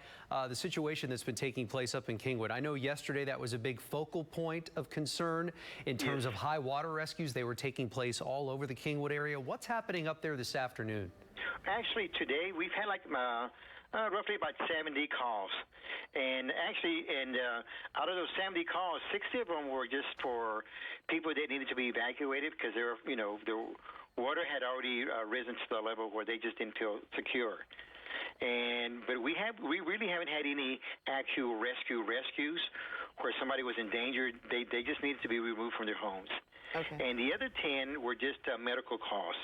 the situation that's been taking place up in Kingwood. I know yesterday that was a big focal point of concern in terms of high water rescues. They were taking place all over the Kingwood area. What's happening up there this afternoon? Actually, today we've had like roughly about 70 calls. And actually, out of those 70 calls, 60 of them were just for people that needed to be evacuated because they were, the water had already risen to the level where they just didn't feel secure. But we really haven't had any actual rescues where somebody was endangered. They just needed to be removed from their homes. Okay. And the other 10 were just medical calls.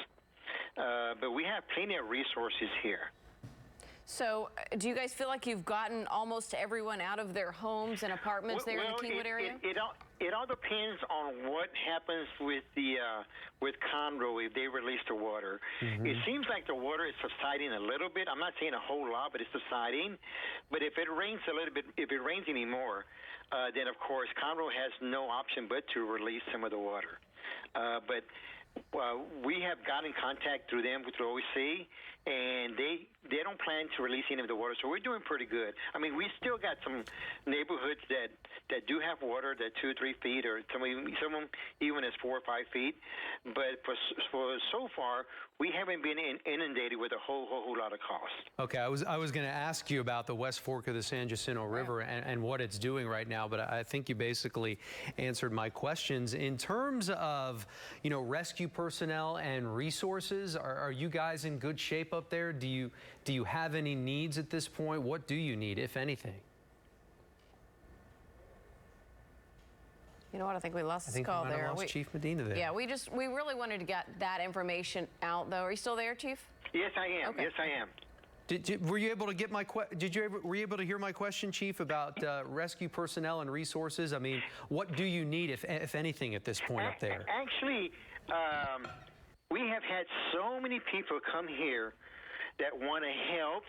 But we have plenty of resources here. So do you guys feel like you've gotten almost everyone out of their homes and apartments there in the Kingwood area? It all depends on what happens with with Conroe if they release the water. It seems like the water is subsiding a little bit. I'm not saying a whole lot, but it's subsiding. But if it rains a little bit, if it rains anymore, then of course Conroe has no option but to release some of the water. But we have got in contact through them, through OEC, and they don't plan to release any of the water, so we're doing pretty good. I mean, we still got some neighborhoods that do have water that 2 or 3 feet, or some of them even as 4 or 5 feet. But for so far, we haven't been inundated with a whole lot of cost. Okay, I was going to ask you about the West Fork of the San Jacinto River and what it's doing right now, but I think you basically answered my questions. In terms of, rescue personnel and resources, are you guys in good shape up there? Do you have any needs at this point? What do you need, if anything? You know what? I think we lost this call there. Lost Chief Medina there. Yeah, we really wanted to get that information out, though. Are you still there, Chief? Yes, I am. Okay. Yes, I am. Were you able to get my were you able to hear my question, Chief, about rescue personnel and resources? I mean, what do you need, if anything, at this point up there? Actually, we have had so many people come here that want to help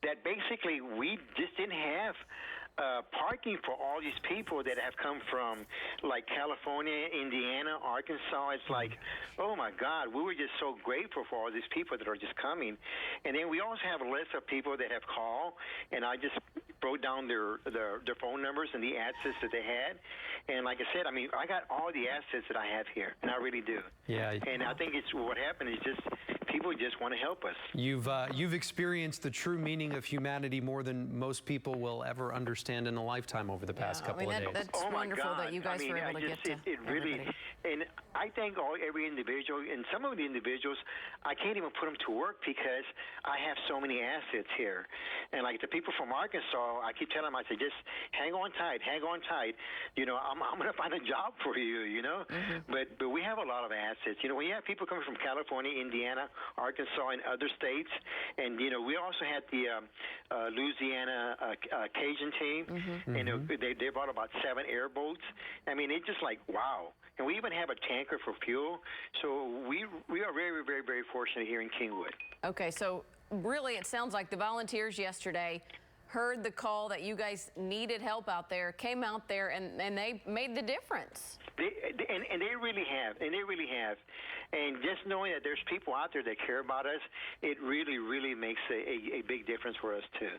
that basically we just didn't have parking for all these people that have come from like California, Indiana, Arkansas. It's like, oh my God, we were just so grateful for all these people that are just coming. And then we also have a list of people that have called, and I just wrote down their phone numbers and the assets that they had. And like I said, I mean, I got all the assets that I have here, and I really do. Yeah. And I think it's what happened is just people just want to help us. You've experienced the true meaning of humanity more than most people will ever understand in a lifetime over the past couple of days. That's wonderful that you guys were able to get to it really, and I thank every individual, and some of the individuals, I can't even put them to work because I have so many assets here. And like the people from Arkansas, I keep telling them, I say, just hang on tight, hang on tight. I'm going to find a job for you, But we have a lot of assets. When you have people coming from California, Indiana, Arkansas, and other states, and, we also had the Louisiana Cajun team, and they brought about 7 airboats. I mean, it's just like, wow. And we even have a tanker for fuel. So we are very, very, very fortunate here in Kingwood. Okay, so really it sounds like the volunteers yesterday heard the call that you guys needed help out there, came out there, and they made the difference. They really have, and just knowing that there's people out there that care about us, it really, really makes a big difference for us too.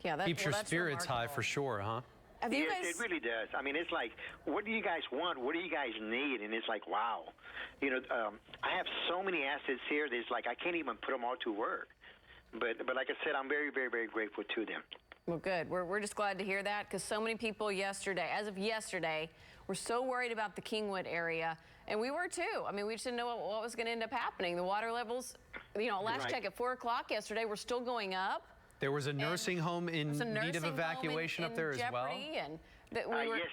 Yeah, keeps your spirits high for sure, huh? Yes, it really does. I mean, it's like, what do you guys want? What do you guys need? And it's like, wow. I have so many assets here that it's like I can't even put them all to work. But like I said, I'm very, very, very grateful to them. Well, good. We're just glad to hear that because so many people yesterday, as of yesterday, were so worried about the Kingwood area. And we were too. I mean, we just didn't know what was going to end up happening. The water levels, last check at 4 o'clock yesterday, were still going up. There was a nursing home in need of evacuation up there as well? Yes,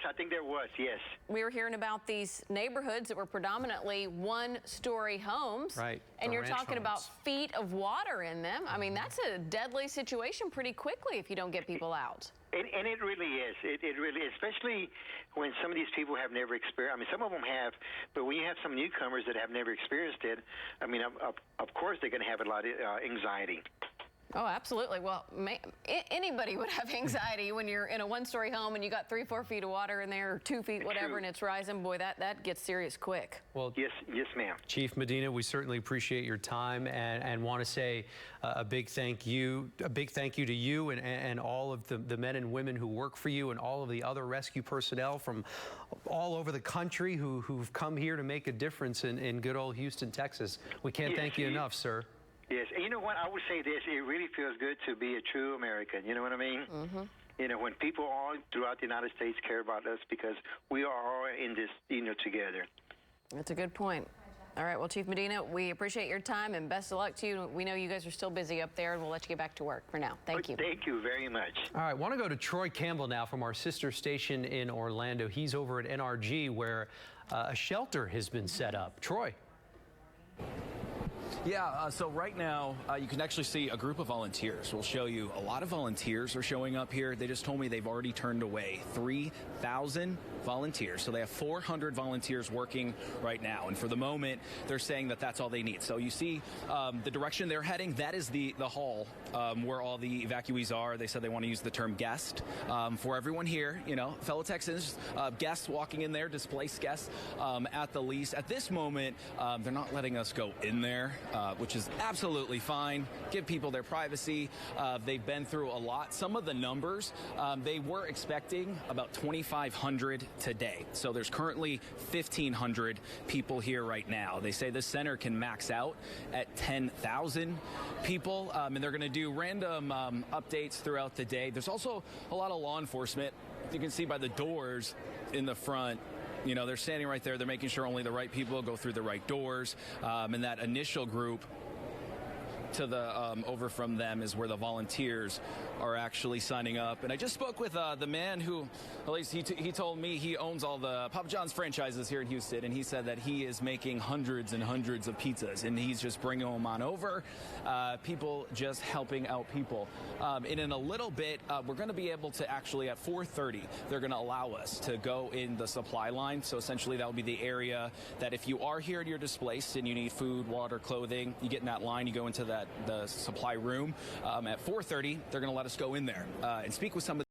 I think there was, yes. We were hearing about these neighborhoods that were predominantly 1-story homes. Right. And you're talking about feet of water in them. I mean, that's a deadly situation pretty quickly if you don't get people out. And it really is. It really is, especially when some of these people have never experienced. I mean, some of them have, but when you have some newcomers that have never experienced it, I mean, of course they're going to have a lot of anxiety. Oh, absolutely. Well, anybody would have anxiety when you're in a one-story home and you got 3-4 feet of water in there, or 2 feet, whatever, and it's rising. Boy, that gets serious quick. Well, yes, ma'am. Chief Medina, we certainly appreciate your time and want to say a big thank you to you and all of the men and women who work for you, and all of the other rescue personnel from all over the country who've come here to make a difference in good old Houston, Texas. We can't thank you enough, sir. Yes, and you know what? I would say this. It really feels good to be a true American. You know what I mean? Mm-hmm. You know, when people all throughout the United States care about us, because we are all in this, together. That's a good point. All right, well, Chief Medina, we appreciate your time and best of luck to you. We know you guys are still busy up there, and we'll let you get back to work for now. Thank you. Thank you very much. All right, want to go to Troy Campbell now from our sister station in Orlando. He's over at NRG, where a shelter has been set up. Troy. Yeah, so right now you can actually see a group of volunteers. We'll show you a lot of volunteers are showing up here. They just told me they've already turned away 3,000 volunteers. So they have 400 volunteers working right now. And for the moment, they're saying that that's all they need. So you see the direction they're heading, that is the hall where all the evacuees are. They said they want to use the term guest for everyone here, fellow Texans, guests walking in there, displaced guests at the least. At this moment, they're not letting us go in there. Which is absolutely fine. Give people their privacy. They've been through a lot. Some of the numbers, they were expecting about 2,500 today. So there's currently 1,500 people here right now. They say the center can max out at 10,000 people, and they're going to do random updates throughout the day. There's also a lot of law enforcement. You can see by the doors in the front. They're standing right there. They're making sure only the right people go through the right doors. And that initial group to the over from them is where the volunteers are actually signing up. And I just spoke with the man who, at least he told me he owns all the Papa John's franchises here in Houston, and he said that he is making hundreds and hundreds of pizzas, and he's just bringing them on over. People just helping out people. And in a little bit, we're going to be able to actually, at 4:30, they're going to allow us to go in the supply line. So essentially, that will be the area that if you are here and you're displaced and you need food, water, clothing, you get in that line, you go into the supply room. At 4:30, they're going to let us go in there and speak with some of